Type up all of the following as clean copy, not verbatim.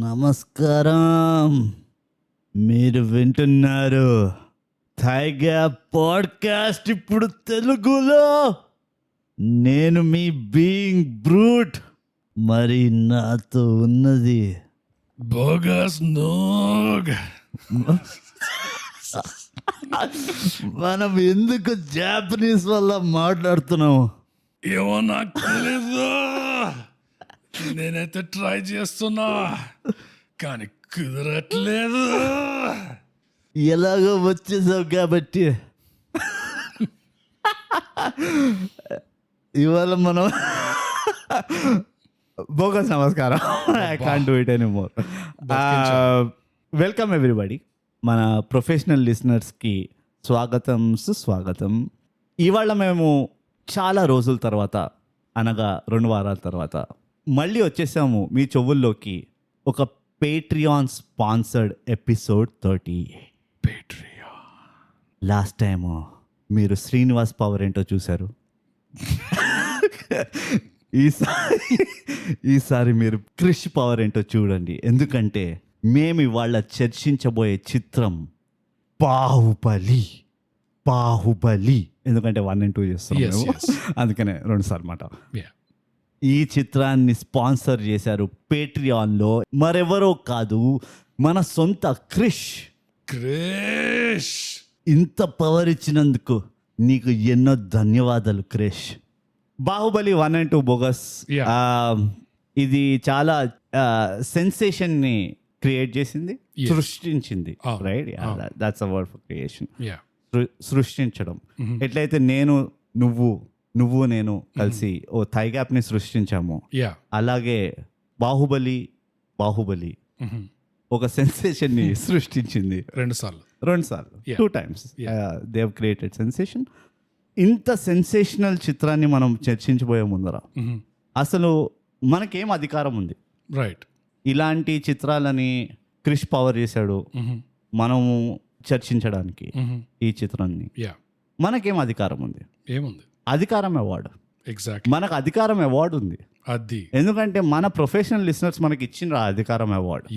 నమస్కారం. మీరు వింటున్నారు థైగా పాడ్కాస్ట్. ఇప్పుడు తెలుగులో నేను మీ బీయింగ్ బ్రూట్, మరి నాతో ఉన్నది బోగస్ నోగ్. మనం ఎందుకు జాపనీస్ వల్ల మాట్లాడుతున్నాం ఏమో నాకు తెలీదు. నేనైతే ట్రై చేస్తున్నా కానీ కుదరట్లేదు. ఎలాగో వచ్చేసావు కాబట్టి ఇవాళ మనం బోగస్ నమస్కారం. I can't do it anymore. Welcome everybody. మన ప్రొఫెషనల్ లిసనర్స్కి స్వాగతం, సుస్వాగతం. ఇవాళ మేము చాలా రోజుల తర్వాత, అనగా 2 వారాల తర్వాత మళ్ళీ వచ్చేసాము మీ చెవుల్లోకి. ఒక పేట్రియాన్ స్పాన్సర్డ్ ఎపిసోడ్ 30. లాస్ట్ టైము మీరు శ్రీనివాస్ పవర్ ఏంటో చూశారు. ఈసారి మీరు క్రిష్ పవర్ ఏంటో చూడండి. ఎందుకంటే మేము ఇవాళ చర్చించబోయే చిత్రం బాహుబలి. ఎందుకంటే 1 and 2 చేస్తాం, అందుకనే 2 సార్లు మాట. ఈ చిత్రాన్ని స్పాన్సర్ చేశారు పేట్రియాన్లో మరెవరో కాదు, మన సొంత క్రిష్. ఇంత పవర్ ఇచ్చినందుకు నీకు ఎన్నో ధన్యవాదాలు క్రిష్. Baahubali 1 and 2 bogus. ఇది చాలా సెన్సేషన్ ని క్రియేట్ చేసింది, సృష్టించింది. Right, that's a word for creation. సృష్టించడం. ఎట్లయితే నువ్వు నేను కలిసి ఓ థై గ్యాప్ ని సృష్టించాము, అలాగే బాహుబలి ఒక సెన్సేషన్ ని సృష్టించింది. 2 సార్లు 2 times they have created sensation. ఇంత సెన్సేషనల్ చిత్రాన్ని మనం చర్చించబోయే ముందర అసలు మనకేం అధికారం ఉంది? రైట్, ఇలాంటి చిత్రాలని క్రిష్ పవర్ చేశాడు మనము చర్చించడానికి. ఈ చిత్రాన్ని మనకేం అధికారం ఉంది? ఏముంది? అధికారం అవార్డు. ఎగ్జాక్ట్, మనకు అధికారం అవార్డు ఉంది. అది ఎందుకంటే మన ప్రొఫెషనల్ లిసనర్స్ మనకి ఇచ్చిన అధికారం అవార్డు.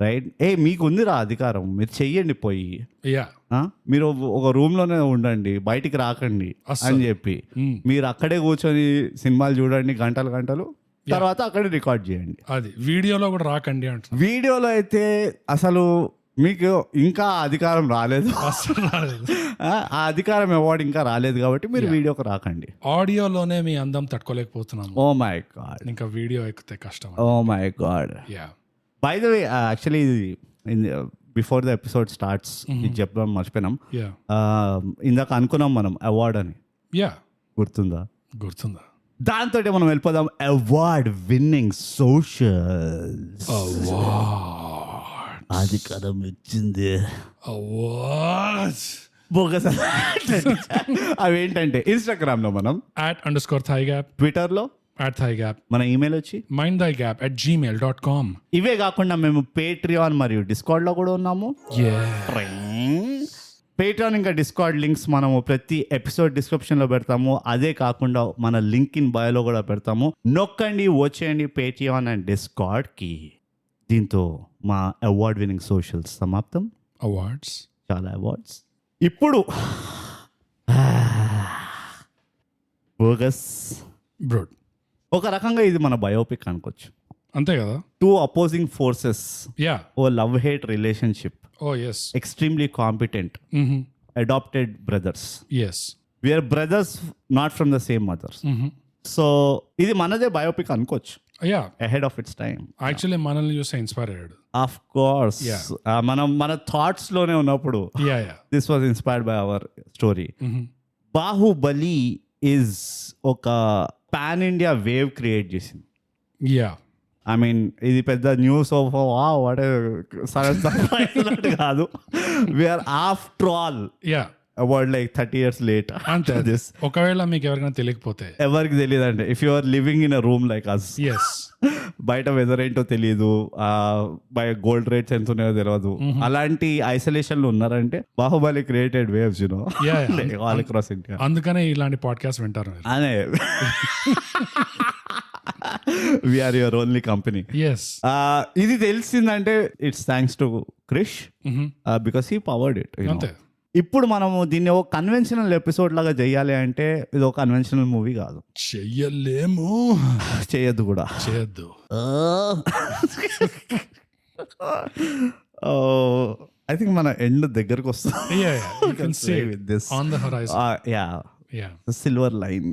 రైట్, మీకు ఉందిరా అధికారం, మీరు చెయ్యండి. పోయి మీరు ఒక రూమ్ లోనే ఉండండి, బయటికి రాకండి అని చెప్పి మీరు అక్కడే కూర్చొని సినిమాలు చూడండి గంటలు, తర్వాత అక్కడే రికార్డ్ చేయండి. అది వీడియోలో కూడా రాకండి అంట. వీడియోలో అయితే అసలు మీకు ఇంకా అధికారం రాలేదు, ఆ అధికారం అవార్డు ఇంకా రాలేదు కాబట్టి మీరు వీడియోకి రాకండి. ఆడియోలోనే మీ అందం తట్టుకోలేకపోతున్నాను. ఓ మై గాడ్, ఇంకా వీడియో ఎక్కితే కష్టం. Oh my god. By the way, actually before the episode starts ఇది చెప్పడం మర్చిపోయినాం. ఇందాక అనుకున్నాం మనం అవార్డ్ అని, గుర్తుందా? దాంతో మనం వెళ్ళిపోదాం. అవార్డ్ విన్నింగ్ సోషల్స్ అధికారం ఇచ్చింది. అవేంటంటే ఇన్స్టాగ్రామ్ లో మనం @_thigap, ట్విట్టర్ లో @thigap, మన ఈమెయిల్ వచ్చి mindthigap@gmail.com. ఇవే కాకుండా మేము పేట్రియాన్ మరియు డిస్కార్డ్ లో కూడా ఉన్నాము. పేట్రియాన్ ఇంకా డిస్కార్డ్ లింక్స్ మనము ప్రతి ఎపిసోడ్ డిస్క్రిప్షన్ లో పెడతాము. అదే కాకుండా మన లింక్ ఇన్ బయోలో కూడా పెడతాము. నొక్కండి, వచ్చేయండి పేట్రియాన్ అండ్ డిస్కార్డ్ కి. దీంతో మా అవార్డ్ విన్నింగ్ సోషల్స్ సమాప్తం. చాలా అవార్డ్స్. ఇప్పుడు బోగస్ బ్రూట్, ఒక రకంగా ఇది మన బయోపిక్ అనుకోవచ్చు. అంతే కదా. 2 అపోజింగ్ ఫోర్సెస్, ఓ love hate relationship, extremely competent, adopted brothers. We are brothers not from the same mothers. So ఇది మనదే బయోపిక్ అనుకోవచ్చు. ahead of its time. Actually మనల్ని చూసి ఇన్స్పైర్ అయ్యాడు. Of course. మన థాట్స్ లోనే ఉన్నప్పుడు this was inspired by our story. Baahubali is ఒక పాన్ ఇండియా వేవ్ క్రియేట్ చేసింది. ఐ మీన్ ఇది పెద్ద న్యూస్ ఆఫ్ వాట్ కాదు. We're after all award like 30 years late. అంతే. ఒకవేళ మీకు ఎవరికైనా తెలియకపోతే, ఎవరికి తెలియదు అంటే, if you are living in a room like us, బయట వెదర్ ఏంటో తెలియదు, గోల్డ్ రేట్స్ ఎంత ఉన్నాయో తెలియదు, అలాంటి ఐసోలేషన్ లో ఉన్నారంటే Baahubali created waves you know all across India. అందుకనే ఇలాంటి పాడ్కాస్ట్ వింటారు అనే. We're your only company. Yes. ఇది తెలిసిందంటే it's thanks to Krish because he powered it. అంతే. ఇప్పుడు మనము దీన్ని ఒక కన్వెన్షనల్ ఎపిసోడ్ లాగా చేయాలి అంటే ఇది ఒక కన్వెన్షనల్ మూవీ కాదు. చెయ్యలేము, చేయొద్దు కూడా. చేయొద్దు. ఐ థింక్ మన ఎండ్ దగ్గరకు వస్తుంది. On the horizon. Silver line.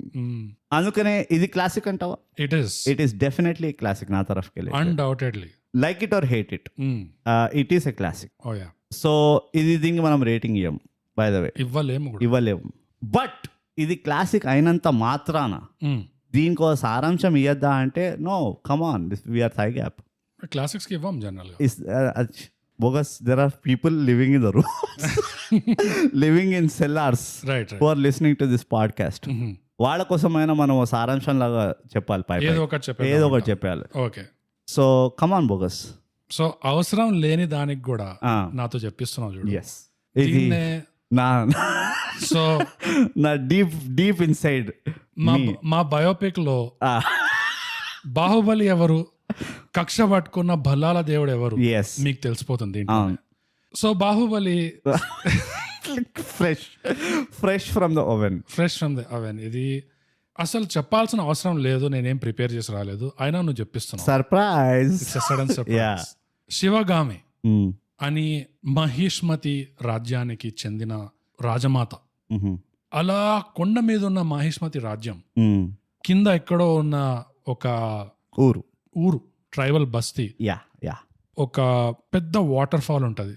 అందుకనే ఇది క్లాసిక్ అంటావా? ఇట్ ఈస్ డెఫినెట్లీ క్లాసిక్ నా తరఫుకి. Undoubtedly. Like it or hate it, it is a classic. Oh yeah. So ఇది దీనికి మనం రేటింగ్ ఇవ్వం, బై ద వే. ఇవ్వలేము. బట్ ఇది క్లాసిక్ అయినంత మాత్రాన దీనికో సారాంశం ఇవ్వద్దా అంటే no, come on, we're thigh gap. Classics కి ఇవ్వం జనరల్ గా. Bogus, there are people living in the rooms, living in cellars, right. who are listening to this podcast. వాళ్ళ కోసమైనా మనం సారాంశం లాగా చెప్పాలి, ఏదో ఒకటి చెప్పాలి. ఓకే. సో కమాన్ బోగస్. సో అవసరం లేని దానికి కూడా నాతో చెప్పిస్తున్నావు చూడు. ఎస్, ఇది నా సో నా డీప్ ఇన్సైడ్ మా బయోపిక్ లో బాహుబలి ఎవరు, కక్ష పట్టుకున్న భల్లాల దేవుడు ఎవరు మీకు తెలిసిపోతుంది. So Baahubali fresh from the oven. ఇది అసలు చెప్పాల్సిన అవసరం లేదు, నేనేం ప్రిపేర్ చేసి రాలేదు, అయినా నువ్వు చెప్పిస్తున్నావు. సర్ప్రైజ్. శివగామి అని మహిష్మతి రాజ్యానికి చెందిన రాజమాత. అలా కొండ మీద ఉన్న మహిష్మతి రాజ్యం కింద ఎక్కడో ఉన్న ఒక ఊరు ట్రైబల్ బస్తీ, ఒక పెద్ద వాటర్ ఫాల్ ఉంటది.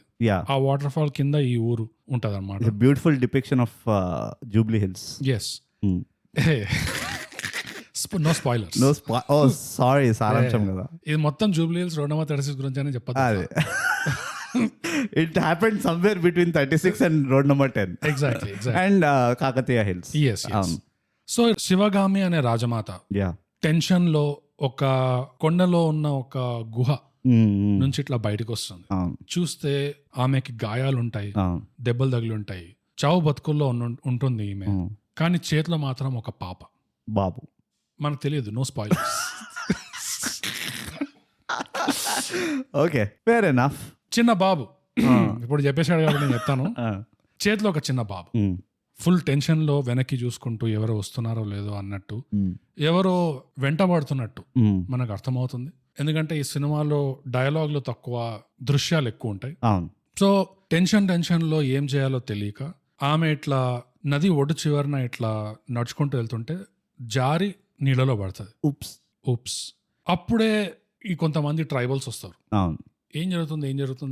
ఆ వాటర్ ఫాల్ కింద ఈ ఊరు ఉంటది అన్నమాట. Beautiful depiction of Jubilee Hills. Yes. No spoilers. Sorry, సారాంశం కదా ఇది. మొత్తం జూబ్లీ హిల్స్ 236 గురించి అని చెప్పాలి. It happened somewhere between 36 and road number 10. Exactly. And Kakatiya Hills. Yes. So Sivagami అనే రాజమాత టెన్షన్ లో ఒక కొండలో ఉన్న ఒక గుహ నుంచి ఇట్లా బయటకు వస్తుంది. చూస్తే ఆమెకి గాయాలు ఉంటాయి, దెబ్బలు తగిలి ఉంటాయి, చావు బతుకుల్లో ఉంటుంది ఈమె. కానీ చేతిలో మాత్రం ఒక పాప, బాబు. మనకు తెలియదు. No spoilers. Okay, fair enough. చిన్న బాబు. ఇప్పుడు చెప్పేశాడు కాబట్టి నేను చెప్తాను. చేతిలో ఒక చిన్న బాబు, ఫుల్ టెన్షన్ లో వెనక్కి చూసుకుంటూ ఎవరో వస్తున్నారో లేదో అన్నట్టు, ఎవరో వెంటబడుతున్నట్టు మనకు అర్థమవుతుంది. ఎందుకంటే ఈ సినిమాలో డైలాగులు తక్కువ, దృశ్యాలు ఎక్కువ ఉంటాయి. సో టెన్షన్ లో ఏం చేయాలో తెలియక ఆమె ఇట్లా నది ఒడ్డు చివరన ఇట్లా నడుచుకుంటూ వెళ్తుంటే జారి నీళ్ళలో పడుతుంది. ఉప్స్. అప్పుడే ఈ కొంతమంది ట్రైబల్స్ వస్తారు. ఏం జరుగుతుంది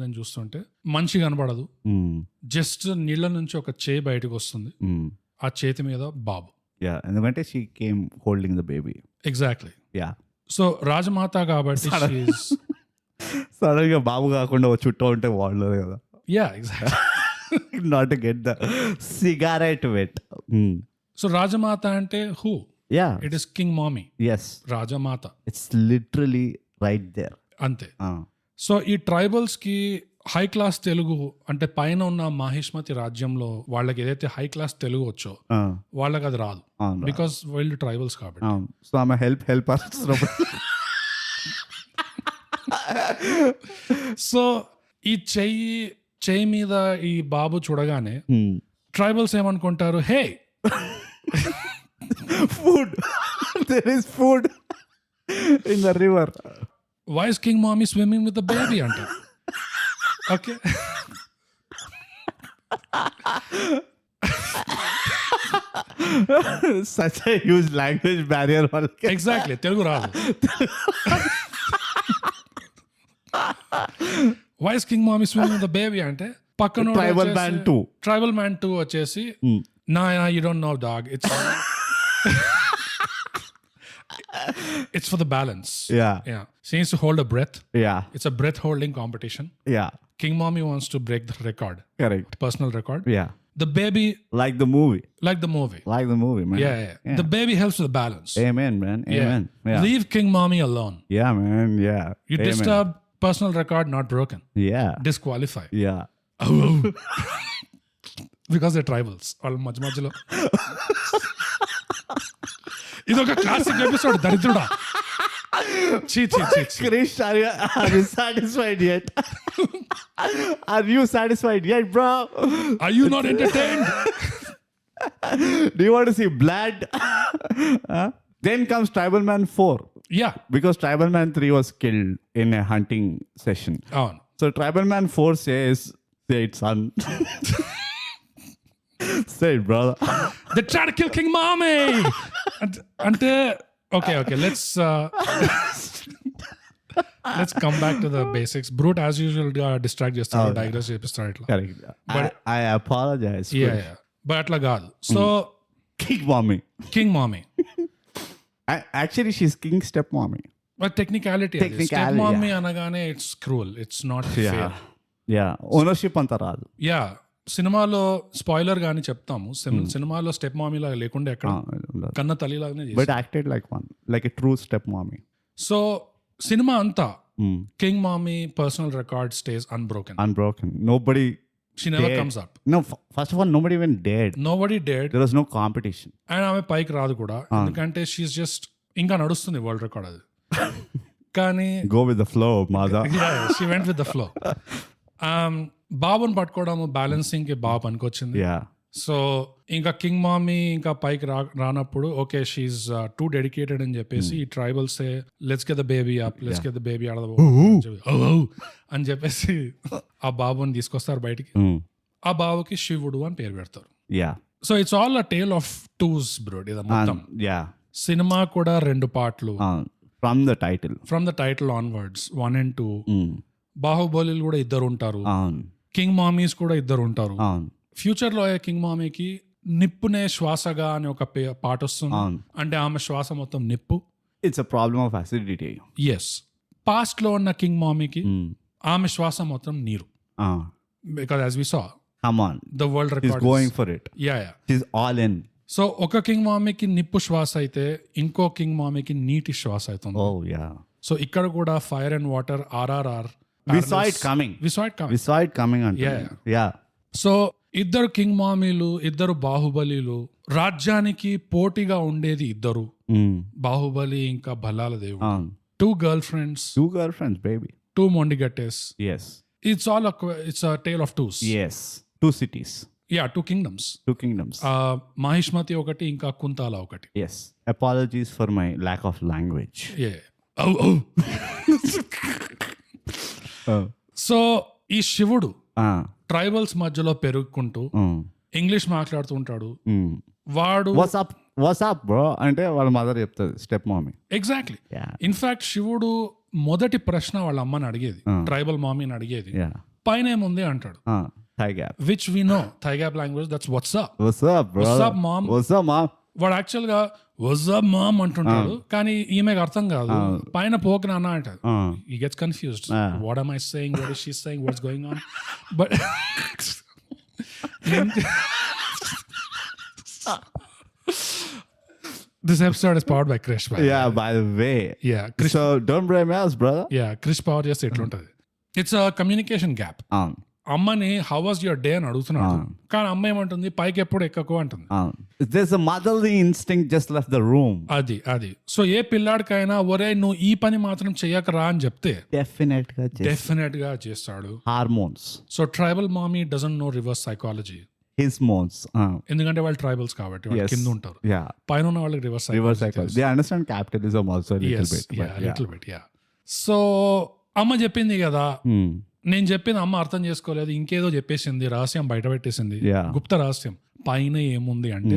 అని చూస్తుంటే మనిషి కనబడదు, జస్ట్ నీళ్ళ నుంచి ఒక చేయి బయటకు వస్తుంది. ఆ చేతి మీద బాబు. ఎందుకంటే she came holding the baby. Exactly. So రాజమాత కాబట్టి సడన్ గా బాబు కాకుండా చుట్టూ ఉంటే వాళ్ళు కదా. Exactly. Not to get the cigarette wet. So రాజమాత అంటే who? It is king mommy. రాజమాత. It's literally right there. అంతే. సో ఈ ట్రైబల్స్ కి హై క్లాస్ తెలుగు అంటే పైన ఉన్న మహిష్మతి రాజ్యంలో వాళ్ళకి ఏదైతే హై క్లాస్ తెలుగు వచ్చో వాళ్ళకి అది రాదు, బికాస్ వీళ్ళు ట్రైబల్స్ కాబట్టి. సో ఆమె హెల్ప్ సో ఈ చెయ్యి మీద ఈ బాబు చూడగానే ట్రైబల్స్ ఏమనుకుంటారు, hey food, there is food in the river. Why is King Mommy swimming with the baby? Anta. Okay. Such a huge language barrier. Exactly. Telugu raadu. Why is King Mommy swimming with the baby? Ante. Pakkano Tribal man 2 వచ్చేసి nah, you don't know, dog. It's for the balance. Yeah. She needs to hold a breath. It's a breath holding competition. King Mommy wants to break the record. Correct. Personal record. The baby like the movie, man. Yeah. The baby helps with the balance. Amen, man. Amen. Yeah. Leave King Mommy alone. Yeah, man. Yeah. You Amen. disturb personal record, not broken. Yeah. Disqualify. Yeah. Because they're tribals. All మధ్యలో ఇదొక classic episode. దరిద్రుడా, Krish, are you satisfied yet? Are you satisfied yet, bro? Are you not entertained? Do you want to see blood? Then comes Tribal Man 4. Yeah. Because Tribal Man 3 was killed in a hunting session. అవును. So Tribal Man 4 says, say it, son. Say it, brother. They try to kill King Mami. అంటే okay, let's come back to the basics. Brute as usual distract చేస్తాడు, digress చేపిస్తాడు ఇట్లా. Correct. I apologize. Yeah. But అట్లా కాదు. So King Mommy. King Mommy. Actually, she's King Step Mommy. But technicality. Step mommy అనగానే it's cruel. It's not fair. Yeah. Ownership అంతా రాదు. Yeah. సినిమాలో spoiler గాని చెప్తాము. సినిమాలో స్టెప్ మామీ లాగా లేకుండా ఎక్కడ కన్న తల్లి లాగానే చేశారు. But acted like one, like a true step mommy. So cinema అంతా king mommy personal record stays Unbroken. Nobody. She never comes up. No, first of all, nobody even dared. Nobody dared. There was no competition. And ఆమె పైకి రాదు కూడా, ఎందుకంటే she is just ఇంకా నడుస్తుంది world record అది. కానీ Go with the flow, mother. She went with the flow. బాబుని పట్టుకోవడం బ్యాలెన్సింగ్ కి బాగా పనికొచ్చింది. Yeah. సో ఇంకా కింగ్ మామీ ఇంకా పైకి రానప్పుడు ఓకే షీఈ్ టూ డెడికేటెడ్ అని చెప్పేసి ఈ tribals let's get the baby up, let's get the baby ఆడ అని చెప్పేసి ఆ బాబుని తీసుకొస్తారు బయటికి. ఆ బాబుకి శివుడు అని పేరు పెడతారు. Yeah. So it's all a tale of twos bro. ఇది మొత్తం Yeah. సినిమా కూడా 2 పార్ట్లు. From the title. From the title onwards 1 and 2. బాహుబలిలు కూడా 2 ఉంటారు. కింగ్ మామీస్ కూడా 2 ఉంటారు. ఫ్యూచర్ లో కింగ్ మామీకి నిప్పునే శ్వాసగా అని ఒక పాట వస్తుంది. అంటే ఆమె శ్వాస మొత్తం నిప్పు. It's a problem of acidity. Yes. Past లో ఉన్న కింగ్ మామీకి ఆమె శ్వాస మొత్తం నీరు. Because as we saw, Come on. The world She's record going for it. Yeah. She's all in. So ఒక కింగ్ మామీకి నిప్పు శ్వాస అయితే ఇంకో కింగ్ మామీకి నీటి శ్వాస అవుతుంది. Oh, yeah. సో ఇక్కడ కూడా fire and water RRR. We saw it coming. We saw it coming. Yeah. So 2 king మామీలు, 2 బాహుబలిలు. రాజ్యానికి పోటీగా ఉండేది 2. బాహుబలి ఇంకా భల్లాల దేవుడు. 2 గర్ల్ ఫ్రెండ్స్. 2 girlfriends, baby. 2 మొండిగట్టెస్. Yes. It's a tale of twos. Yes. 2 cities. Yeah, 2 kingdoms. 2 kingdoms. Mahishmati ఒకటి, ఇంకా కుంతాల ఒకటి. Yes. Apologies for my lack of language. Yeah. Oh. So ఈ శివుడు ట్రైబల్స్ మధ్యలో పెరుగుకుంటూ ఇంగ్లీష్ మాట్లాడుతూ ఉంటాడు. వాడు వాట్స్ అప్ బ్రో అంటే వాళ్ళ మదర్ చెప్తుంది, స్టెప్ మామీ. ఎగ్జాక్ట్లీ. ఇన్ఫాక్ట్ శివుడు మొదటి ప్రశ్న వాళ్ళ అమ్మని అడిగేది, ట్రైబల్ మామీని అడిగేది, పైన ఏముంది అంటాడు. Thigh gap. Which we know, Thai gap language, that's what's up. What's up, bro? What's up, mom? What's up, mom? వాడు యాక్చువల్ గా వాట్స్ అప్ మామ్ అంటుంటాడు, కానీ ఈమెకు అర్థం కాదు. పైన పోకి నాన్న అంటాడు. He gets confused. What am I saying? What is she saying? What's going on? But this episode is powered by Krish. Yeah, by the way. Yeah, Krish. So don't blame us, brother. Yeah, Krish power చేస్తే ఎట్లుంటది. It's a communication gap. అమ్మని how was your day అని అడుగుతున్నాడు, కానీ అమ్మ ఏమంటుంది, పైకి ఎప్పుడు ఎక్కకు అంటుంది. There's a motherly instinct just left the room. అది సో ఏ పిల్లాడికైనా ఒరే నువ్వు ఈ పని మాత్రం చెయ్యకరా అని చెప్తే డెఫినెట్ గా చేస్తాడు. Hormones. So tribal mommy doesn't know reverse psychology. హిస్మోన్స్. ఎందుకంటే వాళ్ళు ట్రైబల్స్ కాబట్టి వాళ్ళు కింద ఉంటారు. పైన ఉన్న వాళ్ళకి reverse psychology. They understand capitalism also a little bit. So అమ్మ చెప్పింది కదా, నేను చెప్పింది అమ్మ అర్థం చేసుకోలేదు, ఇంకేదో చెప్పేసింది, రహస్యం బయట పెట్టేసింది, గుప్త రహస్యం. పైన ఏముంది అంటే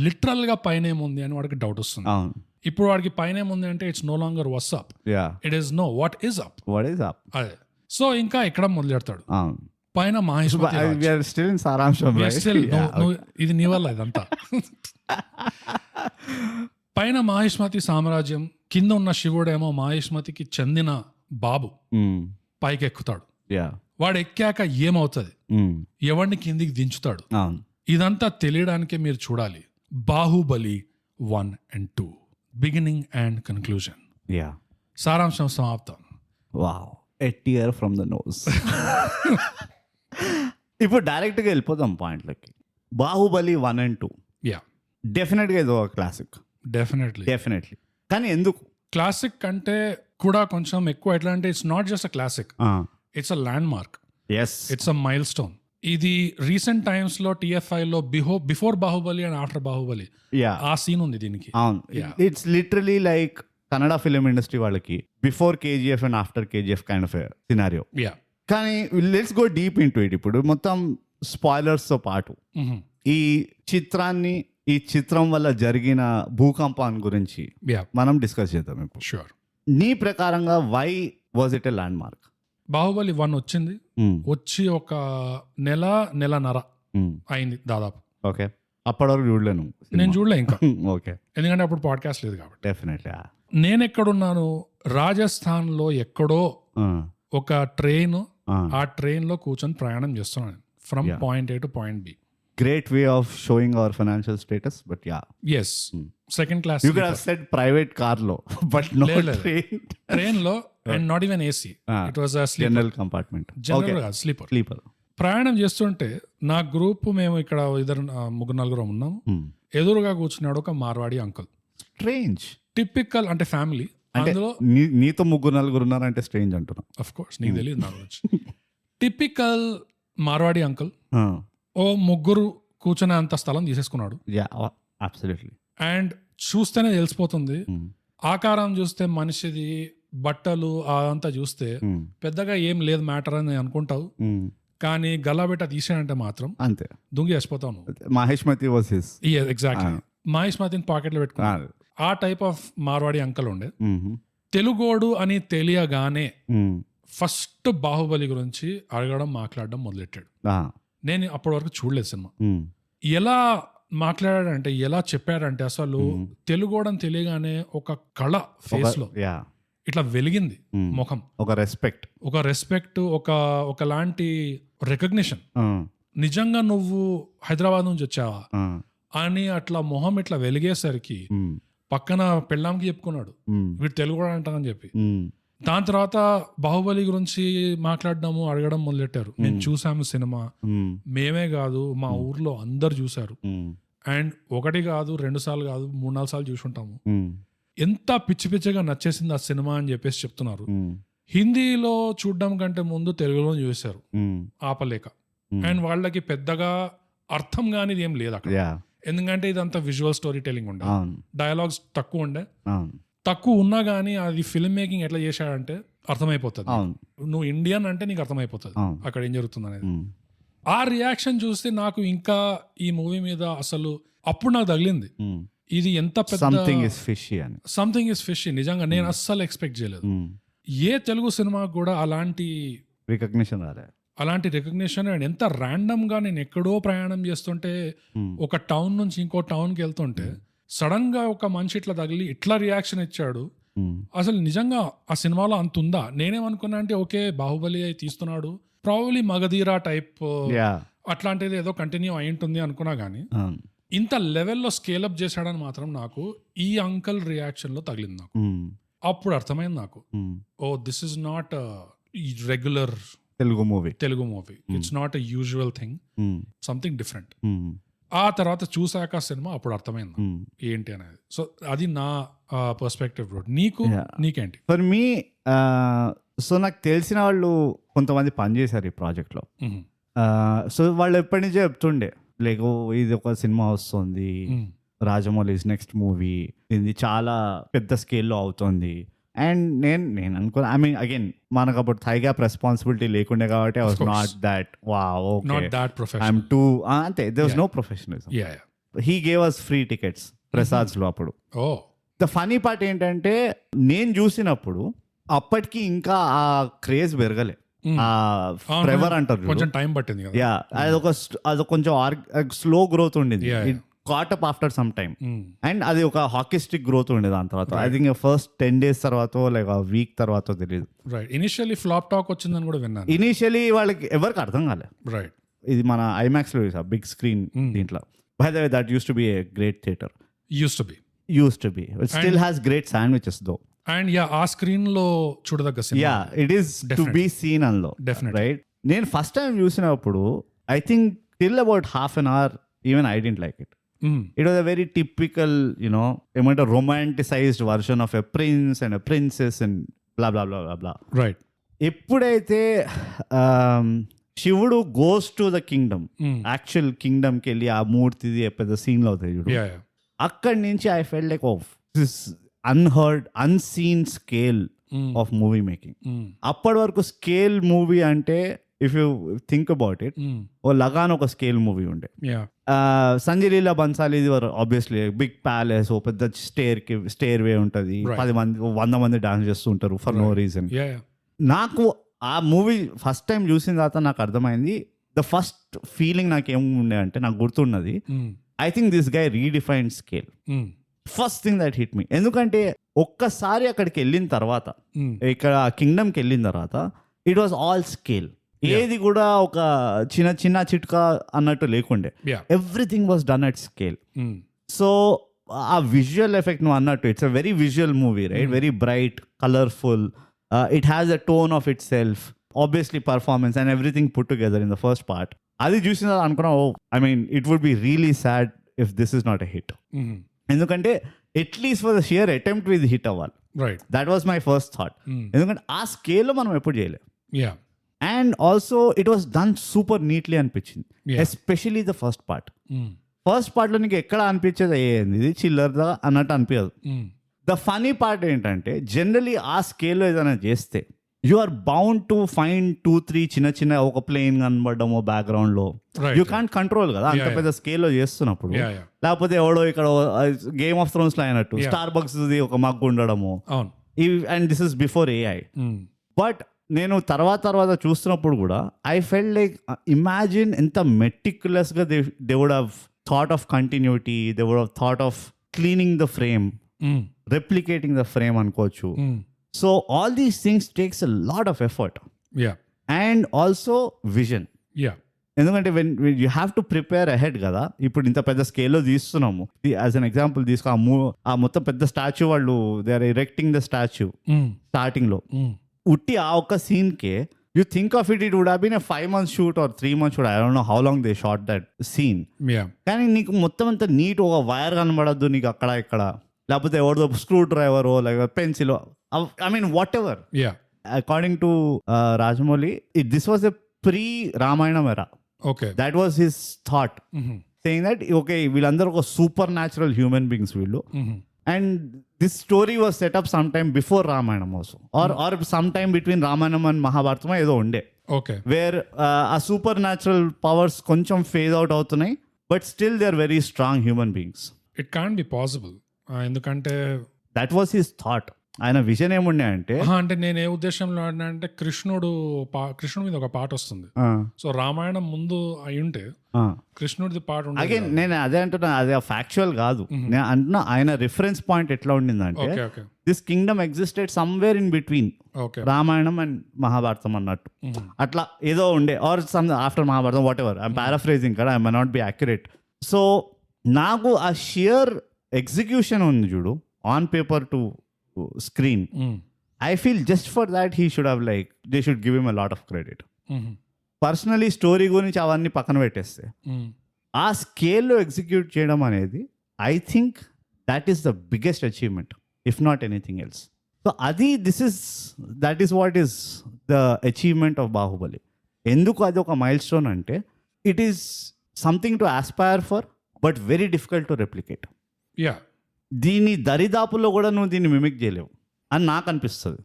లిటరల్ గా పైన ఏముంది అని వాడికి డౌట్ వస్తుంది. ఇప్పుడు వాడికి పైన ఏముంది అంటే it's no longer what's up, it is no what is up. అదే. సో ఇంకా ఎక్కడ మొదలెడతాడు, పైన మాహిష్మతి. ఇది నీ వల్ల ఇదంతా. పైన మాహిష్మతి సామ్రాజ్యం, కింద ఉన్న శివుడేమో మాహిష్మతికి చెందిన బాబు పైకి ఎక్కుతాడు. వాడు ఎక్కాక ఏమవుతుంది, ఎవరిని కిందికి దించుతాడు, ఇదంతా తెలియడానికే మీరు చూడాలి Baahubali 1 and 2, beginning and conclusion. సారాంశం సమాప్తం. Wow, a tear from the nose. ఇప్పుడు డైరెక్ట్ గా వెళ్ళిపోతాం పాయింట్లకి. బాహుబలి 1 and 2 డెఫినెట్ గా ఇది ఒక క్లాసిక్. డెఫినెట్లీ. కానీ ఎందుకు క్లాసిక్ అంటే కూడా కొంచెం ఎక్కువ ఎట్లా అంటే it's not just a classic, it's a landmark, yes it's a milestone. ఇది రీసెంట్ టైమ్స్ లో TFI లో before Baahubali and after Baahubali yeah ఆ సీన్ ఉంది దీనికి. అవును, it's literally like Kannada film industry వాళ్ళకి before KGF and after KGF kind of scenario. Yeah కానీ let's go deep into it. ఇప్పుడు మొత్తం స్పాయిలర్స్ తో పాటు ఈ చిత్రం వల్ల జరిగిన భూకంపాన్ని గురించి మనం డిస్కస్ చేద్దాం ఇప్పుడు. షూర్. నీ ప్రకారంగా why was it a landmark? Baahubali 1 వచ్చింది, వచ్చి ఒక నెలన్నర అయింది దాదాపు. ఓకే, అప్పటి వరకు చూడలేను, నేను చూడలే ఇంకా. ఓకే, ఎందుకంటే అప్పుడు పాడ్కాస్ట్ లేదు కాబట్టి. డెఫినెట్లీ. నేను ఎక్కడున్నాను, రాజస్థాన్ లో ఎక్కడో ఒక ట్రైన్, ఆ ట్రైన్ లో కూర్చొని ప్రయాణం చేస్తున్నాను from point A to point B. Great way of showing our financial status, but yeah. Yes. Second class. You could have said private car lo, but no train. Train lo and not even AC. It was a sleeper. General compartment. General కాదు, sleeper. Sleeper. ప్రయాణం చేస్తుంటే నా group, మేము ఇక్కడ ముగ్గురు నలుగురు ఉన్నాము. ఎదురుగా కూర్చున్నాడు ఒక మార్వాడి అంకుల్. Strange. టిపికల్ అంటే ఫ్యామిలీ. అందులో నీతో ముగ్గురు నలుగురు ఉన్నారంటే స్ట్రేంజ్ అంటున్నా. ఆఫ్ కోర్స్ నీకు తెలియదు నా గురించి. టిపికల్ మార్వాడి అంకుల్ ఓ ముగ్గురు కూర్చునే అంత స్థలం తీసేసుకున్నాడు. అండ్ చూస్తేనే తెలిసిపోతుంది, ఆకారం చూస్తే మనిషిది, బట్టలు అదంతా చూస్తే పెద్దగా ఏం లేదు మ్యాటర్ అని అనుకుంటావు, కానీ గల్లాబెట్ట తీసాడంటే మాత్రం అంతే దుంగి వేసిపోతావు. Mahishmati was his. ఎగ్జాక్ట్లీ. మహేష్మతిని పాకెట్లో పెట్టుకున్నాడు. ఆ టైప్ ఆఫ్ మార్వాడి అంకల్ ఉండే. తెలుగోడు అని తెలియగానే ఫస్ట్ బాహుబలి గురించి అడగడం, మాట్లాడడం మొదలెట్టాడు. నేను అప్పటి వరకు చూడలేదు సినిమా. ఎలా మాట్లాడాడంటే, ఎలా చెప్పాడంటే, అసలు తెలుగోడని తెలియగానే ఒక కళ ఫేస్ లో ఇట్లా వెలిగింది ముఖం. ఒక రెస్పెక్ట్, ఒకలాంటి రికగ్నిషన్. నిజంగా నువ్వు హైదరాబాద్ నుంచి వచ్చావా అని అట్లా మొహం ఇట్లా వెలిగేసరికి పక్కన పెళ్ళాంకి చెప్పుకున్నాడు, వీడు తెలుగు అంటామని చెప్పి. దాని తర్వాత బాహుబలి గురించి మాట్లాడడము, అడగడం మొదలెట్టారు. మేము చూసాము సినిమా, మేమే కాదు మా ఊర్లో అందరు చూసారు. అండ్ 1 కాదు 2 సార్లు కాదు 3-4 సార్లు చూసుంటాము. ఎంత పిచ్చి పిచ్చిగా నచ్చేసింది ఆ సినిమా అని చెప్పేసి చెప్తున్నారు. హిందీలో చూడడం కంటే ముందు తెలుగులో చూసారు ఆపలేక. అండ్ వాళ్ళకి పెద్దగా అర్థం కానిది ఏం లేదు అక్కడ, ఎందుకంటే ఇదంతా విజువల్ స్టోరీ టెలింగ్ ఉండే, డైలాగ్స్ తక్కువ ఉండే. తక్కువ ఉన్నా కానీ అది ఫిల్మ్ మేకింగ్ ఎట్లా చేశాడంటే అర్థమైపోతుంది. నువ్వు ఇండియన్ అంటే నీకు అర్థమైపోతుంది అక్కడ ఏం జరుగుతుంది అనేది. ఆ రియాక్షన్ చూస్తే నాకు ఇంకా ఈ మూవీ మీద అసలు అప్పుడు నాకు తగిలింది, ఇది ఎంత పెద్ద సంథింగ్ ఇస్ ఫిషీ. నిజంగా నేను అస్సలు ఎక్స్పెక్ట్ చేయలేదు. ఏ తెలుగు సినిమాకి కూడా అలాంటి రికగ్నిషన్ అండ్ ఎంత ర్యాండమ్ గా, నేను ఎక్కడో ప్రయాణం చేస్తుంటే ఒక టౌన్ నుంచి ఇంకో టౌన్కి వెళ్తుంటే సడన్ గా ఒక మనిషి ఇట్లా తగిలి ఇట్లా రియాక్షన్ ఇచ్చాడు. అసలు నిజంగా ఆ సినిమాలో అంత ఉందా? నేనేమనుకున్నా అంటే ఓకే బాహుబలి తీస్తున్నాడు, ప్రాబబ్లీ మగధీరా టైప్ అట్లాంటిది ఏదో కంటిన్యూ అయి ఉంటుంది అనుకున్నా, గానీ ఇంత లెవెల్లో స్కేలప్ చేశాడని మాత్రం నాకు ఈ అంకల్ రియాక్షన్ లో తగిలింది. నాకు అప్పుడు అర్థమైంది నాకు, oh this is not regular Telugu movie, it's not a usual thing, something different. ఆ తర్వాత చూసాక సినిమా అప్పుడు అర్థమైంది ఏంటి అనేది. సో అది నా పర్స్పెక్టివ్. నీకేంటి? ఫర్ మీ, సో నాకు తెలిసిన వాళ్ళు కొంతమంది పనిచేశారు ఈ ప్రాజెక్ట్ లో. సో వాళ్ళు ఎప్పటి నుంచో చెప్తుండే లైక్ ఇది ఒక సినిమా వస్తుంది, రాజమౌళి నెక్స్ట్ మూవీ, ఇది చాలా పెద్ద స్కేల్లో అవుతుంది. అండ్ నేను అనుకున్నా, ఐ మీన్ అగైన్ మనకు అప్పుడు థై గ్యాప్ రెస్పాన్సిబిలిటీ లేకుండే కాబట్టి I was not that I'm too అంతే, there was no professionalism. He gave us free tickets Prasads లో అప్పుడు. ద ఫనీ పార్ట్ ఏంటంటే నేను చూసినప్పుడు అప్పటికి ఇంకా ఆ క్రేజ్ పెరగలే, ఫ్రెవర్ అంటారు కొంచెం టైం పట్టింది. యా, అది కొంచెం స్లో గ్రోత్ ఉండేది. caught up after some time. And అది ఒక హాకీ స్టిక్ గ్రోత్ ఉండేది దాని తర్వాత. ఐ థింక్ ఫస్ట్ 10 days తర్వాత లైక్ ఆ వీక్ తర్వాత తెలియదు. రైట్, ఇనిషియల్లీ ఫ్లాప్ టాక్ వచ్చిందని కూడా విన్నాను. ఇనిషియల్లీ వాళ్ళకి ఎవరికి అర్థం కాలే. రైట్, ఇది మన ఐమాక్స్ లో బిగ్ స్క్రీన్ దీంట్లో. By the way that used to be a great theatre. Used to be it still has great sandwiches though. And yeah, ఆ స్క్రీన్ లో చూడదగ్గ సినిమా. Yeah, it is to be seen అందులో. Definitely. Right, నేను first time చూసినప్పుడు I think till about half an hour even I didn't like it. It was a very typical you know ఏమంటే romanticised version of a prince and a princess and blah blah blah blah blah. Right. ఎప్పుడైతే Shivudu goes to the kingdom, actual కింగ్డమ్కి వెళ్ళి ఆ మూర్తిది పెద్ద సీన్లో అవుతాయి చూడు, అక్కడి నుంచి I felt like of this unheard unseen scale of movie making. అప్పటి వరకు స్కేల్ మూవీ అంటే if you think about it, oh Lagaan ఒక స్కేల్ మూవీ ఉండే. Sanjay Leela Bhansali obviously big palace, ఓ పెద్ద స్టేర్ వే ఉంటుంది, 10 మంది 100 మంది డాన్స్ చేస్తూ ఉంటారు ఫర్ నో రీజన్. నాకు ఆ మూవీ ఫస్ట్ టైం చూసిన తర్వాత నాకు అర్థమైంది, ద ఫస్ట్ ఫీలింగ్ నాకు ఏముండే అంటే, నాకు గుర్తున్నది, I think this guy redefined scale. First thing that hit me. ఎందుకంటే ఒక్కసారి అక్కడికి వెళ్ళిన తర్వాత, ఇక్కడ కింగ్డమ్కి వెళ్ళిన తర్వాత, ఇట్ వాజ్ ఆల్ స్కేల్. ఏది కూడా ఒక చిన్న చిన్న చిట్కా అన్నట్టు లేకుండే, everything was done at scale. So ఆ విజువల్ ఎఫెక్ట్ నువ్వు అన్నట్టు, it's a very visual movie, right? Very bright, colourful, it has a tone of itself, obviously performance and everything put together in the first part. అది చూసిన అనుకున్నా, oh I mean it would be really sad if this is not a hit. ఎందుకంటే at least for the sheer attempt with hit అవ్వాలి. That was my first thought. ఎందుకంటే ఆ స్కేల్లో మనం ఎప్పుడు చేయలేం. And also it was done super neatly అనిపించింది, especially the first part. First పార్ట్లో నీకు ఎక్కడ అనిపించేది ఇది చిల్లర్దా అన్నట్టు అనిపించదు. ద ఫనీ పార్ట్ ఏంటంటే, జనరలీ ఆ స్కేల్లో ఏదైనా చేస్తే you are bound to find 2-3 చిన్న చిన్న, ఒక ప్లేన్ కనబడము బ్యాక్గ్రౌండ్ లో, యూ కాంట్ కంట్రోల్ కదా అంత పెద్ద స్కేల్లో చేస్తున్నప్పుడు. లేకపోతే ఎవడో ఇక్కడ గేమ్ ఆఫ్ థ్రోన్స్ లో అయినట్టు స్టార్ బక్స్ ఒక మగ్గు ఉండడము, and this is before AI. But నేను తర్వాత చూస్తున్నప్పుడు కూడా ఐ ఫెల్ట్ లైక్, ఇమాజిన్ ఎంత మెటిక్యులస్ గా they would have thought of continuity, they would have thought of cleaning the frame, replicating the frame అనుకోవచ్చు. So all these things takes a lot of effort and also vision. ఎందుకంటే when you have to prepare ahead కదా. ఇప్పుడు ఇంత పెద్ద స్కేల్లో తీస్తున్నాము, as an example తీసుకో, ఆ మొత్తం పెద్ద స్టాచ్యూ, వాళ్ళు they are erecting the statue starting లో, ఉట్టి ఆ ఒక్క సీన్ కే you think of it would have been 5 months shoot or 3 months shoot, I don't know how long they shot that scene. కానీ నీకు మొత్తం అంతా నీట్, ఒక వైర్ కనబడద్దు నీకు అక్కడ ఇక్కడ, లేకపోతే ఎవరిదో స్క్రూ డ్రైవర్ లేకపోతే pencil, I mean whatever. According to Rajamouli, this was a pre Ramayana era. That was his thought, saying that okay వీళ్ళందరూ ఒక సూపర్ న్యాచురల్ హ్యూమన్ బీయింగ్స్ వీళ్ళు. And this story was set up sometime before Ramayana also, or sometime between Ramayana and Mahabharata ఏదో ఉండే, where ఆ supernatural powers కొంచెం phase out అవుతున్నాయి, but still they are very strong human beings. It can be possible. ఎందుకంటే that was his thought. ఆయన vision ఏముండే అంటే, నేను ఏ ఉద్దేశంలో అంటే, కృష్ణుడు మీద ఒక పాట వస్తుంది. సో రామాయణం ముందు అయి ఉంటే కృష్ణుడిది పాట ఉంటుంది. అగైన్ నేను అదే అంటున్నా, అది ఫ్యాక్చువల్ కాదు. నేను అంటున్నా ఆయన రిఫరెన్స్ పాయింట్ ఎట్లా ఉండిందంటే, this kingdom existed somewhere in between Ramayana and Mahabharata అన్నట్టు, అట్లా ఏదో ఉండే, or some after Mahabharata, whatever. I'm paraphrasing కదా, I may not be accurate. So నాకు ఆ షియర్ ఎగ్జిక్యూషన్ ఉంది చూడు, on paper to screen, I feel just for that he should have, like, they should give him a lot of credit. Personally story గురించి అవన్నీ పక్కన పెట్టేస్తే, ఆ స్కేల్లో ఎగ్జిక్యూట్ చేయడం అనేది, I think that is the biggest achievement, if not anything else. So అది that is what is the achievement of Baahubali. ఎందుకు అది ఒక మైల్ స్టోన్ అంటే, it is something to aspire for, but very difficult to replicate. దీని దరిదాపుల్లో కూడా నువ్వు దీన్ని మిమిక్ చేయలేవు అని నాకు అనిపిస్తుంది.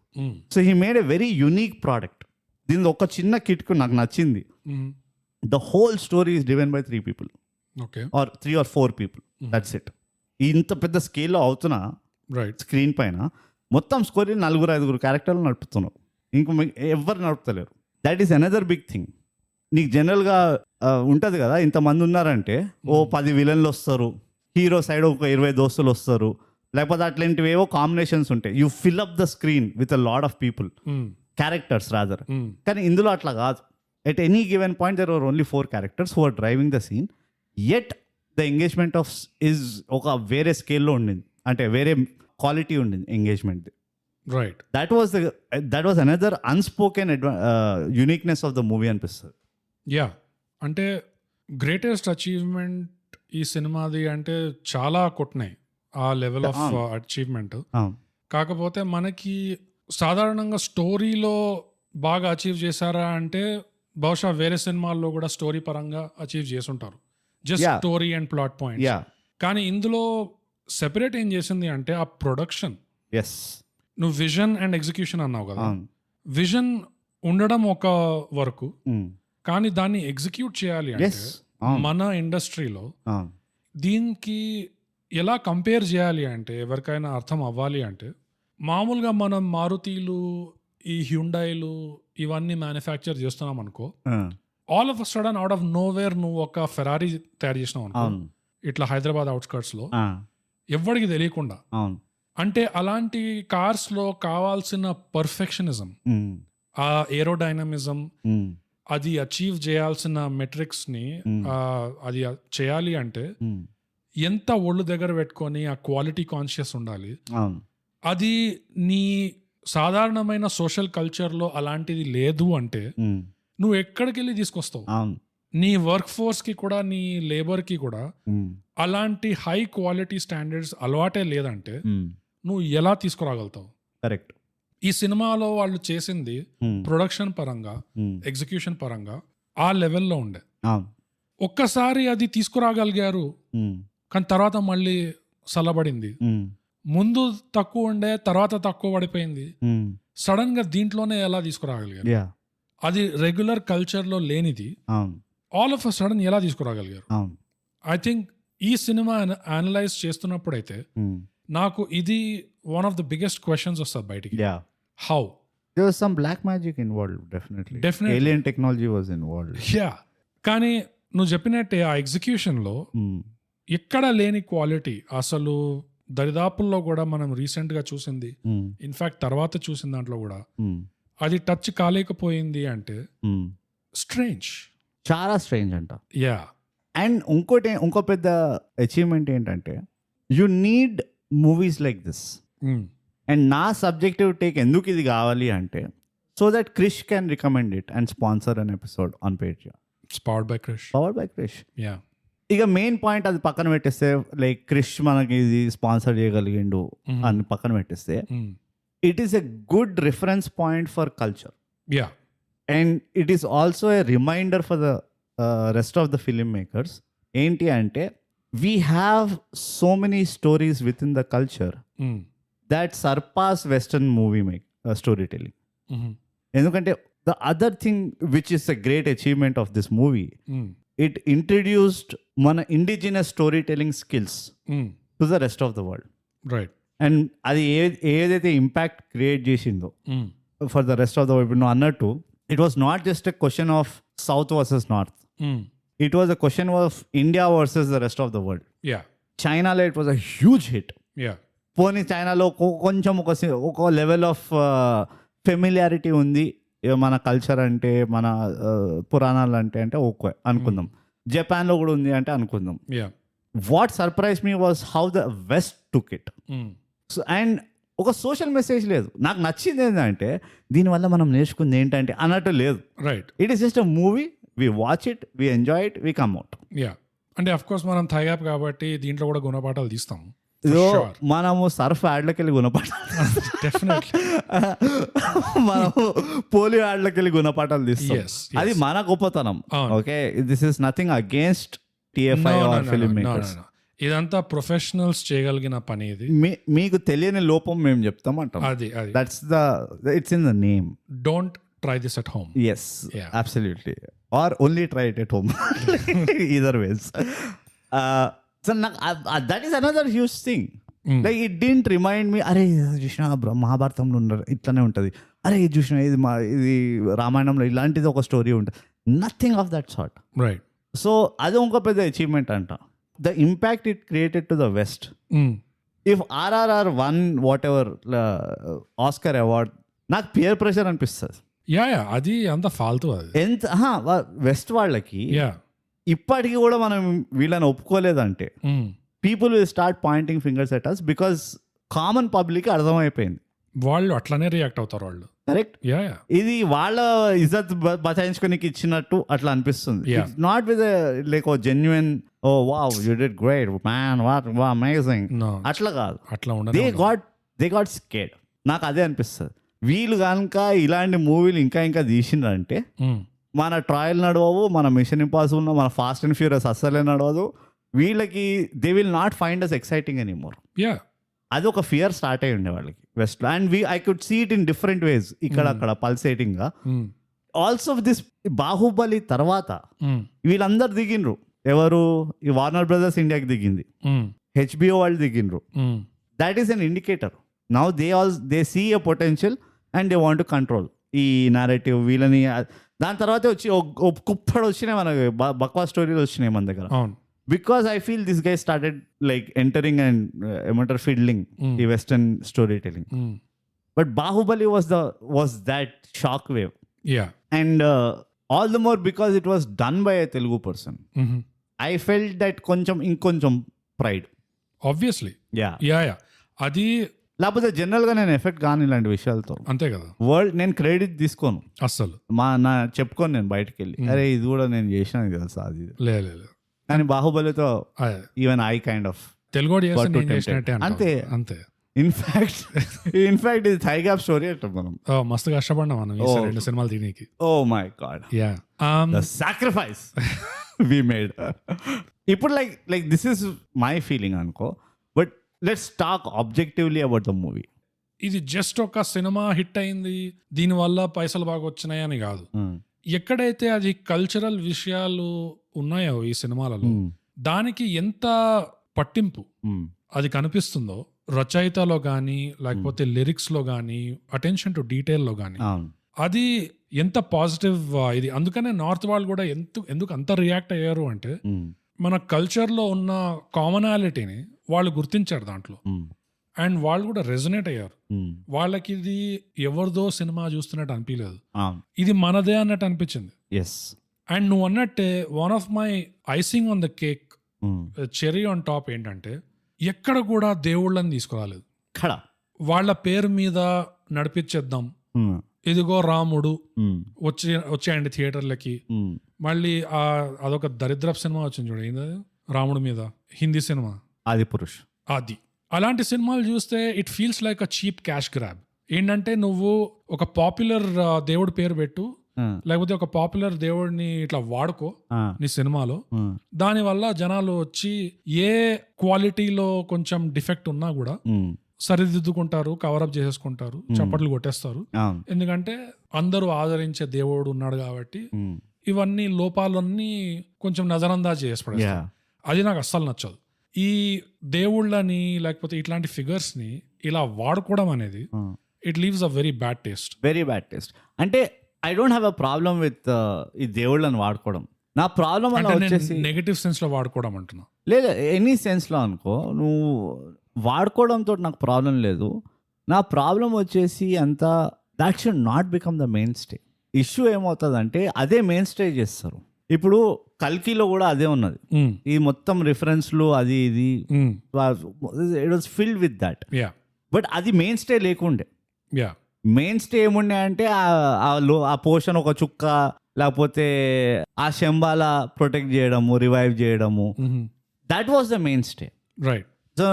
So he made a very unique product. దీని ఒక చిన్న కిట్కు నాకు నచ్చింది, the whole story is driven by 3 people or 3 or 4 people, that's it. ఇంత పెద్ద స్కేల్లో అవుతున్నా స్క్రీన్ పైన మొత్తం స్టోరీ 4-5 క్యారెక్టర్లు నడుపుతున్నావు, ఇంకో ఎవరు నడుపుతలేరు. That is another big thing. నీకు జనరల్గా ఉంటుంది కదా, ఇంతమంది ఉన్నారంటే ఓ 10 విలన్లు వస్తారు, హీరో సైడ్ ఒక 20 దోస్తులు వస్తారు, లేకపోతే అట్లాంటివి ఏవో కాంబినేషన్స్ ఉంటాయి. You fill up the screen with a lot of people, characters rather. కానీ ఇందులో అట్లా కాదు. At any given point there are only 4 characters who are driving the scene, yet the engagement of is ఒక వేరే స్కేల్లో ఉండింది, అంటే వేరే క్వాలిటీ ఉండింది engagement. Right. That was another unspoken uniqueness of the movie అనిపిస్తుంది. అంటే గ్రేటెస్ట్ అచీవ్మెంట్ ఈ సినిమాది అంటే చాలా కొట్టినాయి ఆ లెవెల్ ఆఫ్ అచీవ్మెంట్. అవును. కాకపోతే మనకి సాధారణంగా స్టోరీలో బాగా అచీవ్ చేశారా అంటే బహుశా వేరే సినిమాల్లో కూడా స్టోరీ పరంగా అచీవ్ చేసుంటారు, just Yeah. Story and plot point. Yeah కానీ ఇందులో సెపరేట్ ఏం చేసింది అంటే ఆ ప్రొడక్షన్. ఎస్ నువ్వు విజన్ అండ్ ఎగ్జిక్యూషన్ అన్నావు కదా, అవును. విజన్ ఉండడం ఒక వరకు, Mm. కానీ దాన్ని ఎగ్జిక్యూట్ చేయాలి అంటే ఎస్ అవును. మన ఇండస్ట్రీలో అవును. దీనికి ఎలా కంపేర్ చేయాలి అంటే ఎవరికైనా అర్థం అవ్వాలి అంటే, మామూలుగా మనం మారుతీలు, ఈ హ్యుండాయిలు ఇవన్నీ మ్యానుఫ్యాక్చర్ చేస్తున్నాం అనుకో, all of a sudden out of nowhere నువ్వు ఒక ఫెరారీ తయారు చేసినావు అనుకో, అవును. ఇట్లా హైదరాబాద్ అవుట్స్కర్ట్స్ లో ఆ, ఎవరికి తెలియకుండా. అవును. అంటే అలాంటి కార్స్ లో కావాల్సిన పర్ఫెక్షనిజం, Mm. ఆ ఏరోడైనమిజం, Mm. అది అచీవ్ చేయాల్సిన మెట్రిక్స్ ని అది చేయాలి అంటే Mm. ఎంత ఒళ్ళు దగ్గర పెట్టుకొని ఆ క్వాలిటీ కాన్షియస్ ఉండాలి. అవును. అది నీ సాధారణమైన సోషల్ కల్చర్లో అలాంటిది లేదు అంటే Mm. నువ్వు ఎక్కడికి వెళ్ళి తీసుకొస్తావు? అవును. నీ వర్క్ ఫోర్స్ కి కూడా నీ లేబర్ కి కూడా Mm. అలాంటి హై క్వాలిటీ స్టాండర్డ్స్ అలవాటే లేదంటే Mm. నువ్వు ఎలా తీసుకురాగలుగుతావు? కరెక్ట్. ఈ సినిమాలో వాళ్ళు చేసింది Mm. ప్రొడక్షన్ పరంగా, Mm. ఎగ్జిక్యూషన్ పరంగా ఆ లెవెల్లో ఉండే. అవును. ఒక్కసారి అది తీసుకురాగలిగారు, Mm. కానీ తర్వాత మళ్ళీ సల్లబడింది. Mm. ముందు తక్కువ ఉండే, తర్వాత తక్కువ పడిపోయింది. Mm. సడన్ గా దీంట్లోనే ఎలా తీసుకురాగలిగారు? యా అది రెగ్యులర్ కల్చర్ లో లేనిది అవును. ఆల్ ఆఫ్ అ సడన్ ఎలా తీసుకురాగలిగారు? అవును. ఐ థింక్ ఈ సినిమా అనలైజ్ చేస్తున్నప్పుడైతే Mm. నాకు ఇది one of the biggest questions వస్తుంది బయటికి. Yeah. How? There was some black magic involved, definitely. Definitely. Alien technology was involved. Yeah, కానీ నువ్వు చెప్పినట్టే ఆ ఎగ్జిక్యూషన్ లో Mm. ఎక్కడ లేని క్వాలిటీ అసలు దరిదాపుల్లో కూడా మనం రీసెంట్ గా చూసింది, Mm. ఇన్ఫాక్ట్ తర్వాత చూసిన దాంట్లో కూడా Mm. అది టచ్ కాలేకపోయింది అంటే Mm. స్ట్రేంజ్. చాలా స్ట్రేంజ్ అంట. యా. అండ్ ఇంకో పెద్ద అచీవ్మెంట్ ఏంటంటే you need movies like this. And నా సబ్జెక్టివ్ టేక్ ఎందుకు ఇది కావాలి అంటే so that Krish can recommend it and sponsor an episode on page. It's powered by Krish. Powered by Krish. Yeah. ఇక మెయిన్ పాయింట్ అది పక్కన పెట్టేస్తే, లైక్ క్రిష్ మనకి ఇది స్పాన్సర్ చేయగలిగిండు అని పక్కన పెట్టేస్తే, it is a good reference point for culture. Yeah. And it is also a reminder for the rest of the film makers. ఏంటి అంటే we have so many stories within the culture that surpass Western movie storytelling. ఎందుకంటే the other thing which is a great achievement of this movie, it introduced మన indigenous storytelling skills to the rest of the world. Right. And అది ఏదైతే impact create చేసిందో for the rest of the world. నువ్వు అన్నట్టు it was not just a question of south versus north, it was a question of India versus the rest of the world. Yeah. చైనాలో it was a huge hit. Yeah. పోనీ చైనాలో కొంచెం ఒక level of familiarity ఉంది మన culture అంటే, మన పురాణాలు అంటే ఓకే అనుకుందాం. జపాన్లో కూడా ఉంది అంటే అనుకుందాం. Yeah. What surprise me was how the west took it. And ఒక సోషల్ మెసేజ్ లేదు. నాకు నచ్చింది ఏంటంటే దీనివల్ల మనం నేర్చుకుంది ఏంటంటే అన్నట్టు లేదు. Right. It is just a movie, we watch it, we enjoy it, we come out. Yeah. అంటే అఫ్ కోర్స్ మనం థైయాప్ కాబట్టి దీంట్లో కూడా గుణపాఠాలు తీస్తాం. మనము సర్ఫ్ యాడ్లకి వెళ్ళి గుణపాఠాలు, డెఫినెట్లీ మనము పోలియో యాడ్లకి వెళ్ళి గుణపాఠాలు తీస్తాం. Yes, yes. అది మన గొప్పతనం. అవును. Okay, this is nothing against TFI or film makers. ఇదంతా ప్రొఫెషనల్స్ చేయగలిగిన పని ఇది. మీకు తెలియని లోపం మేము చెప్తాం అంటాం. అది that's it's in the name. Don't try this at home. Yes, absolutely. Or only try it at home. Either ways. So that is another huge thing. Like it didn't remind me, అరే చూసిన మహాభారతంలో ఉన్నారు ఇట్లానే ఉంటుంది, అరే ఇది చూసిన ఇది రామాయణంలో ఇలాంటిది ఒక స్టోరీ ఉంటుంది. Nothing of that sort. Right. So అది ఇంకో పెద్ద అచీవ్మెంట్ అంట. The impact it created to the west. If RRR won whatever Oscar award, నాకు పియర్ ప్రెషర్ అనిపిస్తుంది. యా. అది అంత ఫాల్తూ అది. ఎంత వెస్ట్ వాళ్ళకి యా. ఇప్పటికీ కూడా మనం వీళ్ళని ఒప్పుకోలేదంటే people will start pointing fingers at us because common public అర్థమైపోయింది. వాళ్ళు అట్లానే రియాక్ట్ అవుతారు వాళ్ళు. కరెక్ట్. యా. ఇది వాళ్ళ ఇజ్జత్ బచాయించుకోనికి ఇచ్చినట్టు అట్లా అనిపిస్తుంది. Yeah. Not with like oh genuine oh wow you did great man what amazing No. అట్లా కాదు. అట్లా దే ఉండదు. Got scared. నాకు అదే అనిపిస్తుంది. వీళ్ళు కనుక ఇలాంటి మూవీలు ఇంకా తీసిండ్రంటే మన ట్రయల్ నడవవు, మన మిషన్ ఇంపాసిబుల్, మన ఫాస్ట్ అండ్ ఫ్యూరియస్ అస్సలే నడవదు. వీళ్ళకి they will not find us exciting anymore. Yeah, అది ఒక ఫియర్ స్టార్ట్ అయ్యి ఉండే వాళ్ళకి west. And I could see it in different ways, ఇక్కడ అక్కడ పల్సేటింగ్ గా. ఆల్సో దిస్ బాహుబలి తర్వాత వీళ్ళందరు దిగిండ్రు. ఎవరు? ఈ వార్నర్ బ్రదర్స్ ఇండియాకి దిగింది, HBO వాళ్ళు దిగిండ్రు. That is an indicator. Now they see a potential and they want to control ఈ నారేటివ్ వీళ్ళని. దాని తర్వాత వచ్చి కుప్పడు వచ్చినాయి మనకి, బక్వా స్టోరీలు వచ్చినాయి మన దగ్గర. అవును. Because I feel this guy started like entering and ఏమంటారు ఫిడ్లింగ్ ఈ western story telling. But Baahubali was that shock wave. Yeah, and all the more because it was done by a Telugu person. I felt that ఇంకొంచెం pride. Obviously. Yeah, అది లేకపోతే general గా నేను effect కాని ఇలాంటి విషయాలతో అంతే కదా. వరల్డ్ నేను క్రెడిట్ తీసుకోను అస్సలు. నా చెప్పుకోను నేను బయటకు వెళ్ళి, అరే ఇది కూడా నేను చేసినాను తెలుసా అది. లేదు. కానీ బాహుబలితో even I kind of Telugu అంతే. అంతే. ఇన్ఫాక్ట్ ఇది థై గ్యాప్ స్టోరీ అంటాం మనం. మస్తు కష్టపడినా మనం ఈ 2 సినిమాలు దీనికి. Oh my god, yeah, the sacrifice we made. ఇప్పుడు like this is my feeling అనుకో. But let's talk objectively about the movie. ఇది జస్ట్ ఒక సినిమా హిట్ అయింది, దీనివల్ల పైసలు బాగా వచ్చినాయి అని కాదు. ఎక్కడైతే అది కల్చరల్ విషయాలు ఉన్నాయో ఈ సినిమాలలో, దానికి ఎంత పట్టింపు అది కనిపిస్తుందో రచయితలో కానీ, లేకపోతే లిరిక్స్ లో కానీ, అటెన్షన్ టు డీటెయిల్ లో కానీ, అది ఎంత పాజిటివ్ ఇది. అందుకనే నార్త్ వాళ్ళు కూడా ఎందుకు అంత రియాక్ట్ అయ్యారు అంటే, మన కల్చర్ లో ఉన్న కామనాలిటీని వాళ్ళు గుర్తించారు దాంట్లో. అండ్ వాళ్ళు కూడా రెజొనేట్ అయ్యారు. వాళ్ళకి ఇది ఎవరిదో సినిమా చూస్తున్నట్టు అనిపించలేదు, ఇది మనదే అన్నట్టు అనిపించింది. అండ్ నువ్వు అన్నట్టే one of my icing on the cake, cherry on top ఏంటంటే, ఎక్కడ కూడా దేవుళ్ళని తీసుకురాలేదు. వాళ్ళ పేరు మీద నడిపించేద్దాం, ఇదిగో రాముడు వచ్చేయండి థియేటర్లకి. మళ్ళీ అదొక దరిద్రపు సినిమా వచ్చింది చూడ, ఏంది రాముడి మీద, హిందీ సినిమా ఆదిపురుష్. అది అలాంటి సినిమాలు చూస్తే it feels like a cheap cash grab. ఏంటంటే నువ్వు ఒక పాపులర్ దేవుడి పేరు పెట్టు, లేకపోతే ఒక పాపులర్ దేవుడిని ఇట్లా వాడుకో నీ సినిమాలో. దానివల్ల జనాలు వచ్చి ఏ క్వాలిటీలో కొంచెం డిఫెక్ట్ ఉన్నా కూడా సరిదిద్దుకుంటారు, కవరప్ చేసేసుకుంటారు, చప్పట్లు కొట్టేస్తారు. ఎందుకంటే అందరూ ఆదరించే దేవుడు ఉన్నాడు కాబట్టి ఇవన్నీ లోపాలన్నీ కొంచెం నజరందాజ్ చేసి పడేస్తారు. అది నాకు అస్సలు నచ్చదు. ఈ దేవుళ్ళని లేకపోతే ఇట్లాంటి ఫిగర్స్ ని ఇలా వాడుకోవడం అనేది it leaves a very bad taste. అంటే I don't have a problem with ఈ దేవుళ్ళని వాడుకోవడం. నా ప్రాబ్లం వచ్చేసి నెగటివ్ సెన్స్ లో వాడుకోవడం అంటున్నా. లేదు, ఎనీ సెన్స్ లో అనుకో, నువ్వు వాడుకోవడంతో నాకు ప్రాబ్లం లేదు. నా ప్రాబ్లం వచ్చేసి అంతా that should not become the main stay. Issue ఏమవుతుందంటే అదే మెయిన్ స్టే చేస్తారు. ఇప్పుడు కల్కిలో కూడా అదే ఉన్నది, ఈ మొత్తం రిఫరెన్స్లు అది ఇది, it was filled with that. But అది మెయిన్ స్టే లేకుండే. మెయిన్ స్టే ఏముండే అంటే ఆ పోషన్ ఒక చుక్క, లేకపోతే ఆ శంబాల ప్రొటెక్ట్ చేయడము, రివైవ్ చేయడము, that was the main stay. Right. So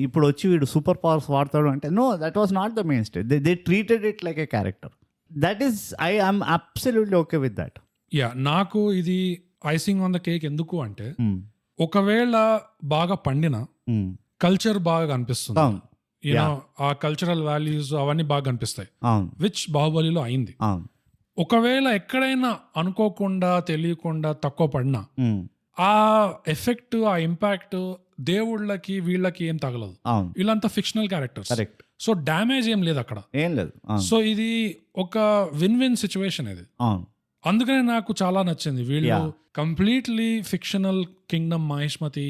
ఇప్పుడు వచ్చి వీడు సూపర్ పవర్స్ వాడతాడు అంటే, no, that was not the main stay. They treated it like a character. That is I'm absolutely okay with that. నాకు ఇది icing on the cake ఎందుకు అంటే, ఒకవేళ బాగా పండిన కల్చర్ బాగా కనిపిస్తుంది, ఆ కల్చరల్ వాల్యూస్ అవన్నీ బాగా కనిపిస్తాయి, విచ్ బాహుబలిలో అయింది. ఒకవేళ ఎక్కడైనా అనుకోకుండా తెలియకుండా తక్కువ పడినా ఆ ఎఫెక్ట్, ఆ ఇంపాక్ట్ దేవుళ్ళకి వీళ్ళకి ఏం తగలదు. వీళ్ళంతా ఫిక్షనల్ క్యారెక్టర్స్, సో డ్యామేజ్ ఏం లేదు అక్కడ, ఏం లేదు. సో ఇది ఒక విన్ విన్ సిచ్యువేషన్ ఇది. అందుకనే నాకు చాలా నచ్చింది. వీళ్ళు completely fictional Kingdom, Mahishmati,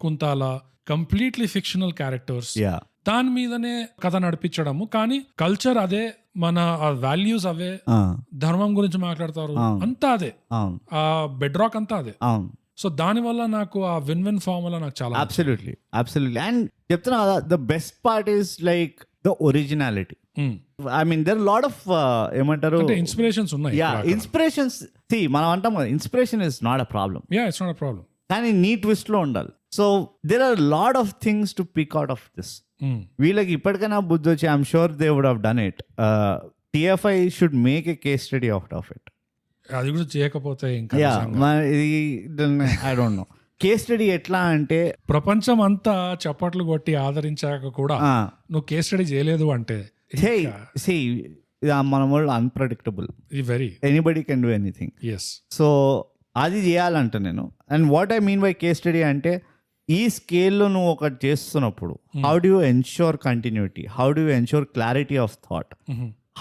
Kuntala, completely fictional characters, దాని మీదనే కథ నడిపించడము. కానీ కల్చర్ అదే, మన వాల్యూస్ అవే, ధర్మం గురించి మాట్లాడతారు, అంతా అదే, ఆ బెడ్ రాక్ అంతా అదే. సో దాని వల్ల నాకు ఆ విన్ విన్ ఫార్ములా నాకు చాలా అబ్సల్యూట్లీ. అండ్ చెప్తున్నా కదా, the best part is like the originality. I mean there lot of ఏమంటారు ఇన్స్పిరేషన్స్ ఉన్నాయి. ఇన్స్పిరేషన్స్ మనం అంటాం కదా, inspiration is not a problem. It's not a problem. కానీ నీ twist లో ఉండాలి. So there are lot of things to pick out of this. వీళ్ళకి ఇప్పటికైనా బుద్ధి వచ్చి I'm sure they would have done it. TFI should make a case study out of it. అది కూడా చేయకపోతే ఇంకా yeah, I don't no. Case study ఎట్లా అంటే ప్రపంచం అంతా చప్పట్లు కొట్టి ఆదరించాక కూడా నువ్వు కేస్ స్టడీ చేయలేదు అంటే మన వాళ్ళు unpredictable, very anybody can do anything. Yes. So అది చేయాలంట నేను. And what I mean by case study అంటే ఈ స్కేల్లో నువ్వు ఒకటి చేస్తున్నప్పుడు how do you ensure continuity, how do you ensure clarity of thought,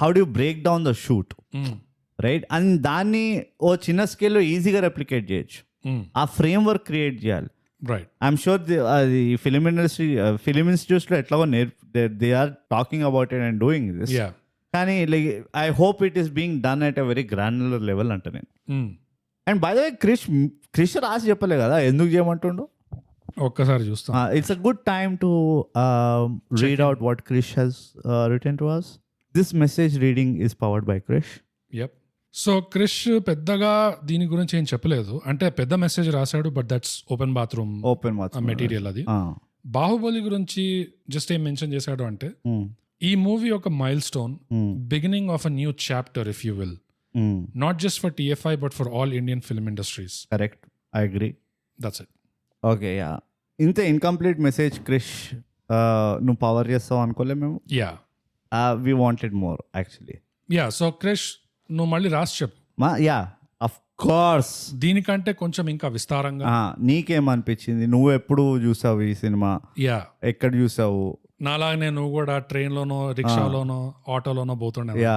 how do you break down the shoot, right? And దాన్ని ఓ చిన్న స్కేల్లో ఈజీగా రెప్లికేట్ చేయొచ్చు. ఆ ఫ్రేమ్ వర్క్ క్రియేట్ చేయాలి. రైట్. ఐఎమ్ షూర్ అది ఫిలిం ఇండస్ట్రీ, ఫిలిం ఇన్స్టిట్యూట్స్లో ఎట్లాగో they are talking about it and doing this. కానీ like I hope it is being done at a very granular level అంట నేను. And by the way Krish రాసి చెప్పలే కదా ఎందుకు చేయమంటుండో. ఒక్కసారి చూస్తాం. It's a good time to read out what Krish he's written to us. This message reading is powered by Krish. Yup. So Krish పెద్దగా దీని గురించి ఏం చెప్పలేదు, అంటే పెద్ద మెసేజ్ రాశాడు, but that's open bathroom material. అది బాహుబలి గురించి జస్ట్ ఏం మెన్షన్ చేశాడు అంటే ఈ మూవీ ఒక milestone, beginning of a new chapter if you will, not just for TFI but for all Indian film industries. Correct, I agree. That's it. Okay, yeah. ఇంత incomplete message Krish నువ్వు power చేస్తావు అనుకోలే మేము. Yeah, we wanted more actually. Yeah. So Krish నువ్వు మళ్ళీ రాసి చెప్పు. Yeah, of course. దీనికంటే కొంచెం ఇంకా విస్తారంగా నీకేమనిపించింది? నువ్వు ఎప్పుడు చూసావు ఈ సినిమా? యా, ఎక్కడ చూసావు? నాలాగనే నువ్వు కూడా ట్రైన్ లోనో రిక్షాలోనో ఆటోలోనో పోతుండే. యా,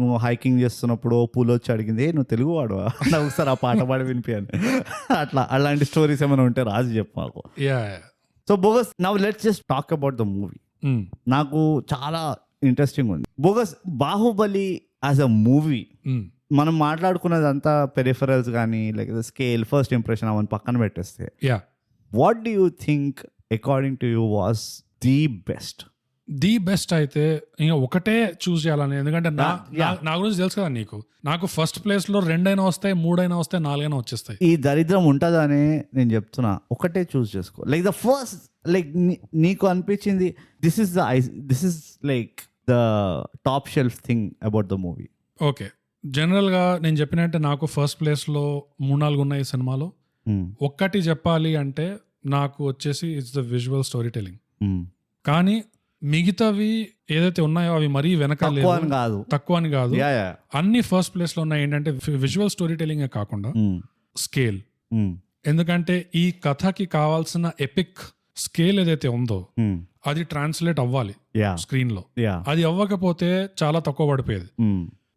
నువ్వు హైకింగ్ చేస్తున్నప్పుడు పూలు వచ్చి అడిగింది నువ్వు తెలుగు వాడువా నాకు ఒకసారి ఆ పాట పాడి వినిపించాను. అట్లా అలాంటి స్టోరీస్ ఏమైనా ఉంటే రాజు చెప్పు మాకు. So bogus, now let's just talk about the movie. నాకు చాలా ఇంట్రెస్టింగ్ ఉంది bogus. Baahubali as a movie మనం మాట్లాడుకున్నదంతా పెరిఫరల్స్ కానీ లేకపోతే స్కేల్, ఫస్ట్ ఇంప్రెషన్ అవన్నీ పక్కన పెట్టేస్తే, what do you think according to you was the best? The best అయితే ఇంకా ఒకటే చూస్ చేయాలని, ఎందుకంటే నా గురించి తెలుసు కదా నీకు. నాకు ఫస్ట్ ప్లేస్ లో 2 వస్తాయి, 3 వస్తాయి, 4 వచ్చేస్తాయి. ఈ దరిద్రం ఉంటుందని నేను చెప్తున్నా. ఒకటే చూస్ చేసుకో. లైక్ ద ఫస్ట్, లైక్ నీకు అనిపించింది this is like the top shelf thing about the movie. Okay, general గా నేను చెప్పినట్టే నాకు ఫస్ట్ ప్లేస్ లో 3-4 ఉన్నాయి ఈ సినిమాలో. ఒక్కటి చెప్పాలి అంటే నాకు వచ్చేసి it's the visual story telling. కానీ మిగతావి ఏదైతే ఉన్నాయో అవి మరీ వెనకాల తక్కువ అని కాదు, అన్ని ఫస్ట్ ప్లేస్ లో ఉన్నాయి. ఏంటంటే విజువల్ స్టోరీ టెలింగ్ కాకుండా స్కేల్. ఎందుకంటే ఈ కథకి కావాల్సిన ఎపిక్ స్కేల్ ఏదైతే ఉందో అది ట్రాన్స్లేట్ అవ్వాలి స్క్రీన్ లో. అది అవ్వకపోతే చాలా తక్కువ పడిపోయేది.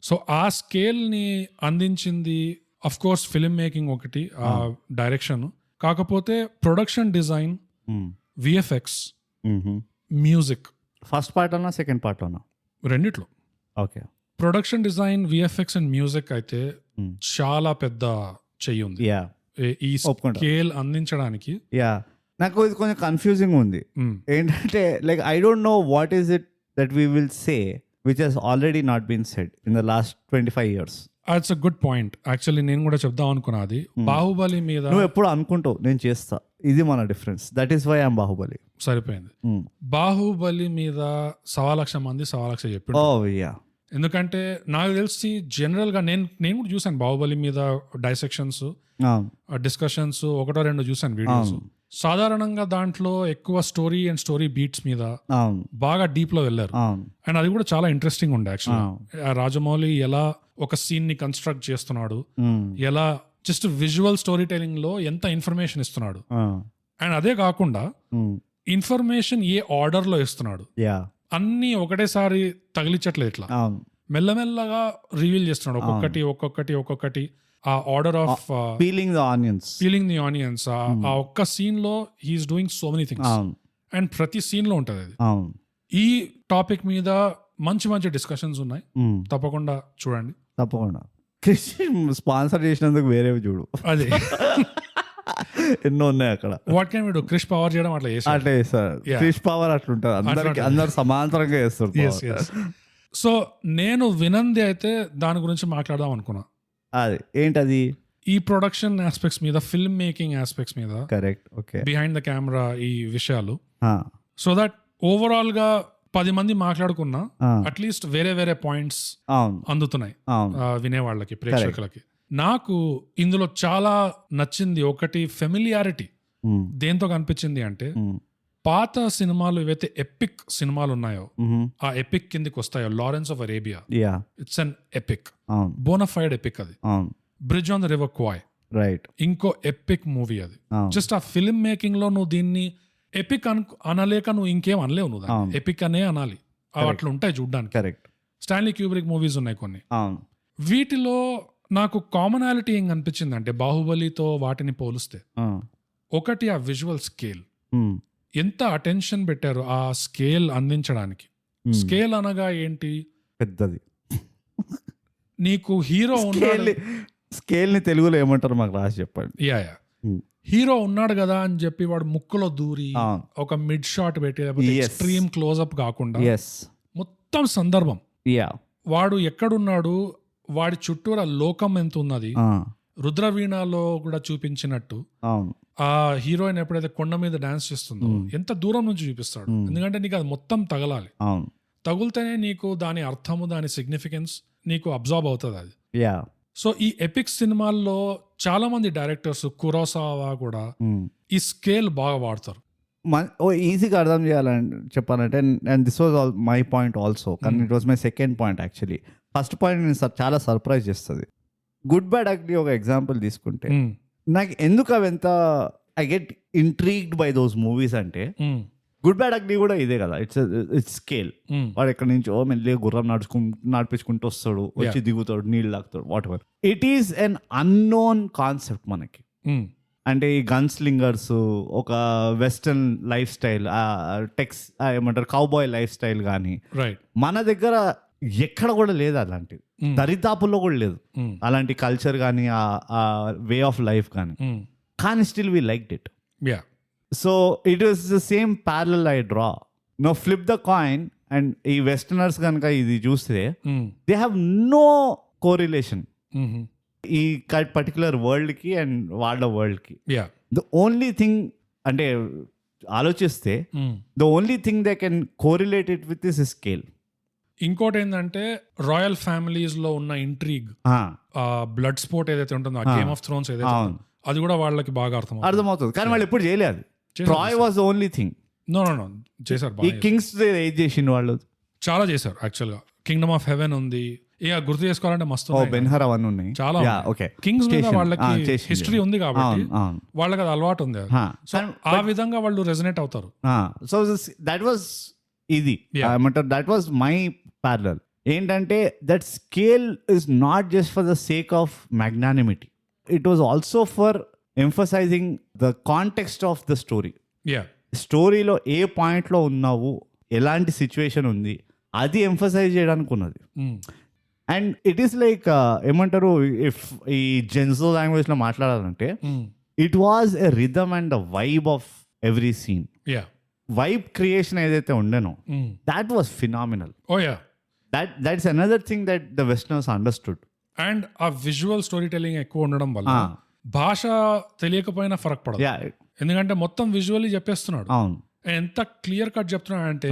సో ఆ స్కేల్ ని అందించింది అఫ్ కోర్స్ ఫిల్మ్ మేకింగ్ ఒకటి, ఆ డైరెక్షన్. కాకపోతే production design, VFX, music. First part అన్నా సెకండ్ పార్ట్ అన్నా? రెండిట్లో. Okay. Production design, VFX and music అయితే చాలా పెద్ద చెయ్యి ఉంది ఈ స్కేల్ అందించడానికి. నాకు ఇది కొంచెం కన్ఫ్యూజింగ్ ఉంది. ఏంటంటే like I don't know what is it that we will say which has already not been said in the last 25 years. It's a good point. Actually నేను కూడా చెప్దాం అనుకున్నది. బాహుబలి మీద నువ్వు ఎప్పుడు అనుకుంటావు నేను చేస్తా, ఇది మన difference. That is why I'm Baahubali. సరిపోయింది. బాహుబలి మీద 1,00,000 మంది 1,00,000 చెప్పారు. ఎందుకంటే నాకు తెలిసి జనరల్ గా నేను కూడా చూసాను బాహుబలి మీద డైసెక్షన్స్, డిస్కషన్స్ 1-2 చూసాను వీడియోస్. సాధారణంగా దాంట్లో ఎక్కువ స్టోరీ అండ్ స్టోరీ బీట్స్ మీద బాగా డీప్ లో వెళ్ళారు. అండ్ అది కూడా చాలా ఇంట్రెస్టింగ్ ఉండే. యాక్చువల్లీ రాజమౌళి ఎలా ఒక సీన్ ని కన్స్ట్రక్ట్ చేస్తున్నాడు, ఎలా జస్ట్ విజువల్ స్టోరీ టెలింగ్ లో ఎంత ఇన్ఫర్మేషన్ ఇస్తున్నాడు. అండ్ అదే కాకుండా ఇన్ఫర్మేషన్ ఏ ఆర్డర్ లో ఇస్తున్నాడు, అన్ని ఒకటేసారి తగిలించట్లేదు, ఇట్లా మెల్లమెల్లగా రివీల్ చేస్తున్నాడు ఒక్కొక్కటి. ఆ order of peeling the onions ఆ ఒక్క సీన్ లో he's doing so many things. And ప్రతి సీన్ లో ఉంటది అది. ఈ టాపిక్ మీద మంచి డిస్కషన్స్ ఉన్నాయి, తప్పకుండా చూడండి. తప్పకుండా స్పాన్సర్ చేసినందుకు వేరే చూడు, అదే ఎన్నో ఉన్నాయి అక్కడ. What can we do? Krish power చేయడం అట్లా చేస్తారు. క్రిష్ పవర్ అట్లుంటది, అందరు సమాంతరంగా చేస్తారు. సో నేను వినంది అయితే దాని గురించి మాట్లాడదాం అనుకున్నా. అది ఏంటది? ఈ ప్రొడక్షన్ ఆస్పెక్ట్స్ మీద, ఫిల్మ్ మేకింగ్ ఆస్పెక్ట్స్ మీద, correct. Okay. Behind the camera ఈ విషయాలు, సో దట్ ఓవరాల్ గా 10 మంది మాట్లాడుకున్నా అట్లీస్ట్ వేరే వేరే పాయింట్స్ అవును అందుతున్నాయి అవును వినేవాళ్ళకి, ప్రేక్షకులకి. నాకు ఇందులో చాలా నచ్చింది ఒకటి, ఫెమిలియారిటీ. దేంతో కనిపించింది అంటే, పాత సినిమాలు ఏవైతే ఎపిక్ సినిమాలు ఉన్నాయో ఆ ఎపిక్ కిందికి వస్తాయో, Lawrence of Arabia, yeah it's an epic, అవును బోనఫైడ్ ఎపిక్ అది. అవును bridge on the river Kwai, right. ఇంకో ఎపిక్ మూవీ అది. అవును జస్ట్ ఆ ఫిల్మ్ మేకింగ్ లో నువ్వు దీన్ని ఎపిక్ అనలేక నువ్వు ఇంకేం అనలేవు, నువ్వు అవును. ఎపిక్ అనే అనాలి. అట్లా ఉంటాయి చూడ్డానికి. కరెక్ట్. స్టాన్లీ క్యూబ్రిక్ మూవీస్ ఉన్నాయి కొన్ని. అవును వీటిలో నాకు కామనాలిటీ ఏం అనిపించింది అంటే, బాహుబలితో వాటిని పోలిస్తే, ఒకటి ఆ విజువల్ స్కేల్, ఎంత అటెన్షన్ పెట్టారు ఆ స్కేల్ అందించడానికి. స్కేల్ అనగా ఏంటి? పెద్దది. నీకు హీరో ఉన్నాడు, స్కేల్ ని తెలుగులో ఏమంటారు మాకు రాసి చెప్పండి. యా హీరో ఉన్నాడు కదా అని చెప్పి వాడు ముక్కులో దూరి ఒక మిడ్ షాట్ పెట్టి, లేకపోతే ఎక్స్ట్రీమ్ క్లోజ్అప్ కాకుండా మొత్తం సందర్భం, వాడు ఎక్కడున్నాడు, వాడి చుట్టూరా లోకం ఎంత ఉన్నది, రుద్రవీణలో కూడా చూపించినట్టు ఆ హీరోయిన్ ఎప్పుడైతే కొండ మీద డాన్స్ చేస్తుందో ఎంత దూరం నుంచి చూపిస్తాడు. ఎందుకంటే నీకు అది మొత్తం తగలాలి, తగులుతేనే నీకు దాని అర్థము, దాని సిగ్నిఫికెన్స్ నీకు అబ్జార్బ్ అవుతుంది అది. సో ఈ ఎపిక్ సినిమాల్లో చాలా మంది డైరెక్టర్స్, కురోసావా కూడా ఈ స్కేల్ బాగా వాడతారు. ఈజీగా అర్థం చేయాలని చెప్పాలంటే, and this was my point also, కానీ it was my second point actually. First point చాలా సర్ప్రైజ్ చేస్తుంది. గుడ్ బ్యాడ్ అగ్లీ ఒక ఎగ్జాంపుల్ తీసుకుంటే, నాకు ఎందుకు అవి ఎంత I get intrigued by those movies అంటే, గుడ్ బ్యాడ్ అగ్లీ కూడా ఇదే కదా, ఇట్స్ స్కేల్. వాడు ఎక్కడి నుంచో మెల్లిగా గుర్రం నడిపించుకుంటూ వస్తాడు, వచ్చి దిగుతాడు, నీళ్ళు తాగుతాడు, what ever. It is an unknown concept మనకి. అంటే ఈ గన్ స్లింగర్స్, ఒక వెస్టర్న్ లైఫ్ స్టైల్, ఏమంటారు కౌబాయ్ లైఫ్ స్టైల్ కానీ మన దగ్గర ఎక్కడ కూడా లేదు, అలాంటిది దరిదాపుల్లో కూడా లేదు అలాంటి కల్చర్ కానీ ఆ వే ఆఫ్ లైఫ్ కానీ. కానీ still we liked it. So it was the same parallel I draw. No flip the coin, and ఈ వెస్టర్నర్స్ కనుక ఇది చూస్తే దే హ్యావ్ నో కోరిలేషన్ ఈ పర్టికులర్ వరల్డ్ కి అండ్ వాళ్ళ వరల్డ్ కి. ద ఓన్లీ థింగ్ అంటే ఆలోచిస్తే, the only thing they can correlate it with this scale. ఇంకోటి ఏంటంటే, రాయల్ ఫ్యామిలీస్ లో ఉన్న ఇంట్రీగ్, బ్లడ్ స్పోర్ట్ ఏదైతే ఉంటుందో, గేమ్ ఆఫ్ థ్రోన్స్ ఏదైతే, అది కూడా వాళ్ళకి బాగా అర్థమవుతుంది. కానీ వాళ్ళు ఎప్పుడు చేయలేదు. Troy was the only thing. No చేశారు. ఈ కింగ్స్ ఏజ్ చేసిండు వాళ్ళు, చాలా చేశారు యాక్చువల్ గా. కింగ్డమ్ ఆఫ్ హెవెన్ ఉంది, ఇక గుర్తు చేసుకోవాలంటే మస్తు బెన్హర్ అవన్నీ ఉన్నాయి చాలా. కింగ్స్ మీద వాళ్ళకి హిస్టరీ ఉంది కాబట్టి వాళ్ళకి అది అలవాటు ఉంది. సో ఆ విధంగా వాళ్ళు రెజనేట్ అవుతారు. సో దట్ వాజ్ ఇది ఏమంటారు, దట్ వాజ్ మై ప్యారలల్. ఏంటంటే that scale is not just for the sake of magnanimity, it was also for emphasising the context of the story. స్టోరీలో ఏ పాయింట్లో ఉన్నావు, ఎలాంటి సిచ్యువేషన్ ఉంది, అది ఎంఫసైజ్ చేయడానికి ఉన్నది. అండ్ ఇట్ ఈస్ లైక్ ఏమంటారు, ఇఫ్ ఈ జెన్జో లాంగ్వేజ్ లో మాట్లాడాలంటే, it was a rhythm and the vibe of every scene. Vibe creation ఏదైతే ఉండేనో, that was phenomenal. That's another thing that the westerners understood. And ఆ visual story telling ఎక్కువ ఉండడం వల్ల భాష తెలియకపోయినా ఫరక్ పడదు, ఎందుకంటే మొత్తం విజువల్లీ చెప్పేస్తున్నాడు. ఎంత క్లియర్ కట్ చెప్తున్నాడు అంటే,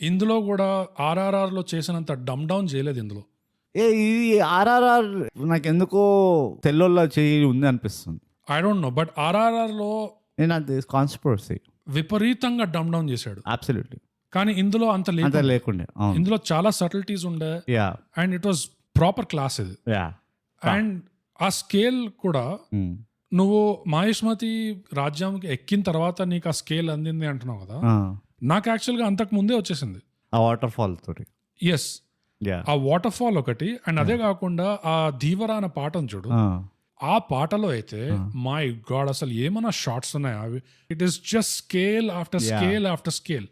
ఇందులో కూడా ఆర్ఆర్ఆర్ లో చేసినంత డమ్ డౌన్ చేయలేదు ఇందులో. ఇది ఆర్ఆర్ఆర్ నాకు ఎందుకో తెల్లోళ్ళ చేయి ఉంది అనిపిస్తుంది. I don't no, but RRR లో కాన్స్పిరసీ విపరీతంగా డమ్ డౌన్ చేశాడు. అబ్సల్యూట్లీ. కానీ ఇందులో అంత లేకుండే, ఇందులో చాలా సటిల్టీస్ ఉండే, and it was proper class ఇది. అండ్ ఆ స్కేల్ కూడా, నువ్వు మాహిష్మతి రాజ్యంకి ఎక్కిన తర్వాత నీకు ఆ స్కేల్ అందింది అంటున్నావు కదా, నాకు యాక్చువల్గా అంతకు ముందే వచ్చేసింది ఆ వాటర్ ఫాల్ తోటి. ఎస్, ఆ వాటర్ ఫాల్ ఒకటి, అండ్ అదే కాకుండా ఆ ధీవరా అనే పాట చూడు, ఆ పాటలో అయితే మై గాడ్ అసలు ఏమన్నా షార్ట్స్ ఉన్నాయి అవి. It is just scale after scale after scale.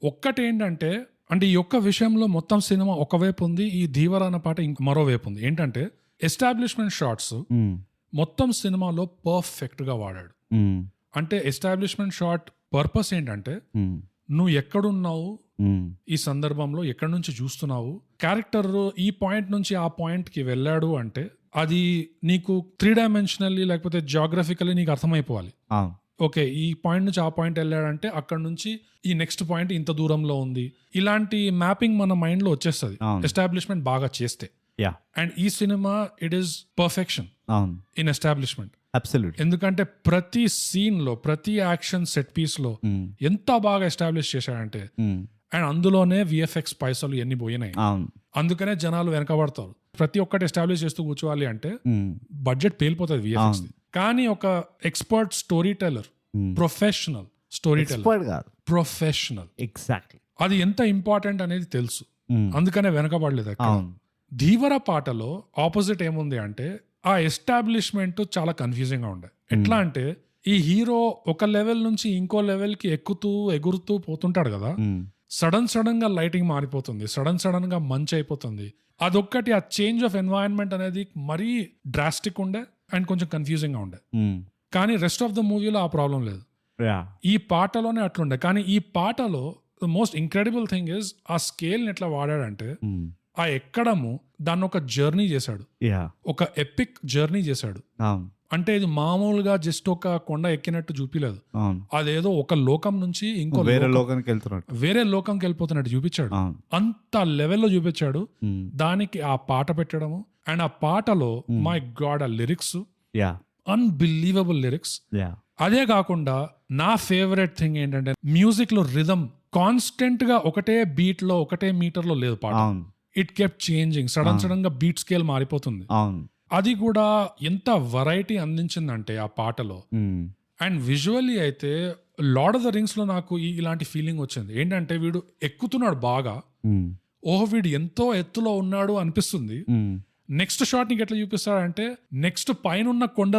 ఒక్కటి ఏంటంటే, అంటే ఈ ఒక్క విషయంలో మొత్తం సినిమా ఒకవైపు ఉంది, ఈ ధీవరా అనే పాట ఇంక మరోవైపు ఉంది. ఏంటంటే ఎస్టాబ్లిష్మెంట్ షార్ట్స్ మొత్తం సినిమాలో పర్ఫెక్ట్ గా వాడాడు. అంటే ఎస్టాబ్లిష్మెంట్ షాట్ పర్పస్ ఏంటంటే, నువ్వు ఎక్కడున్నావు ఈ సందర్భంలో, ఎక్కడి నుంచి చూస్తున్నావు, క్యారెక్టర్ ఈ పాయింట్ నుంచి ఆ పాయింట్ కి వెళ్ళాడు అంటే అది నీకు 3-dimensionally లేకపోతే జియోగ్రఫికల్లీ నీకు అర్థమైపోవాలి. అవును ఓకే, ఈ పాయింట్ నుంచి ఆ పాయింట్ వెళ్ళాడంటే అక్కడ నుంచి ఈ నెక్స్ట్ పాయింట్ ఇంత దూరంలో ఉంది. ఇలాంటి మ్యాపింగ్ మన మైండ్ లో వచ్చేస్తుంది అవును. ఎస్టాబ్లిష్మెంట్ బాగా చేస్తే. యా అండ్ ఈ సినిమా ఇట్ ఈస్ పర్ఫెక్షన్ అవును ఇన్ ఎస్టాబ్లిష్మెంట్. అబ్సల్యూట్లీ. ఎందుకంటే ప్రతి సీన్ లో ప్రతి యాక్షన్ సెట్ పీస్ లో ఎంత బాగా ఎస్టాబ్లిష్ చేశాడంటే, అండ్ అందులోనే విఎఫ్ఎక్స్ పైసలు ఎన్ని పోయినాయి. అవును అందుకనే జనాలు వెనకబడతారు. ప్రతి ఒక్కటి ఎస్టాబ్లిష్ చేస్తూ కూర్చోవాలి అంటే బడ్జెట్ పేలిపోతుంది విఎఫ్ఎక్స్. కానీ ఒక expert story teller, professional story teller, expert కాదు, ప్రొఫెషనల్, ఎగ్జాక్ట్లీ. అది ఎంత ఇంపార్టెంట్ అనేది తెలుసు. అందుకనే వెనకబడలేదు అక్కడ. అవును ధీవర పాటలో ఆపోజిట్ ఏముంది అంటే ఆ ఎస్టాబ్లిష్మెంట్ చాలా కన్ఫ్యూజింగ్ గా ఉండే. ఎట్లా అంటే ఈ హీరో ఒక లెవెల్ నుంచి ఇంకో లెవెల్ కి ఎక్కుతూ ఎగురుతూ పోతుంటాడు కదా, సడన్ గా లైటింగ్ మారిపోతుంది, సడన్ గా మంచి అయిపోతుంది. అదొక్కటి, ఆ చేంజ్ ఆఫ్ ఎన్వైరన్మెంట్ అనేది మరీ డ్రాస్టిక్ ఉండే అండ్ కొంచెం కన్ఫ్యూజింగ్ గా ఉండే. కానీ రెస్ట్ ఆఫ్ ద మూవీలో ఆ ప్రాబ్లం లేదు. యా ఈ పాటలోనే అట్లుండే. కానీ ఈ పాటలో the most incredible thing is ఆ స్కేల్ ని ఎట్లా వాడాడంటే, ఆ ఎక్కడము దాన్ని ఒక జర్నీ చేశాడు, యా ఒక ఎపిక్ జర్నీ చేశాడు. అవును అంటే ఇది మామూలుగా జస్ట్ ఒక కొండ ఎక్కినట్టు చూపిలేదు. అవును అదేదో ఒక లోకం నుంచి ఇంకో వేరే లోకానికి వెళ్తున్నట్టు, వేరే లోకంకి వెళ్ళిపోతున్నట్టు చూపించాడు. అవును అంత లెవెల్లో చూపించాడు. దానికి ఆ పాట పెట్టడము, అండ్ ఆ పాటలో మై గాడ్ ఆ lyrics, yeah unbelievable lyrics. Yeah అదే కాకుండా నా ఫేవరెట్ థింగ్ ఏంటంటే మ్యూజిక్ లో రిథమ్ కాన్స్టెంట్ గా ఒకటే బీట్ లో ఒకటే మీటర్ లో లేదు పాట. అవును ఇట్ కెప్ట్ చేంజింగ్, సడన్ గా బీట్ స్కేల్ మారిపోతుంది. అవును అది కూడా ఎంత వెరైటీ అందించిందంటే ఆ పాటలో. అండ్ విజువల్లీ అయితే లార్డ్ ఆఫ్ ద రింగ్స్ లో నాకు ఇలాంటి ఫీలింగ్ వచ్చింది. ఏంటంటే వీడు ఎక్కుతున్నాడు బాగా, ఓహో వీడు ఎంతో ఎత్తులో ఉన్నాడు అనిపిస్తుంది. నెక్స్ట్ షాట్ నీకు ఎట్లా చూపిస్తాడంటే నెక్స్ట్ పైన ఉన్న కొండ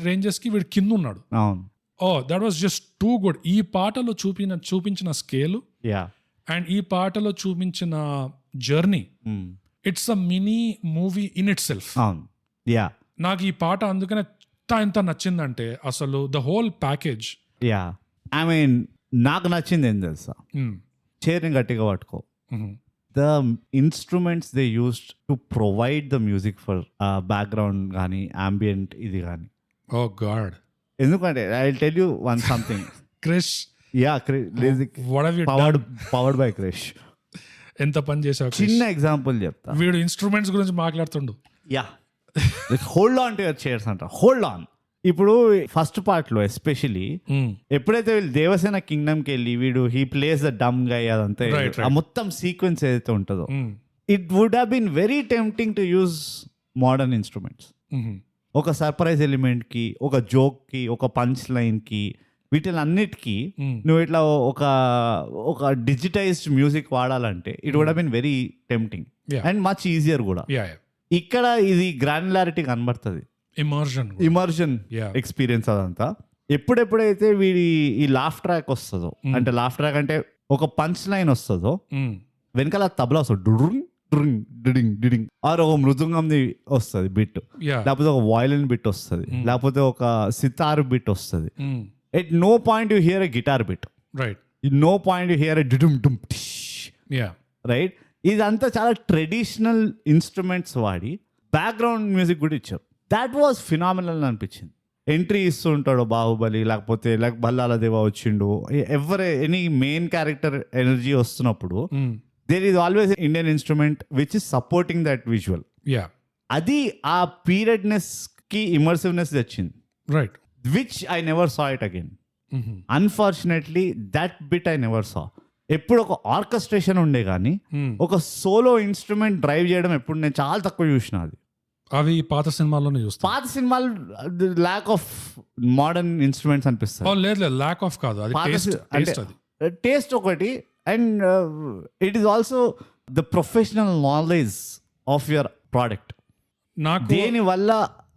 రేంజెస్ కి వీడు కింద ఉన్నాడు. అవును oh that was just too good. ఈ పాటలో చూపించిన స్కేల్ యా అండ్ ఈ పాటలో చూపించిన journey, it's a mini movie in itself. అవును యా నాకు ఈ పాట అందుకనే ఎంత నచ్చిందంటే అసలు the whole package. Yeah I mean నాకు నచ్చింది ఏం తెలుసా, చైర్ని గట్టిగా పట్టుకో, the instruments they used to provide the music for background కానీ ambient ఇది కానీ. ఓ గాడ్, ఎందుకంటే I tell you one something, Krish yeah powered by Krish. ఎంత పని చేసావు. చిన్న ఎగ్జాంపుల్ చెప్తా, వీడు ఇన్స్ట్రుమెంట్స్ గురించి మాట్లాడుతుండు. Yeah hold on to your chairs అంట, హోల్డ్ ఆన్. ఇప్పుడు ఫస్ట్ పార్ట్ లో ఎస్పెషలీ ఎప్పుడైతే వీళ్ళు దేవసేన కింగ్డమ్కి వెళ్ళి వీడు he places the dumb guy అదంతా ఆ మొత్తం సీక్వెన్స్ ఏదైతే ఉంటుందో, it would have been very tempting to use modern instruments. ఒక సర్ప్రైజ్ ఎలిమెంట్ కి, ఒక జోక్ కి, ఒక పంచ్ లైన్ కి, వీటిలన్నిటికీ నువ్వు ఇట్లా ఒక డిజిటైజ్డ్ మ్యూజిక్ వాడాలంటే it would have been very tempting and much easier కూడా. ఇక్కడ ఇది గ్రాన్యులారిటీ కనబడుతుంది, ఇమర్జన్ ఎక్స్పీరియన్స్ అదంతా. ఎప్పుడెప్పుడైతే వీడి ఈ లాఫ్ ట్రాక్ వస్తుందో, అంటే లాఫ్ ట్రాక్ అంటే ఒక పంచ్ లైన్ వస్తుందో, వెనకాల తబలా వస్తుంది, డుడింగ్ డుడింగ్ డిడింగ్ డిడింగ్, ఆర్ ఒక మృదంగంది వస్తుంది బిట్, లేకపోతే ఒక వయలిన్ బిట్ వస్తుంది, లేకపోతే ఒక సితార్ బిట్ వస్తుంది. At no point you hear a guitar bit, right, no point you hear a డుడుమ్ డుమ్ రైట్. ఇదంతా చాలా ట్రెడిషనల్ ఇన్స్ట్రుమెంట్స్ వాడి బ్యాక్గ్రౌండ్ మ్యూజిక్ కూడా ఇచ్చారు. దాట్ వాజ్ ఫినామినల్ అనిపించింది. ఎంట్రీ ఇస్తుంటాడు బాహుబలి, లేకపోతే బల్లాల దేవ వచ్చిండు, ఎనీ మెయిన్ క్యారెక్టర్ ఎనర్జీ వస్తున్నప్పుడు there is always Indian instrument which is supporting that visual. అది ఆ పీరియడ్నెస్ కి ఇమర్సివ్నెస్ తెచ్చింది, right, which I never saw it again. Unfortunately that bit I never సా. ఎప్పుడు ఒక ఆర్కెస్ట్రేషన్ ఉండే కానీ ఒక సోలో ఇన్స్ట్రుమెంట్ డ్రైవ్ చేయడం ఎప్పుడు నేను చాలా తక్కువ చూసిన. అది అవి పాత సినిమాల్లోనే చూస్తాను. పాత సినిమాలు ల్యాక్ ఆఫ్ మోడర్న్ ఇన్స్ట్రుమెంట్స్ అనిపిస్తాయి. లేదు లేదు, ల్యాక్ ఆఫ్ కాదు, అది టేస్ట్ ఒకటి. And it is also the professional knowledge of your product. నాకు దేని వల్ల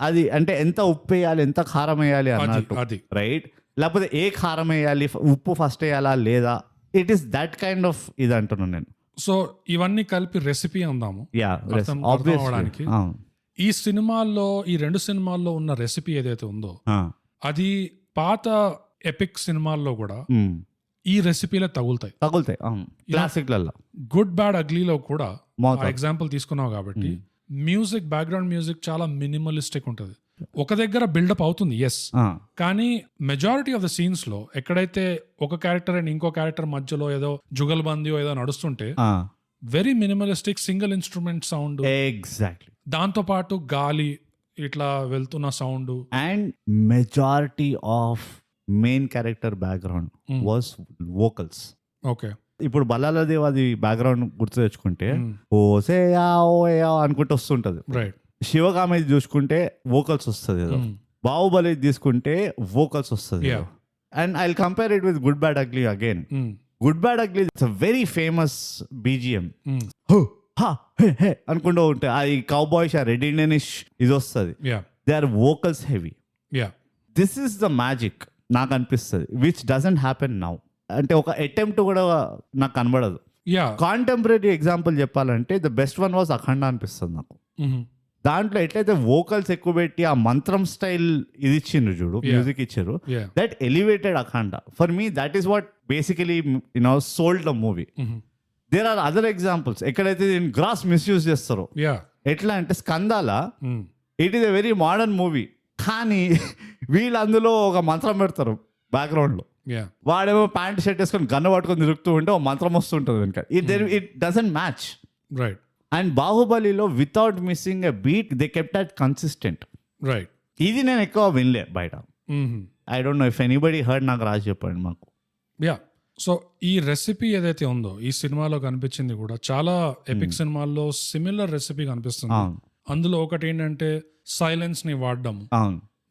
అది అంటే ఎంత ఉప్పు వేయాలి, ఎంత కారం వేయాలి అన్నట్టు, రైట్, లేకపోతే ఏ కారం వేయాలి, ఉప్పు ఫస్ట్ వేయాలా లేదా, it is that kind of ఇది అంటున్నాను నేను. సో ఇవన్నీ కలిపి రెసిపీ అందాము అవడానికి. ఈ సినిమాల్లో, ఈ రెండు సినిమాల్లో ఉన్న రెసిపీ ఏదైతే ఉందో అది పాత ఎపిక్ సినిమాల్లో కూడా ఈ రెసిపీలే తగులుతాయి. క్లాసిక్లలో గుడ్ బ్యాడ్ అగ్లీలో కూడా ఎగ్జాంపుల్ తీసుకున్నావు కాబట్టి మ్యూజిక్, బ్యాక్గ్రౌండ్ మ్యూజిక్ చాలా మినిమలిస్టిక్ ఉంటుంది. ఒక దగ్గర బిల్డప్ అవుతుంది, ఎస్, కానీ మెజారిటీ ఆఫ్ ద సీన్స్ లో ఎక్కడైతే ఒక క్యారెక్టర్ అండ్ ఇంకో క్యారెక్టర్ మధ్యలో ఏదో జుగల్బందీ ఏదో నడుస్తుంటే very minimalistic single instrument sound, exactly, దాంతో పాటు గాలి ఇట్లా వెళ్తున్న sound. And majority of main character background was vocals. Okay, ఇప్పుడు బల్లాలదేవ్ అది బ్యాక్గ్రౌండ్ గుర్తు తెచ్చుకుంటే ఓ సే యా ఓ యా అనుకుంటూ వస్తుంటది. రైట్. శివగామి చూసుకుంటే వోకల్స్ వస్తుంది ఏదో. బాహుబలి తీసుకుంటే వోకల్స్ వస్తుంది. And I compare it with Good bad Ugly again. Good bad Ugly it's a very famous BGM. అనుకుంటూ ఉంటే ఆ కౌబాయ్స్ ఆ రెడ్ ఇండియనిష్ ఇది వస్తుంది. They are vocals heavy. This is the magic నాకు అనిపిస్తుంది, విచ్ డజంట్ హ్యాపెన్ నౌ. అంటే ఒక అటెంప్ట్ కూడా నాకు కనబడదు. కాంటెంపరీ ఎగ్జాంపుల్ చెప్పాలంటే ద బెస్ట్ వన్ వాజ్ అఖండ అనిపిస్తుంది నాకు. దాంట్లో ఎట్లయితే వోకల్స్ ఎక్కువ పెట్టి ఆ మంత్రం స్టైల్ ఇది ఇచ్చిండ్రు చూడు, మ్యూజిక్ ఇచ్చారు, that elevated Akhanda. For me that is what basically sold the movie. There are other examples ఎక్కడైతే గ్రాస్ మిస్యూజ్ చేస్తారో. ఎట్లా అంటే స్కందాల it is a very modern movie, కానీ వీళ్ళు అందులో ఒక మంత్రం పెడతారు బ్యాక్గ్రౌండ్ లో. వాడేమో ప్యాంట్ షర్ట్ వేసుకొని గన్ను పట్టుకొని తిరుగుతూ ఉంటే ఒక మంత్రం వస్తుంటుంది వెనక. It doesn't match. Right. And బాహుబలిలో without missing a beat they kept that consistent. Right. ఇది నేను ఎక్కువ వినలే బయట. I don't know if anybody heard, నాకు రాసి చెప్పండి మాకు. సో ఈ రెసిపీ ఏదైతే ఉందో ఈ సినిమాలో కనిపించింది కూడా చాలా ఎపిక్ సినిమాల్లో సిమిలర్ రెసిపీ కనిపిస్తుంది. అందులో ఒకటి ఏంటంటే సైలెన్స్ ని వాడడం,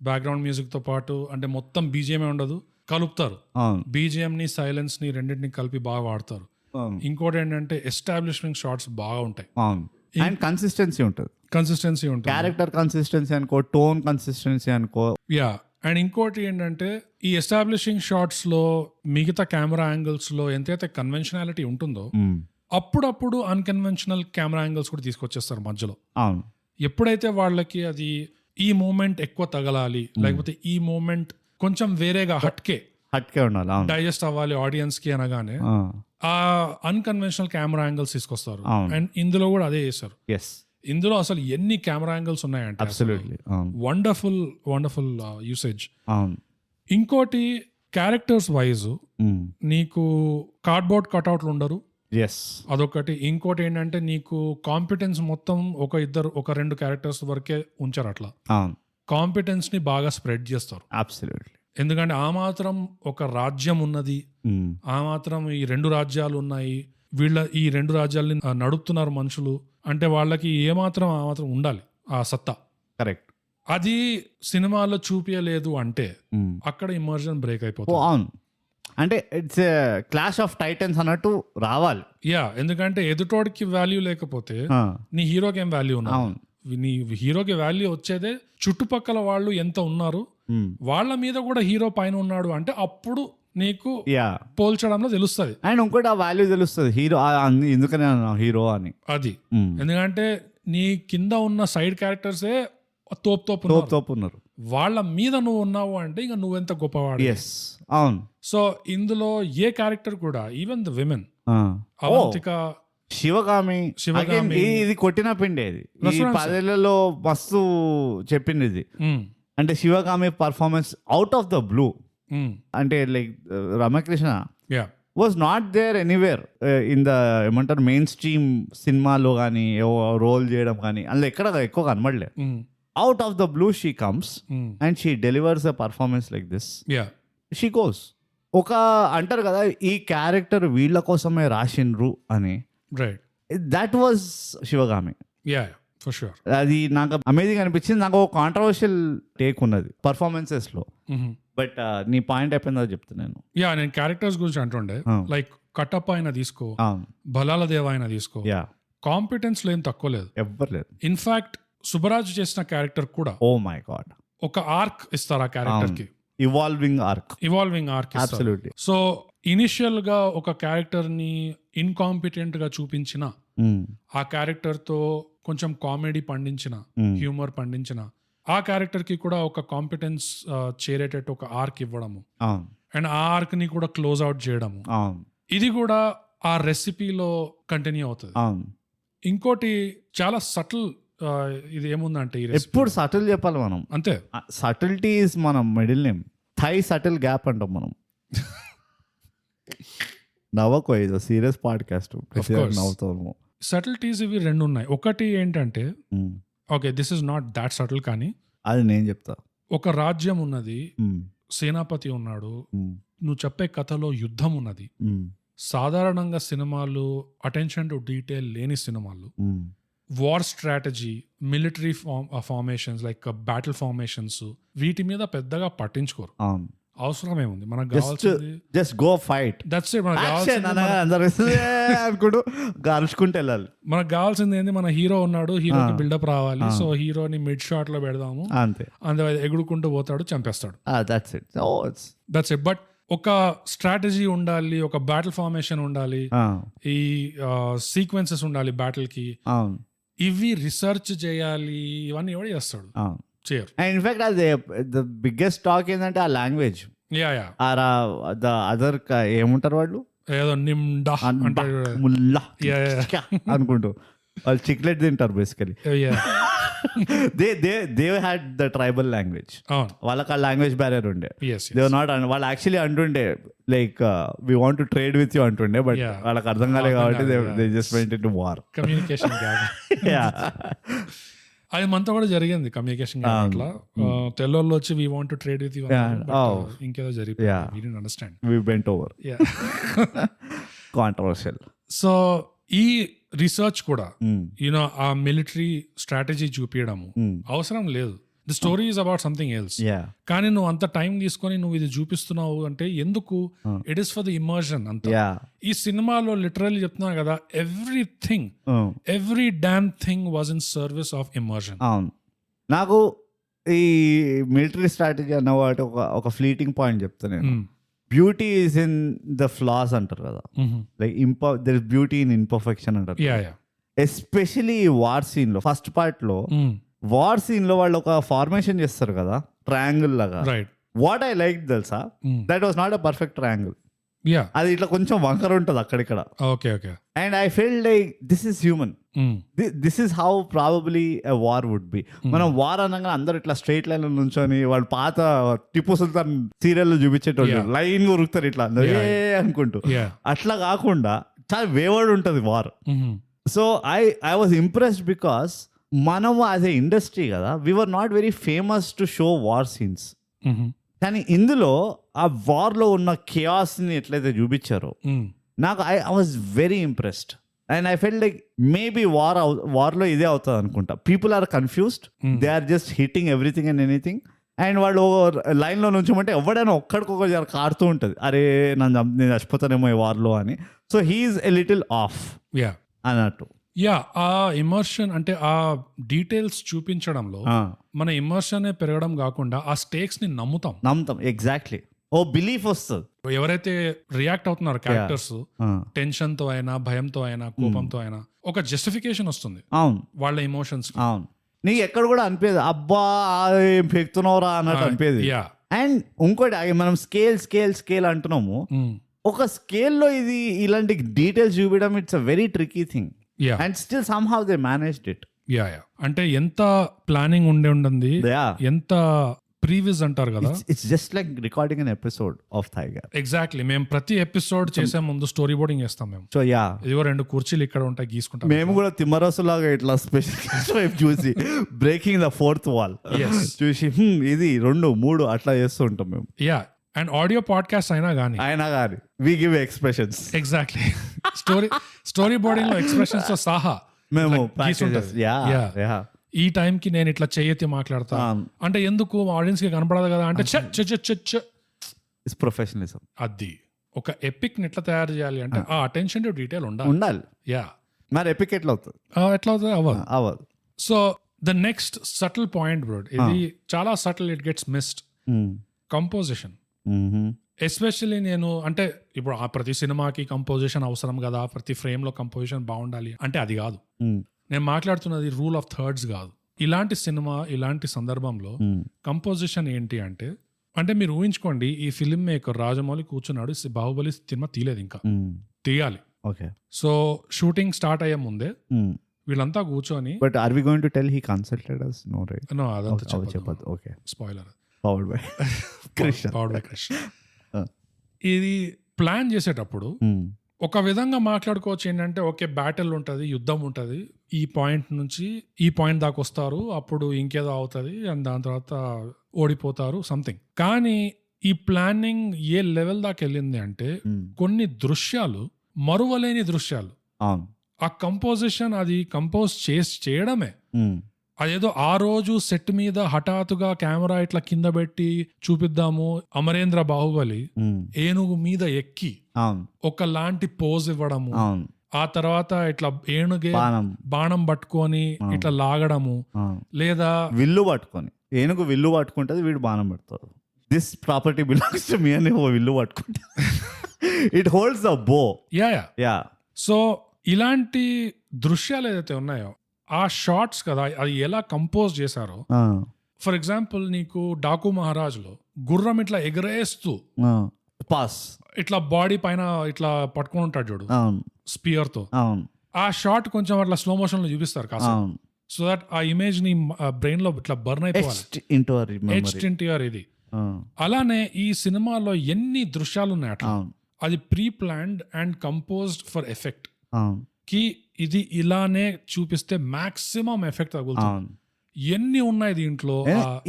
బ్యాక్గ్రౌండ్ మ్యూజిక్ తో పాటు. అంటే మొత్తం బీజిఎం ఉండదు, కలుపుతారు. బీజిఎం ని సైలెన్స్ ని రెండింటిని కలిపి బాగా వాడతారు. ఇంకోటి ఏంటంటే ఎస్టాబ్లిష్మెంట్ షాట్స్ బాగా ఉంటాయి. అండ్ కన్సిస్టెన్సీ ఉంటుంది, క్యారెక్టర్ కన్సిస్టెన్సీ అనుకో, టోన్ కన్సిస్టెన్సీ అనుకో. అండ్ ఇంకోటి ఏంటంటే ఈ ఎస్టాబ్లిషింగ్ షాట్స్ లో మిగతా కెమెరా యాంగిల్స్ లో ఎంతైతే కన్వెన్షనాలిటీ ఉంటుందో అప్పుడప్పుడు అన్కన్వెన్షనల్ కెమెరా యాంగిల్స్ కూడా తీసుకొచ్చేస్తారు మధ్యలో. ఎప్పుడైతే వాళ్ళకి అది ఈ మూమెంట్ ఎక్కువ తగలాలి, లేకపోతే ఈ మూమెంట్ కొంచెం వేరేగా హట్కే ఉండాలి, డైజెస్ట్ అవ్వాలి ఆడియన్స్ కి అనగానే ఆ అన్కన్వెన్షనల్ కెమెరా యాంగిల్స్ తీసుకొస్తారు. అండ్ ఇందులో కూడా అదే చేశారు. ఇందులో అసలు ఎన్ని కెమెరా యాంగిల్స్ ఉన్నాయంటే వండర్ఫుల్ యూసేజ్. ఇంకోటి క్యారెక్టర్స్ వైజ్ నీకు కార్డ్బోర్డ్ కట్అవుట్లు ఉండరు, అదొకటి. ఇంకోటి ఏంటంటే నీకు కాంపిటెన్స్ మొత్తం ఒక రెండు క్యారెక్టర్స్ వరకే ఉంచారు. అట్లా కాంపిటెన్స్ ని బాగా స్ప్రెడ్ చేస్తారు. ఎందుకంటే ఆ మాత్రం ఒక రాజ్యం ఉన్నది, ఆ మాత్రం ఈ రెండు రాజ్యాలు ఉన్నాయి, ఈ రెండు రాజ్యాలని నడుపుతున్నారు మనుషులు అంటే వాళ్ళకి ఆ మాత్రం ఉండాలి ఆ సత్తా. కరెక్ట్. అది సినిమాలో చూపించలేదు అంటే అక్కడ ఇమర్జన్ బ్రేక్ అయిపోతుంది. అంటే ఇట్స్ క్లాష్ ఆఫ్ టైటన్స్ అన్నట్టు రావాలి. ఎందుకంటే ఎదుటోడికి వాల్యూ లేకపోతే నీ హీరోకి ఏం వాల్యూ ఉన్నా, నీ హీరోకి వాల్యూ వచ్చేదే చుట్టుపక్కల వాళ్ళు ఎంత ఉన్నారు వాళ్ళ మీద కూడా హీరో పైన ఉన్నాడు అంటే అప్పుడు నీకు పోల్చడంలో తెలుస్తుంది. అండ్ ఇంకోటి ఆ వాల్యూ తెలుస్తుంది హీరో ఎందుకని హీరో అని. అది ఎందుకంటే నీ కింద ఉన్న సైడ్ క్యారెక్టర్సే తోపు ఉన్నారు, వాళ్ళ మీద నువ్వు ఉన్నావు అంటే ఇక నువ్వెంత గొప్పవాడు. అవును. సో ఇందులో ఏ క్యారెక్టర్ కూడా even the women Avantika, Sivagami ఇది కొట్టిన పిండి. ఇది 10 మస్తు చెప్పింది ఇది. అంటే Sivagami performance out of the blue. అంటే like Ramakrishna was not there anywhere in the ఏమంటారు మెయిన్ స్ట్రీమ్ సినిమాలో కానీ రోల్ చేయడం కానీ అందులో ఎక్కడ ఎక్కువ కనబడలే. Out of the blue she comes and she delivers a performance like this. She goes. ఒక అంటారు కదా ఈ క్యారెక్టర్ వీళ్ళ కోసమే రాసిండ్రు అని. That was Sivagami. అది నాకు అమేజింగ్ అనిపించింది. నాకు ఒక కాంట్రవర్షియల్ టేక్ ఉన్నది పర్ఫార్మెన్సెస్ లో, బట్ నీ పాయింట్ అయిపోయిందో చెప్తున్నాను. నేను క్యారెక్టర్స్ గురించి అంటుండే, లైక్ కట్టప్ప అయినా తీసుకో, బలాల దేవ అయినా తీసుకో, కాంపిటెన్స్ లో ఏం తక్కువ లేదు, ఎవ్వరు లేదు. ఇన్ఫాక్ట్ సుబ్బరాజు చేసిన క్యారెక్టర్ కూడా ఓ మై గాడ్ ఒక ఆర్క్ ఇస్తారు ఆ క్యారెక్టర్ కి, evolving arc. Absolutely. So initial గా ఒక క్యారెక్టర్ ని ఇన్కాంపిటెంట్ గా చూపించిన, ఆ క్యారెక్టర్ తో కొంచెం కామెడీ పండించిన, హ్యూమర్ పండించిన, ఆ క్యారెక్టర్ కి కూడా ఒక కాంపిటెన్స్ చేరేటట్టు ఒక ఆర్క్ ఇవ్వడము, అండ్ ఆ ఆర్క్ ని కూడా క్లోజ్ అవుట్ చేయడము, ఇది కూడా ఆ రెసిపీలో కంటిన్యూ అవుతుంది. ఇంకోటి చాలా సటిల్ ఇది ఏముందంటే ఈ recipe. ఎప్పుడు సటిల్ చెప్పాలి మనం. అంతే. సటిల్టీ ఈజ్ మనం మిడిల్ నేమ్. థై సటిల్ గ్యాప్ అంటాం మనం. నవ్వకో, ఇది సీరియస్ పాడ్కాస్ట్, నవ్వుతాము. సటిల్టీస్ ఇవి రెండు ఉన్నాయి. ఒకటి ఏంటంటే okay this is not that subtle, కానీ అది నేను చెప్తా. ఒక రాజ్యం ఉన్నది, సేనాపతి ఉన్నాడు, నువ్వు చెప్పే కథలో యుద్ధం ఉన్నది. సాధారణంగా సినిమాలు అటెన్షన్ టు డీటెయిల్ లేని సినిమాలు, war strategy, military formations like battle formations, వీటి మీద పెద్దగా పట్టించుకోరు. అవసరం ఏముంది, మనకు కావాల్సింది just go fight, that's it. మనకు అనుకుంటూ గారుచుకుంటూ వెళ్ళాలి. మనకు కావాల్సింది ఏంది, మన హీరో ఉన్నాడు, హీరోకి బిల్డప్ రావాలి, సో హీరోని మిడ్ షాట్ లో పెడదాము, అంతే. అందులో ఎగుడుకుంటూ పోతాడు, చంపేస్తాడు, దట్స్ ఇట్. బట్ ఒక స్ట్రాటజీ ఉండాలి, ఒక బ్యాటిల్ ఫార్మేషన్ ఉండాలి, ఈ సీక్వెన్సెస్ ఉండాలి బ్యాటిల్ కి, ఇవి రీసెర్చ్ చేయాలి, ఇవన్నీ ఎవడు చేస్తాడు? చేయరు. ఇన్ఫాక్ట్ అది ద బిగ్గెస్ట్ టాక్ ఏంటంటే ఆ లాంగ్వేజ్. ద అదర్ ఏముంటారు వాళ్ళు, ఏదో నిమ్డా ముల్లా అనుకుంటూ వాళ్ళు చిక్లెట్ తింటారు basically. They had the tribal language. వాళ్ళకి ఆ లాంగ్వేజ్ బ్యారియర్ ఉండే. దే నాట్, వాళ్ళు యాక్చువల్లీ అంటుండే like we want to trade with you అంటుండే, బట్ వాళ్ళకి అర్థం కాలే కాబట్టి they just went into war. Communication అది మనతో కూడా జరిగింది, కమ్యూనికేషన్ అట్లా. తెల్లోళ్ళు వచ్చి we want to trade with you, ఇంకేదో జరిగింది, understand, we bent over. Controversial. So ఈ రీసెర్చ్ కూడా యూనో ఆ మిలిటరీ స్ట్రాటజీ చూపించడము అవసరం లేదు. The story is about something else. కానీ నువ్వు అంత టైం తీసుకొని నువ్వు ఇది చూపిస్తున్నావు అంటే ఎందుకు? It is for the immersion అంత. ఈ సినిమాలో లిటరల్లీ చెప్తున్నా కదా, every damn thing was in service of immersion. అవును. నాకు ఈ మిలిటరీ స్ట్రాటజీ అన్న వాటి ఒక ఫ్లీటింగ్ పాయింట్ చెప్తాను నేను. Beauty is in the flaws అంటారు కదా, like there is beauty in imperfection అంటారు. ఎస్పెషలీ ఈ వార్ సీన్ లో, ఫస్ట్ పార్ట్ లో వార్ సీన్ లో వాళ్ళు ఒక ఫార్మేషన్ చేస్తారు కదా, ట్రయాంగిల్ లాగా. వాట్ ఐ లైక్ తెలుసా, that was not a perfect triangle. అది ఇట్లా కొంచెం వంకర ఉంటుంది అక్కడిక్కడ. And I feel like this is human, this is how probably a war would be. మనం వార్ అనగా అందరు ఇట్లా స్ట్రైట్ లైన్ లో నుంచొని, వాళ్ళు పాత టిప్పు సుల్తాన్ సీరియల్ లో చూపించేటోళ్ళు లైన్ ఉరుకుతారు ఇట్లా అనుకుంటూ, అట్లా కాకుండా చాలా వేవర్డ్ ఉంటుంది war. So I was impressed because మనము యాజ్ ఎ ఇండస్ట్రీ కదా, we were not very famous to show war scenes. కానీ ఇందులో ఆ వార్ లో ఉన్న కియాస్ ని ఎట్లయితే చూపించారో నాకు I was very impressed. And I felt like maybe war లో ఇదే అవుతుంది అనుకుంటా. People are confused, they are just hitting everything and anything. And వాళ్ళు లైన్ లో నుంచోమంటే ఎవడైనా ఒక్కడికొకరు కారుతూ ఉంటుంది, అరే నేను చచ్చిపోతానేమో ఈ వార్ లో అని. So he's a little of అన్నట్టు. ఆ ఇమర్షన్ అంటే ఆ డీటెయిల్స్ చూపించడంలో మన ఇమర్షన్ పెరగడం కాకుండా ఆ స్టేక్స్ ని నమ్ముతాం. ఎగ్జాక్ట్లీ. ఓ బిలీఫ్ వస్తుంది. ఎవరైతే రియాక్ట్ అవుతున్నారు క్యారెక్టర్స్, టెన్షన్ తో అయినా, భయంతో అయినా, కోపంతో అయినా, ఒక జస్టిఫికేషన్ వస్తుంది వాళ్ళ ఎమోషన్స్. అవును, నీకు ఎక్కడ కూడా అనిపేది అబ్బా ఏం పెడుతున్నావురా అన్నట్టు అనిపేది. అండ్ ఇంకోటి మనం స్కేల్ అంటున్నాము, ఒక స్కేల్లో ఇది ఇలాంటి డీటెయిల్స్ చూపించడం it's a very tricky thing. And still somehow they managed it. అంటే ఎంత ప్లానింగ్ ఉండింది, ఎంత ప్రీవియస్ అంటారు కదా. It's just like recording an episode of Tiger. Exactly. మేము ప్రతి ఎపిసోడ్ చేసే ముందు స్టోరీ బోర్డింగ్ చేస్తాం మేము. సో ఇదిగో 2 కుర్చీలు ఇక్కడ ఉంటాయి, గీసుకుంటాం. మేము కూడా తిమ్మరసు లాగా ఇట్లా స్పెషల్ చూసి బ్రేకింగ్ ద ఫోర్త్ వాల్ చూసి ఇది 2, 3 అట్లా చేస్తూ ఉంటాం మేము. అండ్ ఆడియో పాడ్కాస్ట్ అయినా కానీ we give expressions. Exactly. Storyboarding లో ఎక్స్ప్రెషన్స్ తో సహా మేము ఈ టైం కి నేను ఇట్లా చెయ్యెత్తి మాట్లాడతా అంటే ఎందుకు ఆడియన్స్ కి కనపడదు కదా అంటే ప్రొఫెషనలిజం. అది ఒక ఎపిక్ ని ఎట్లా తయారు చేయాలి అంటే ఆ అటెన్షన్ టు డీటెయిల్ ఉండాలి. మరి ఎపిక్ ఎట్లా అవుతుంది? అవ్వదు. So the next subtle point bro, ఇది చాలా subtle, it gets missed. Composition. Especially నేను అంటే ఇప్పుడు ప్రతి సినిమాకి కంపోజిషన్ అవసరం కదా, ప్రతి ఫ్రేమ్ లో కంపోజిషన్ బాగుండాలి అంటే అది కాదు. నేను మాట్లాడుతున్నది రూల్ ఆఫ్ థర్డ్స్ కాదు. ఇలాంటి సినిమా, ఇలాంటి సందర్భంలో కంపోజిషన్ ఏంటి అంటే మీరు ఊహించుకోండి, ఈ ఫిల్మ్ మేకర్ రాజమౌళి కూర్చున్నాడు, బాహుబలి సినిమా తీయలేదు, ఇంకా తీయాలి. ఓకే. సో షూటింగ్ స్టార్ట్ అయ్యే ముందే వీళ్ళంతా కూర్చొని but are we going to tell he consulted us? No, right? No అదంతా చెప్పదు. Okay, spoiler powered by Krishna. Powered by Krishna. ఇది ప్లాన్ చేసేటప్పుడు ఒక విధంగా మాట్లాడుకోవచ్చు ఏంటంటే, ఓకే బ్యాటిల్ ఉంటుంది, యుద్ధం ఉంటుంది, ఈ పాయింట్ నుంచి ఈ పాయింట్ దాకా వస్తారు, అప్పుడు ఇంకేదో అవుతుంది అండ్ దాని తర్వాత ఓడిపోతారు సంథింగ్. కానీ ఈ ప్లానింగ్ ఏ లెవెల్ దాకా వెళ్ళింది అంటే కొన్ని దృశ్యాలు మరువలేని దృశ్యాలు. అవును, ఆ కంపోజిషన్ అది కంపోజ్ చేయడమే అదేదో ఆ రోజు సెట్ మీద హఠాత్తుగా కెమెరా ఇట్లా కింద పెట్టి చూపిద్దాము అమరేంద్ర బాహుబలి ఏనుగు మీద ఎక్కి ఒకలాంటి పోజ్ ఇవ్వడము, ఆ తర్వాత ఇట్లా ఏనుగే బాణం పట్టుకొని ఇట్లా లాగడము, లేదా విల్లు పట్టుకొని ఏనుగు విల్లు పట్టుకుంటది, వీడు బాణం పడతాడు. This property belongs to me అని విల్లు పట్టుకుంటా. ఇట్ హోల్డ్స్ ద బో. యా. సో ఇలాంటి దృశ్యాలు ఏదైతే ఉన్నాయో ఆ షార్ట్స్ కదా, అది ఎలా కంపోజ్ చేశారో. ఫర్ ఎగ్జాంపుల్ నీకు డాకు మహారాజ్ లో గుర్రం ఇట్లా ఎగరేస్తూ పాస్ ఇట్లా బాడీ పైన ఇట్లా పట్టుకొని ఉంటాడు చూడు స్పియర్ తో, ఆ షార్ట్ కొంచెం అట్లా స్లో మోషన్ లో చూపిస్తారు కాస్త, సో దట్ ఆ ఇమేజ్ ని బ్రెయిన్ లో ఇట్లా బర్న్ అయిపోవాలి. ఇది అలానే ఈ సినిమాలో ఎన్ని దృశ్యాలు ఉన్నాయి అట్లా, అది pre planned and composed for effect కి ఇది ఇలానే చూపిస్తే మాక్సిమం ఎఫెక్ట్ తగులుతుంది. ఎన్ని ఉన్నాయి దీంట్లో,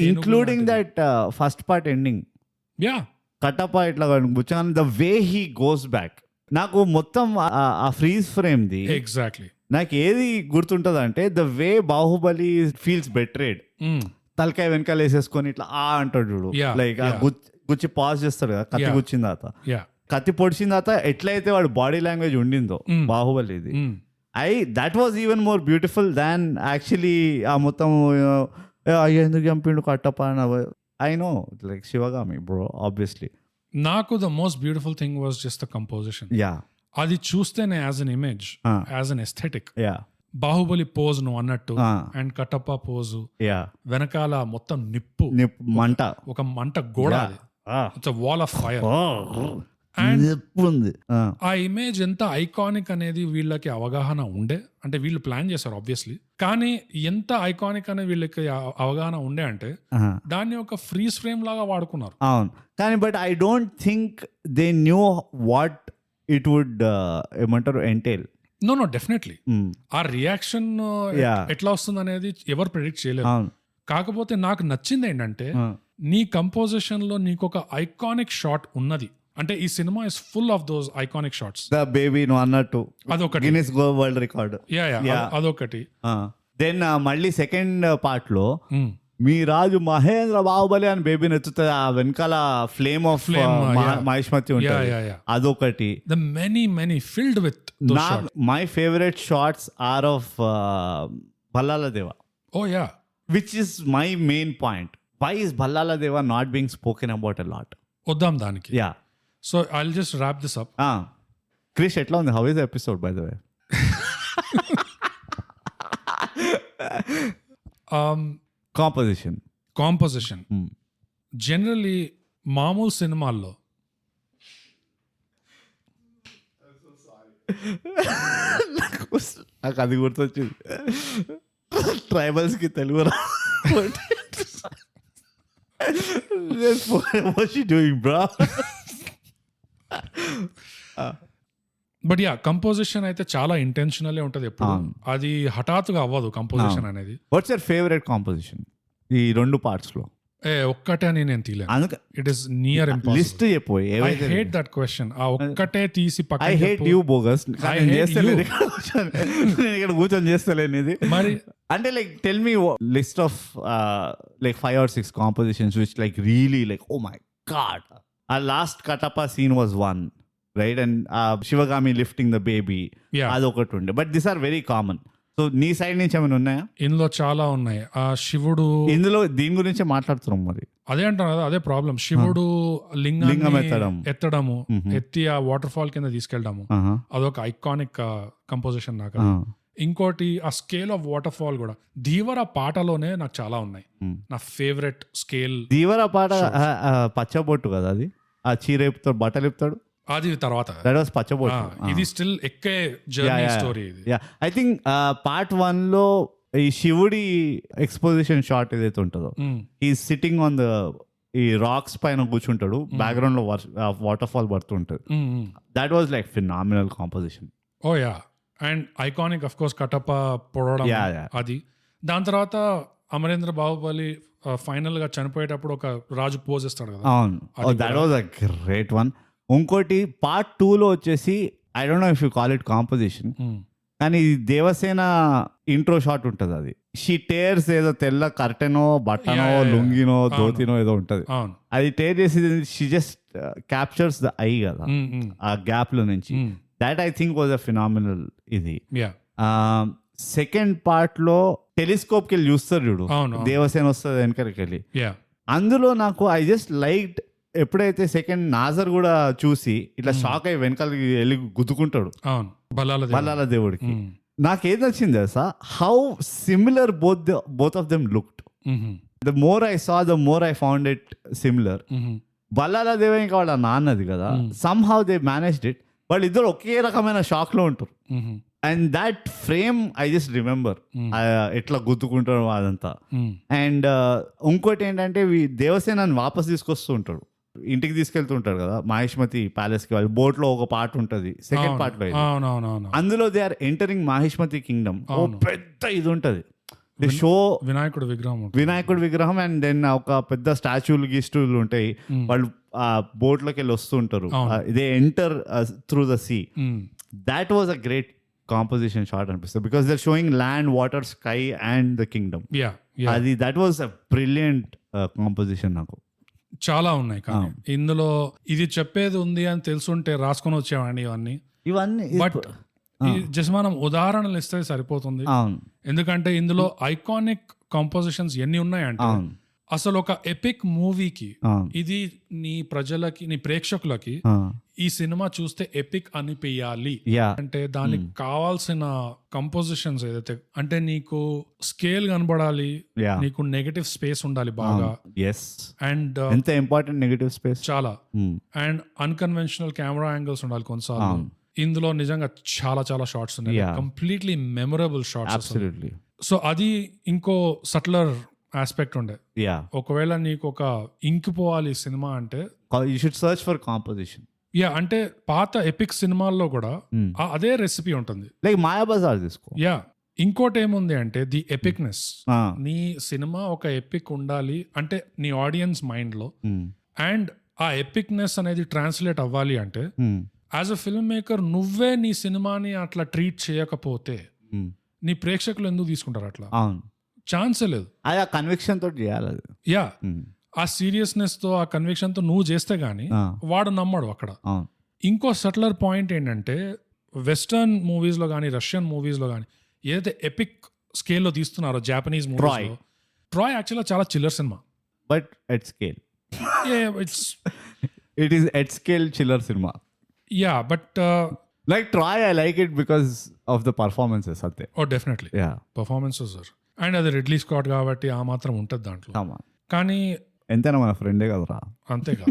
including that first part ending. Yeah, Kattappa ఇట్లా కూర్చొని the way he goes back, నాకు మొత్తం ఆ ఫ్రీజ్ ఫ్రేమ్ ది ఎగ్జాక్ట్లీ నాకు ఏది గుర్తుంటది అంటే ద వే బాహుబలి ఫీల్స్ బెట్రేడ్. తలకాయ వెనకాల వేసేసుకొని ఇట్లా అంటాడు చూడు, లైక్ గుచ్చి పాజ్ చేస్తాడు కదా, కత్తి గుచ్చిన తర్వాత, కత్తి పొడిచిన తర్వాత ఎట్లయితే వాడు బాడీ లాంగ్వేజ్ ఉండిందో బాహుబలిది, that was even more beautiful than actually ఆ మొత్తం ఎందుకు చంపిండు Kattappa. I know like Sivagami bro, obviously. నాకు the most beautiful thing was just the composition. Yeah, అది చూస్తేనే as an image, as an aesthetic, Baahubali pose నువ్వు అన్నట్టు అండ్ కట్టప్ప పోజు, వెనకాల మొత్తం నిప్పు మంట, ఒక మంట గోడ, వాల్ ఆఫ్ ఫైర్. అండ్ ఆ ఇమేజ్ ఎంత ఐకానిక్ అనేది వీళ్ళకి అవగాహన ఉండే, అంటే వీళ్ళు ప్లాన్ చేశారు ఆబ్వియస్లీ, కానీ ఎంత ఐకానిక్ అనే వీళ్ళకి అవగాహన ఉండే అంటే దాన్ని ఒక ఫ్రీజ్ ఫ్రేమ్ లాగా వాడుకున్నారు. అవును, కానీ but I don't think they knew what it would ఏమంటారు ఎంటైల్. నో డెఫినెట్లీ ఆ రియాక్షన్ ఎట్లా వస్తుంది అనేది ఎవరు ప్రెడిక్ట్ చేయలేరు. కాకపోతే నాకు నచ్చింది ఏంటంటే నీ కంపోజిషన్ లో నీకు ఒక ఐకానిక్ షాట్ ఉన్నది. అంటే ఈ cinema is full of those iconic shots. The baby నువ్వు అన్నట్టు అదొకటి, గిన్నిస్ వరల్డ్ రికార్డ్. అదొకటి. దెన్ మళ్ళీ సెకండ్ పార్ట్ లో మీ రాజు మహేంద్ర బాహుబలి అని బేబీని ఎత్తుతుంది, ఆ వెనకాల ఫ్లేమ్ ఆఫ్ మహిష్మతి ఉంటుంది, అదొకటి. The many filled with my favourite shots are of Bhallala Deva. Oh yeah, which is my main point. Why is Bhallala Deva not being spoken about a lot? వద్దాం దానికి. Yeah, so I'll just wrap this up. Krish ఎట్లా ఉంది? How is the episode by the way? Composition generally మామూలు సినిమాల్లో నాకు అది గుర్తొచ్చింది, tribals కి తెలుగు రా. What's she doing, bro? But yeah, composition అయితే చాలా ఇంటెన్షనల్ ఉంటది ఎప్పుడు, అది హఠాత్తుగా అవ్వదు కంపోజిషన్ అనేది. వాట్స్ యువర్ ఫేవరెట్ కాంపోజిషన్ ఈ రెండు పార్ట్స్ లో? ఒక్కటే అని నేను తీయలేను. It is near impossible. List చెప్పు. I hate that question. ఆ ఒక్కటే తీసి పక్కన ఐ హేట్ యు బోగస్. నేను ఇక్కడ కూర్చొని చేస్తలేను ఇది మరి. అంటే like tell me list of like 5 or 6 compositions which like really like oh my god. Our last Katappa scene was one, right? And Shivagami lifting the baby, adokati unde, but these are very common. So నీ side నుంచి ఏమైనా ఉన్నాయా? ఇందులో చాలా ఉన్నాయి. ఆ శివుడు ఇందులో దీని గురించి మాట్లాడుతున్నాం మరి. అదే అంటాను కదా, అదే ప్రాబ్లం. శివుడు లింగం ఎత్తడము, ఎత్తి ఆ వాటర్ ఫాల్ కింద తీసుకెళ్ళడము, అదొక ఐకానిక్ కంపోజిషన్ నాకు. ఇంకోటి ఆ స్కేల్ ఆఫ్ వాటర్ ఫాల్ కూడా ధీవర పాటలోనే నాకు చాలా ఉన్నాయి. నా ఫేవరెట్ స్కేల్ ధీవర పాట. పచ్చబొట్టు కదా అది, ఆ చీర ఇప్పుతాడు, బట్టలు ఇప్పుతాడు. అది తర్వాత దట్ వాస్ పచ్చబోట్. ఇది స్టిల్ ఎక్కే జర్నీ స్టోరీ ఇది. యా ఐ థింక్ పార్ట్ 1 లో ఈ శివుడి ఎక్స్పోజిషన్ షాట్ ఏదైతే ఉంటుందో ఈ సిట్టింగ్ ఆన్ ద ఈ రాక్స్ పైన కూర్చుంటాడు, బ్యాక్గ్రౌండ్ లో వాటర్ ఫాల్ పడుతుంటది. That was like phenomenal composition. Oh yeah, and iconic of course Kattappa పొడవడం అది. దాని తర్వాత అమరేంద్ర బాహుబలి ఫైనల్ గా చనిపోయేటప్పుడు ఒక రాజు పోజ్ ఇస్తాడు కదా. అవును, that was a great one. ఇంకోటి పార్ట్ 2 లో వచ్చేసి I don't know if you call it composition, కానీ దేవసేన ఇంట్రో షాట్ ఉంటది. అది షీ టేర్స్ ఏదో తెల్ల కర్టెనో బట్టనో లుంగినో ధోతినో ఏదో ఉంటది. అది టేర్ చేసి she just captures the I కదా ఆ గ్యాప్ లో నుంచి. That I think was a phenomenal ఇది. సెకండ్ పార్ట్ లో టెలిస్కోప్ కి వెళ్ళి చూస్తారు చూడు, దేవసేన వస్తుంది వెనకరికి వెళ్ళి. అందులో నాకు ఐ జస్ట్ లైక్ ఎప్పుడైతే నాజర్ కూడా చూసి ఇట్లా షాక్ అయ్యి వెనకాలకి వెళ్ళి గుద్దుకుంటాడు బల్లాల దేవుడికి. నాకేం నచ్చింది తెలుసా, how similar both of them looked. The more I saw the more I found it similar. Ballala దేవుని ఇంకా వాళ్ళ నాన్నది కదా, some how they managed it. వాళ్ళు ఇద్దరు ఒకే రకమైన షాక్ లో ఉంటారు. And that frame I just remember, ఎట్లా గుద్దుకుంటాడు అదంతా. అండ్ ఇంకోటి ఏంటంటే దేవసేనని వాపస్ తీసుకొస్తూ ఉంటాడు, ఇంటికి తీసుకెళ్తుంటారు కదా మహేష్మతి ప్యాలెస్ కి. వాళ్ళు బోట్ లో ఒక పార్ట్ ఉంటది సెకండ్ పార్ట్ లో, అందులో they are entering Mahishmati kingdom. ఓ పెద్ద ఇది ఉంటది, షో వినాయకుడి విగ్రహం అండ్ దెన్ ఒక పెద్ద స్టాచ్యూలు గిస్టూలు ఉంటాయి. వాళ్ళు ఆ బోట్ లోకి వెళ్ళి వస్తుంటారు, they enter through the sea. That was a great composition shot అనిపిస్తుంది, because they are showing land, water, sky and the kingdom. అది that was a brilliant composition. నాకు చాలా ఉన్నాయి, కానీ ఇందులో ఇది చెప్పేది ఉంది అని తెలుసుంటే రాసుకొని వచ్చేవాడిని ఇవన్నీ. బట్ జస్ట్ మనం ఉదాహరణలు ఇస్తే సరిపోతుంది, ఎందుకంటే ఇందులో ఐకానిక్ కాంపోజిషన్స్ ఎన్ని ఉన్నాయంటే అసలు ఒక ఎపిక్ మూవీకి ఇది నీ ప్రజలకి, నీ ప్రేక్షకులకి ఈ సినిమా చూస్తే ఎపిక్ అనిపించాలి అంటే దానికి కావాల్సిన కంపోజిషన్స్ ఏదైతే అంటే నీకు స్కేల్ కనబడాలి, నీకు నెగటివ్ స్పేస్ ఉండాలి బాగా, అండ్ ఎంత ఇంపార్టెంట్ నెగటివ్ స్పేస్ చాలా, అండ్ అన్కన్వెన్షనల్ కెమెరా యాంగిల్స్ ఉండాలి కొన్నిసార్లు. ఇందులో నిజంగా చాలా చాలా షార్ట్స్ ఉన్నాయి, కంప్లీట్లీ మెమొరబుల్ షార్ట్స్. సో అది ఇంకో సట్లర్ ఆస్పెక్ట్ ఉండే. ఒకవేళ నీకు ఒక ఇంకిపోవాలి సినిమా అంటే you should search for composition. అంటే పాత ఎపిక్ సినిమాల్లో కూడా అదే రెసిపీ ఉంటుంది, లైక్ మాయాబజార్ తీసుకో. ఇంకోటి ఏముంది అంటే ది ఎపిక్నెస్. నీ సినిమా ఒక ఎపిక్ ఉండాలి అంటే నీ ఆడియన్స్ మైండ్ లో, అండ్ ఆ ఎపిక్నెస్ అనేది ట్రాన్స్లేట్ అవ్వాలి అంటే యాజ్ అ ఫిల్మ్ మేకర్ నువ్వే నీ సినిమాని అట్లా ట్రీట్ చేయకపోతే నీ ప్రేక్షకులు ఎందుకు తీసుకుంటారు అట్లా? ఛాన్సే లేదు. ఆ కన్విక్షన్ తోటి చేయాలి. ఆ సీరియస్నెస్ తో, ఆ కన్విక్షన్ తో నువ్వు చేస్తే గానీ వాడు నమ్మడు అక్కడ. ఇంకో సట్లర్ పాయింట్ ఏంటంటే వెస్టర్న్ మూవీస్ లో కానీ రష్యన్ మూవీస్ లో కానీ ఏదైతే ఎపిక్ స్కేల్ లో తీస్తున్నారో జాపనీస్ మూవీస్ లో, ట్రాయ్ యాక్చువల్గా చాలా చిల్లర్ సినిమా, but at scale it is at scale చిల్లర్ సినిమా. But like Troy, I like it because of the performances. Oh, definitely. Performances are. And అది రిడ్లీ స్కాట్ కాబట్టి ఆ మాత్రం ఉంటుంది దాంట్లో. కానీ ఎంతైనా మన ఫ్రెండే కదరా. అంతేగా.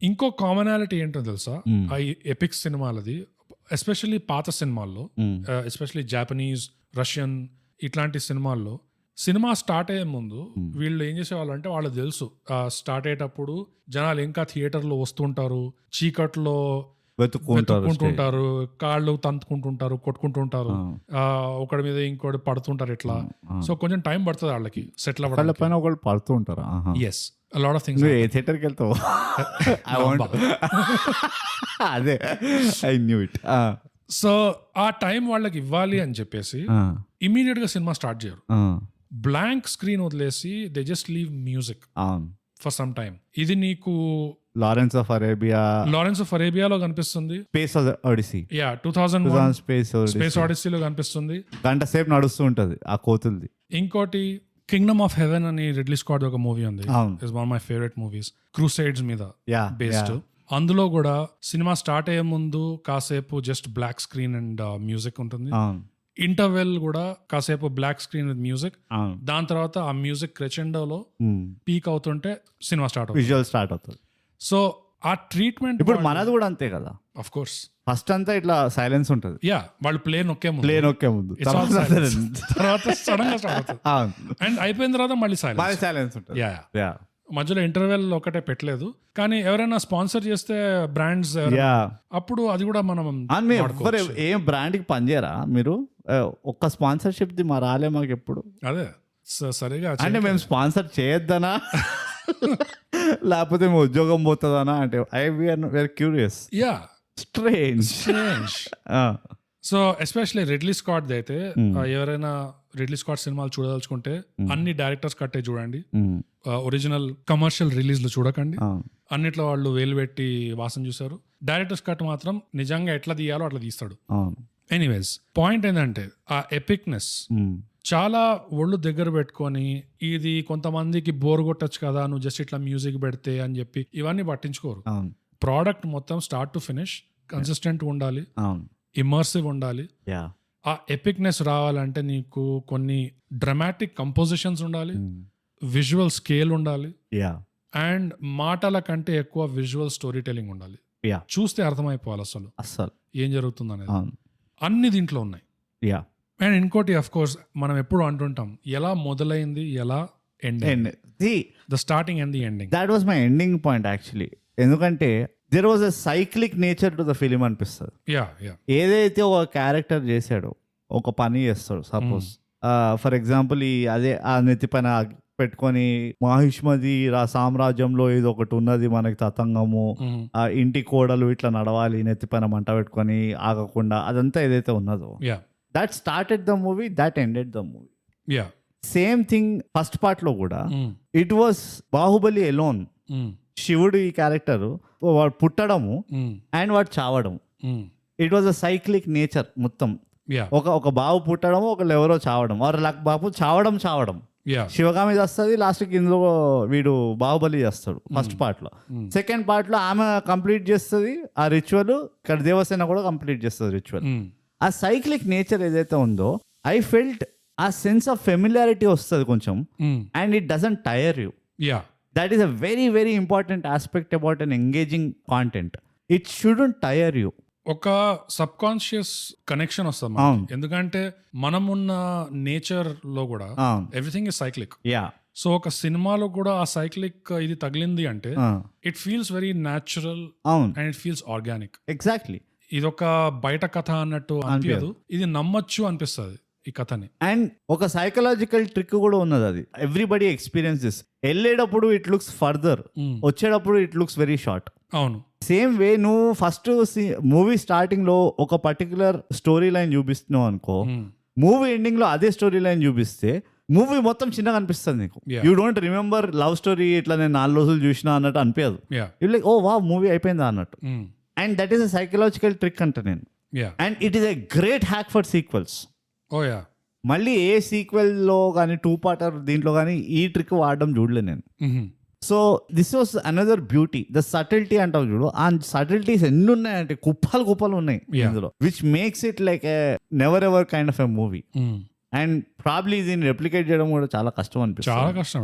ఇంకో కామనాలిటీ ఏంటో తెలుసా, ఆ ఎపిక్ సినిమాలది ఎస్పెషల్లీ పాత సినిమాల్లో, ఎస్పెషల్లీ జాపనీస్, రష్యన్ ఇట్లాంటి సినిమాల్లో సినిమా స్టార్ట్ అయ్యే ముందు వీళ్ళు ఏం చేసేవాళ్ళు అంటే వాళ్ళకి తెలుసు స్టార్ట్ అయ్యేటప్పుడు జనాలు ఇంకా థియేటర్లో వస్తుంటారు, చీకట్లో వెతుక్కుంటుంటారు, కాళ్ళు తంతుకుంటుంటారు, కొట్టుకుంటుంటారు, ఒకటి మీద ఇంకోటి పడుతుంటారు ఇట్లా. సో కొంచెం టైం పడుతుంది వాళ్ళకి సెటిల్ అవ్వడం. పైన ఒకటి పడుతూ ఉంటారు. Yes, a lot of things. ఏ థియేటర్కి వెళ్తావు? అదే ఐ న్యూ ఇట్. సో ఆ టైం వాళ్ళకి ఇవ్వాలి అని చెప్పేసి ఇమీడియట్ గా సినిమా స్టార్ట్ చేయరు. బ్లాంక్ స్క్రీన్ వదిలేసి they just leave music for some time. ఇది నీకు లారెన్స్ ఆఫ్ అరేబియాలో కనిపిస్తుంది, స్పేస్ ఆడిసీ 2001 స్పేస్ ఆడిసీలో కనిపిస్తుంది, గంట సేపు నడుస్తూ ఉంటది ఆ కోతుల్ది. ఇంకోటి కింగ్డమ్ ఆఫ్ హెవెన్ అని రిడ్లీ స్కాట్ ఒక మూవీ ఉంది, is one of my favourite movies, Crusades మీద బేస్డ్. అందులో కూడా సినిమా స్టార్ట్ అయ్యే ముందు కాసేపు just black screen and music ఉంటుంది, ఇంటర్వెల్ కూడా కాసేపు బ్లాక్ స్క్రీన్ విత్ మ్యూజిక్, దాని తర్వాత ఆ మ్యూజిక్ క్రెచెండోలో పీక్ అవుతుంటే సినిమా స్టార్ట్ అవుతుంది. విజువల్ స్టార్ట్ అవుతుంది. సో ఆ ట్రీట్మెంట్ ఇప్పుడు మనది కూడా అంతే కదా, ఆఫ్ కోర్స్ ఫస్ట్ అంతా ఇట్లా సైలెన్స్ ఉంటుంది, యా వాళ్ళు ప్లే నొక్కే ముందు ప్లేన్ ఒకే ముందు, It's all silence. తర్వాత సడన్ గా స్టార్ట్ అవుతుంది అండ్ అయిపోయిన తర్వాత మళ్ళీ సైలెన్స్. సైలెన్స్ ఉంటుంది. యా యా మధ్యలో ఇంటర్వెల్ ఒకటే పెట్టలేదు, కానీ ఎవరైనా స్పాన్సర్ చేస్తే బ్రాండ్స్ యా అప్పుడు అది కూడా మనం అని వాడుకోవచ్చు. ఎవ్వరు ఏం బ్రాండ్కి పనిచేయరా మీరు? ఒక్క స్పాన్సర్షిప్ ది మా రాలే మాకు ఎప్పుడు. అదే సరిగా అంటే మేము స్పాన్సర్ చేయొద్దనా లేకపోతే మేము ఉద్యోగం పోతుందనా అంటే we're curious, yeah strange. So especially Ridley Scott అయితే ఎవరైనా రిడ్లీ స్కాట్ సినిమాలు చూడదలుచుకుంటే అన్ని డైరెక్టర్స్ కట్టే చూడండి, ఒరిజినల్ కమర్షియల్ రిలీజ్ లో చూడకండి. అన్నిట్లో వాళ్ళు వేలు పెట్టి వాసన చూసారు. డైరెక్టర్స్ కట్ మాత్రం నిజంగా ఎట్లా తీయాలో అట్లా తీస్తాడు. ఎనీవేస్ పాయింట్ ఏంటంటే ఆ ఎపిక్నెస్ చాలా ఒళ్ళు దగ్గర పెట్టుకొని ఇది కొంతమందికి బోర్ కొట్టచ్చు కదా నువ్వు జస్ట్ ఇట్లా మ్యూజిక్ పెడితే అని చెప్పి ఇవన్నీ పట్టించుకోరు. ప్రోడక్ట్ మొత్తం స్టార్ట్ టు ఫినిష్ కన్సిస్టెంట్ ఉండాలి, ఇమర్సివ్ ఉండాలి. ఆ ఎపిక్నెస్ రావాలంటే నీకు కొన్ని డ్రమాటిక్ కంపోజిషన్స్ ఉండాలి, విజువల్ స్కేల్ ఉండాలి, అండ్ మాటల కంటే ఎక్కువ విజువల్ స్టోరీ టెలింగ్ ఉండాలి. చూస్తే అర్థమైపోవాలి అసలు ఏం జరుగుతుంది అనేది. అన్ని దీంట్లో ఉన్నాయి. అండ్ ఇంకోటి అఫ్ కోర్స్ మనం ఎప్పుడు అంటుంటాం ఎలా మొదలైంది ఎలా end, the starting and the ending. That was my ending point actually. ఎందుకంటే there was a cyclic nature to the film అనిపిస్తుంది. ఏదైతే ఒక క్యారెక్టర్ చేశాడో ఒక పని చేస్తాడు, సపోజ్ ఫర్ ఎగ్జాంపుల్ అదే ఆ నెత్తి పైన పెట్టుకొని మహిష్మతి సామ్రాజ్యంలో ఇది ఒకటి ఉన్నది మనకి తతంగము, ఆ ఇంటి కోడలు ఇట్లా నడవాలి నెత్తి పైన మంట పెట్టుకొని ఆగకుండా, అదంతా ఏదైతే ఉన్నదో that started the movie, that ended the movie. Same thing first part లో కూడా ఇట్ వాస్ బాహుబలి ఎలోన్. శివుడు ఈ క్యారెక్టర్ వాడు పుట్టడము అండ్ వాడు చావడం, it was a cyclic nature మొత్తం. ఒక బాబు పుట్టడము ఒకళ్ళు ఎవరో చావడం, వారు బాబు చావడం శివగామి చేస్తుంది, లాస్ట్కి ఇందులో వీడు బాహుబలి చేస్తాడు ఫస్ట్ పార్ట్ లో. సెకండ్ పార్ట్ లో ఆమె కంప్లీట్ చేస్తుంది ఆ రిచువల్, ఇక్కడ దేవసేన కూడా కంప్లీట్ చేస్తుంది రిచువల్. ఆ సైక్లిక్ నేచర్ ఏదైతే ఉందో ఐ ఫెల్ట్ ఆ సెన్స్ ఆఫ్ ఫెమిలియారిటీ వస్తుంది కొంచెం, and it doesn't tire you. That is a very, very important aspect about an engaging content. It shouldn't tire you. ఒక సబ్ కాన్షియస్ కనెక్షన్ వస్తుంది మనకి. ఎందుకంటే మనమున్న నేచర్ లో కూడా ఎవ్రీథింగ్ ఇస్ సైక్లిక్. సో ఒక సినిమాలో కూడా ఆ సైక్లిక్ ఇది తగిలింది అంటే it feels very natural and it feels organic. Exactly. ఇది ఒక బయట కథ అన్నట్టు అనిపించదు, ఇది నమ్మచ్చు అనిపిస్తుంది ఈ కథని. అండ్ ఒక సైకలాజికల్ ట్రిక్ కూడా ఉన్నది, అది ఎవ్రీబడి ఎక్స్పీరియన్స్ దిస్. వెళ్ళేటప్పుడు ఇట్ లుక్స్ ఫర్దర్, వచ్చేటప్పుడు ఇట్ లుక్స్ వెరీ షార్ట్. అవును. సేమ్ వే నువ్వు ఫస్ట్ మూవీ స్టార్టింగ్ లో ఒక పర్టికులర్ స్టోరీ లైన్ చూపిస్తున్నావు అనుకో, మూవీ ఎండింగ్ లో అదే స్టోరీ లైన్ చూపిస్తే మూవీ మొత్తం చిన్నగా అనిపిస్తుంది నీకు. You don't remember love story ఇట్లా నేను 4 రోజులు చూసినా అన్నట్టు అనిపించదు. యూ లైక్ ఓ వా మూవీ అయిపోయిందా అన్నట్టు. And that is a psychological trick అంట నేను. And it is a great hack for sequels. మళ్ళీ ఏ సీక్వెల్ లో కానీ 2-parter దీంట్లో కానీ ఈ ట్రిక్ వాడడం చూడలే నేను. So this was another beauty, the subtlety అంటావు చూడు. ఆ సటిల్టీస్ ఎన్ని ఉన్నాయంటే కుప్పలు ఉన్నాయి ఇందులో, which makes it like a never ever kind of a movie. And probably దీన్ని రెప్లికేట్ చేయడం కూడా చాలా కష్టం అనిపిస్తుంది. చాలా కష్టం.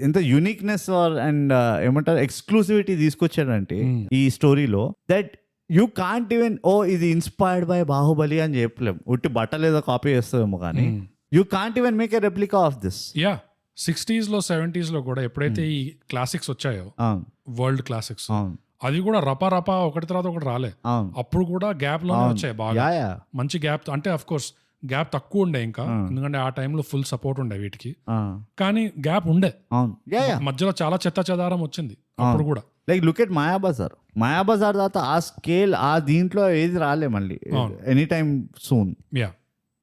ఎంత యూనిక్నెస్ అండ్ ఏమంటారు ఎక్స్క్లూసివిటీ తీసుకొచ్చాడంటే ఈ స్టోరీలో, దట్ యూ కాంట్ ఈవెన్ ఓ ఇది ఇన్స్పైర్డ్ బై బాహుబలి అని చెప్పలేము. ఉట్టి బట్టలు ఏదో కాపీ చేస్తామేమో కానీ you can't even make a replica of this. 60s లో 70s లో కూడా ఎప్పుడైతే ఈ క్లాసిక్స్ వచ్చాయో, వరల్డ్ క్లాసిక్స్, అది కూడా రపా ఒకటి తర్వాత ఒకటి రాలే. అప్పుడు కూడా గ్యాప్ లోనే వచ్చాయి బాగా, మంచి గ్యాప్. అంటే అఫ్ కోర్స్ గ్యాప్ తక్కువ ఉండే ఇంకా, ఎందుకంటే ఆ టైంలో ఫుల్ సపోర్ట్ ఉండే వీటికి, కానీ గ్యాప్ ఉండే. మధ్యలో చాలా చెత్త చెదారం వచ్చింది అప్పుడు కూడా. లైక్ లుక్ ఎట్ మాయాబజార్ తర్వాత ఆ స్కేల్ ఆ దీంట్లో ఏది రాలే మళ్ళీ ఎనీ టైమ్ సూన్.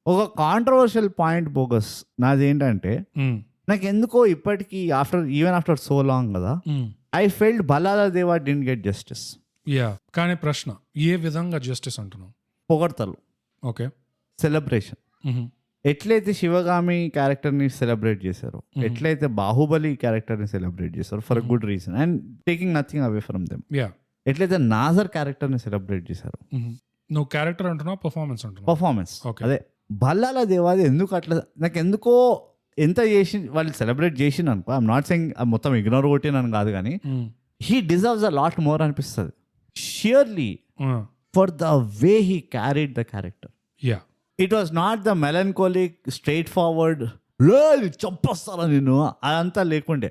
ఒక కాంట్రవర్షియల్ పాయింట్ బోగస్ నాది ఏంటంటే, నాకు ఎందుకో ఇప్పటికీ ఈవెన్ ఆఫ్టర్ సో లాంగ్ కదా, ఐ ఫెల్ట్ బలాలా దేవా డిడ్ంట్ గెట్ జస్టిస్. కానీ ప్రశ్న ఏ విధంగా జస్టిస్ అంటున్నావు? పొగడ్తలు, ఓకే, సెలబ్రేషన్. ఎట్లయితే శివగామి క్యారెక్టర్ ని సెలబ్రేట్ చేశారు, ఎట్లయితే బాహుబలి క్యారెక్టర్ ని సెలబ్రేట్ చేశారు for a good reason and taking nothing away from them, ఎట్లయితే నాజర్ క్యారెక్టర్ ని సెలబ్రేట్ చేశారు. నువ్వు క్యారెక్టర్ అంటున్నావు, పర్ఫార్మెన్స్ అదే. బల్లాల దేవాది ఎందుకు అట్లా, నాకు ఎందుకో ఎంత చేసి వాళ్ళు సెలబ్రేట్ చేసిన అనుకో, ఐఎమ్ నాట్ సెయింగ్ మొత్తం ఇగ్నోర్ కొట్టినని కాదు, కానీ he deserves a lot more అనిపిస్తుంది surely for the way he carried the character. Yeah it was not the melancholic straightforward చంపేస్తారా నేను అదంతా లేకుండే.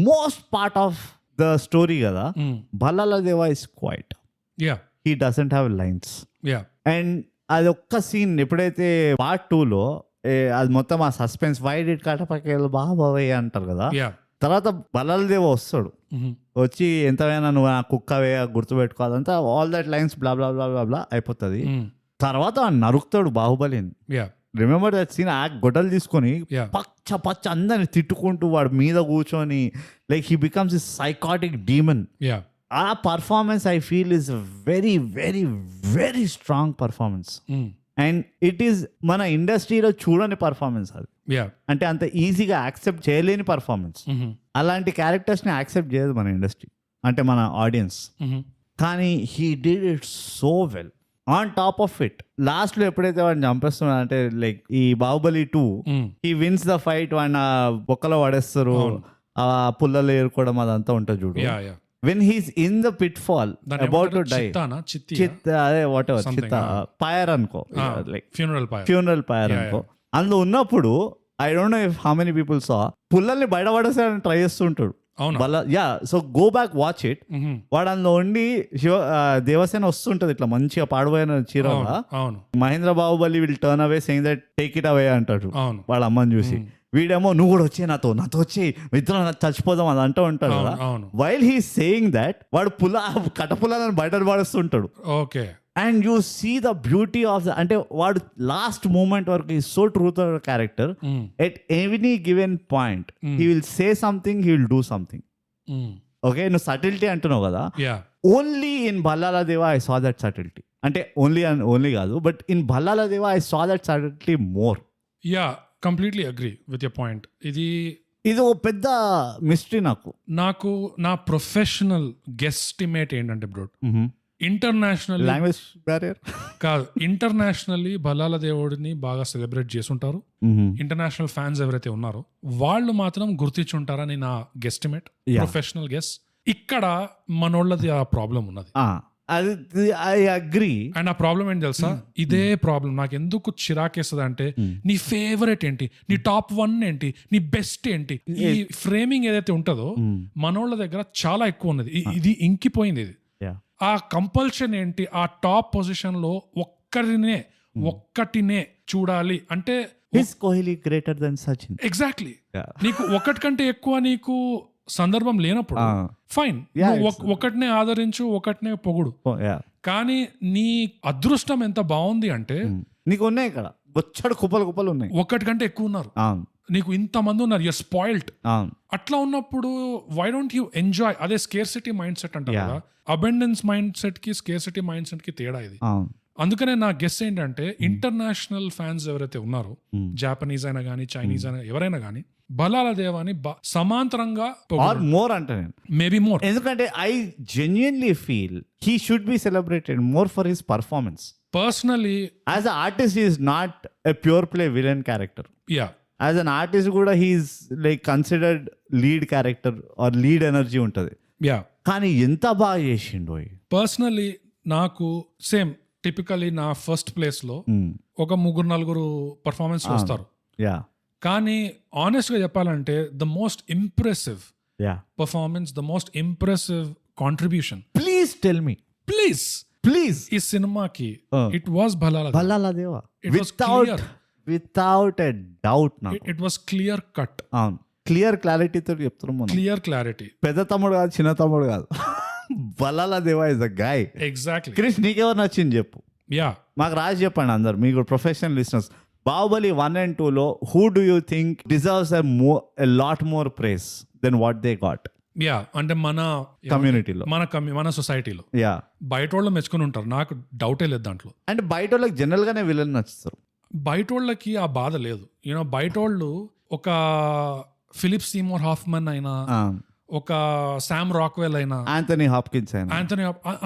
Most part of the story కదా Bhallala Deva is quiet. Yeah he doesn't have lines. Yeah and అది ఒక్క scene ఎప్పుడైతే part 2లో అది మొత్తం ఆ సస్పెన్స్ వై డిడ్ కటపకేలు బాబాయ్ అంటారు కదా, యా తర్వాత బల్లాల దేవా వస్తాడు వచ్చి ఎంతైనా నువ్వు ఆ కుక్కవే గుర్తుపెట్టుకోవాలంతా all that lines blah blah blah blah బ్లా అయిపోతుంది. తర్వాత నరుకుతాడు బాహుబలిని. యా రిమెంబర్ దట్ సీన్ ఆ గొడ్డలు తీసుకొని Yeah. పచ్చ అందరిని తిట్టుకుంటూ వాడు మీద కూర్చొని like he becomes is psychotic demon. Yeah ఆ performance I feel is very very very strong performance. And it is మన ఇండస్ట్రీలో చూడని పర్ఫార్మెన్స్ అది. యా అంటే అంత ఈజీగా యాక్సెప్ట్ చేయలేని పర్ఫార్మెన్స్. అలాంటి క్యారెక్టర్స్ని యాక్సెప్ట్ చేయదు మన ఇండస్ట్రీ, అంటే మన ఆడియన్స్. కానీ he did it so well. On top of it last లో ఎప్పుడైతే వాడిని చంపేస్తున్నాడు అంటే లైక్ ఈ Baahubali 2 he wins the fight, వాడిని బొక్కలో పడేస్తారు, ఆ పుల్లలు ఏరుకోవడం అదంతా ఉంటుంది చూడు. Yeah yeah when he's in the pit fall about to die, అదే వాట్ ఎవర్ చిత్త ఫైర్ అనుకో, లైక్ ఫ్యూనరల్ ఫైర్ అనుకో, అందులో ఉన్నప్పుడు I don't know if how many people saw పుల్లల్ని బయటపడేసాడని ట్రై చేస్తుంటాడు. Yeah so go back watch it. వాడు అందులో ఉండి దేవసేన వస్తుంటది ఇట్లా మంచిగా పాడిపోయిన చీర, Mahendra Baahubali will turn away saying that take it away అంటాడు వాళ్ళ అమ్మని చూసి. వీడేమో నువ్వు కూడా వచ్చే నాతో వచ్చి ఇద్దరం చచ్చిపోదాం అది అంటూ ఉంటాడు కదా. వైల్ హీ సేయింగ్ దట్ వాడు కటపుల్లని బయట పడేస్తుంటాడు. Okay and you see the beauty of the, అంటే వాడు లాస్ట్ మూమెంట్ వరకు ఈ so true to character. At any given point he will say something, he will do something. Okay నువ్వు subtlety అంటున్నావు కదా, only in Bhallala Deva I saw that subtlety. అంటే only కాదు, but in Bhallala Deva I saw that subtlety more. Yeah completely agree with your point. ఇది ఓ పెద్ద mystery నాకు నా ప్రొఫెషనల్ గెస్టిమేట్ ఏంటంటే బ్రో, ఇంటర్నేషనల్ లాంగ్వేజ్ బ్యారియర్ కాదు, ఇంటర్నేషనల్లీ బల్లాల దేవుడిని బాగా సెలబ్రేట్ చేసుంటారు. ఇంటర్నేషనల్ ఫ్యాన్స్ ఎవరైతే ఉన్నారో వాళ్ళు మాత్రం గుర్తించుంటారని నా గెస్టిమేట్, ప్రొఫెషనల్ గెస్. ఇక్కడ మనోళ్ళది ఆ ప్రాబ్లం ఉన్నది. I agree. అండ్ ఆ ప్రాబ్లం ఏంటి తెలుసా, ఇదే ప్రాబ్లం నాకు ఎందుకు చిరాకేస్తుంది అంటే, నీ ఫేవరెట్ ఏంటి, నీ టాప్ 1 ఏంటి, నీ బెస్ట్ ఏంటి, ఈ ఫ్రేమింగ్ ఏదైతే ఉంటుందో మనోళ్ళ దగ్గర చాలా ఎక్కువ ఉన్నది. ఇది ఇంకిపోయింది. ఇది ఆ కంపల్షన్ ఏంటి, ఆ టాప్ పొజిషన్ లో ఒక్కటినే చూడాలి అంటే Kohli greater than Sachin. Exactly. నీకు ఒకటి కంటే ఎక్కువ నీకు సందర్భం లేనప్పుడు ఫైన్, ఒకటినే ఆదరించు, ఒకటినే పొగుడు. కానీ నీ అదృష్టం ఎంత బాగుంది అంటే నీకు ఉన్నాయి ఇక్కడ బొచ్చడు కుప్పలు ఉన్నాయి, ఒకటి కంటే ఎక్కువ ఉన్నారు, నీకు ఇంతమంది ఉన్నారు, యూర్ స్పాయిల్డ్. అట్లా ఉన్నప్పుడు వై డోంట్ యూ ఎంజాయ్? అదే స్కేర్సిటీ మైండ్ సెట్ అంటారు కదా, అబెండెన్స్ మైండ్ సెట్ కి స్కేర్సిటీ మైండ్ సెట్ కి తేడా ఇది. అందుకనే నా గెస్ ఏంటంటే ఇంటర్నేషనల్ ఫ్యాన్స్ ఎవరైతే ఉన్నారో, జాపనీస్ అయినా కానీ చైనీస్ అయినా ఎవరైనా కానీ, బల్లాల దేవాని సమాంతరంగా మోర్ అంటే మేబీ మోర్, ఎందుకంటే I genuinely feel he should be celebrated more for his performance. Personally as a artist he is not a pure play villain character. Yeah as an artist కూడా he is like considered lead character or lead energy ఉంటుంది. Yeah కానీ ఎంత బాగా చేసిండో. Personally నాకు same typically నా first place లో ఒక 3-4 పర్ఫార్మెన్స్ వస్తారు. కానీ ఆనెస్ట్ గా చెప్పాలంటే the most impressive performance, the most impressive contribution, please tell me please ఈ సినిమాకి it was Bhallala Deva. Without a doubt it was clear cut. Clear క్లారిటీతో చెప్తున్నాం. Clear clarity. పెద్ద తమ్ముడు కాదు, చిన్న తమ్ముడు కాదు, Bhallala Deva is the guy. Exactly. Krish నీకెవరు నచ్చింది చెప్పు. యా మాకు రాసి చెప్పండి అందరు, మీకు ప్రొఫెషనల్ లిసనర్స్. బాహుబలి 1 and 2 లో who do you think deserves a lot more prize then what they got? Yeah అంటే మన కమ్యూనిటీలో, మన సొసైటీలో యా బయట వాళ్ళు మెచ్చుకుని ఉంటారు, నాకు డౌటే లేదు దాంట్లో. అంటే బయట వాళ్ళకి జనరల్ గానే విలన్ నచ్చుతారు, బయట వాళ్ళకి ఆ బాధ లేదు. యూనో బయట వాళ్ళు ఒక ఫిలిప్ సీమోర్ హాఫ్మన్ అయినా, ఒక శామ్ రాక్వెల్ అయినా, ఆంథనీ హాప్కిన్స్ అయినా,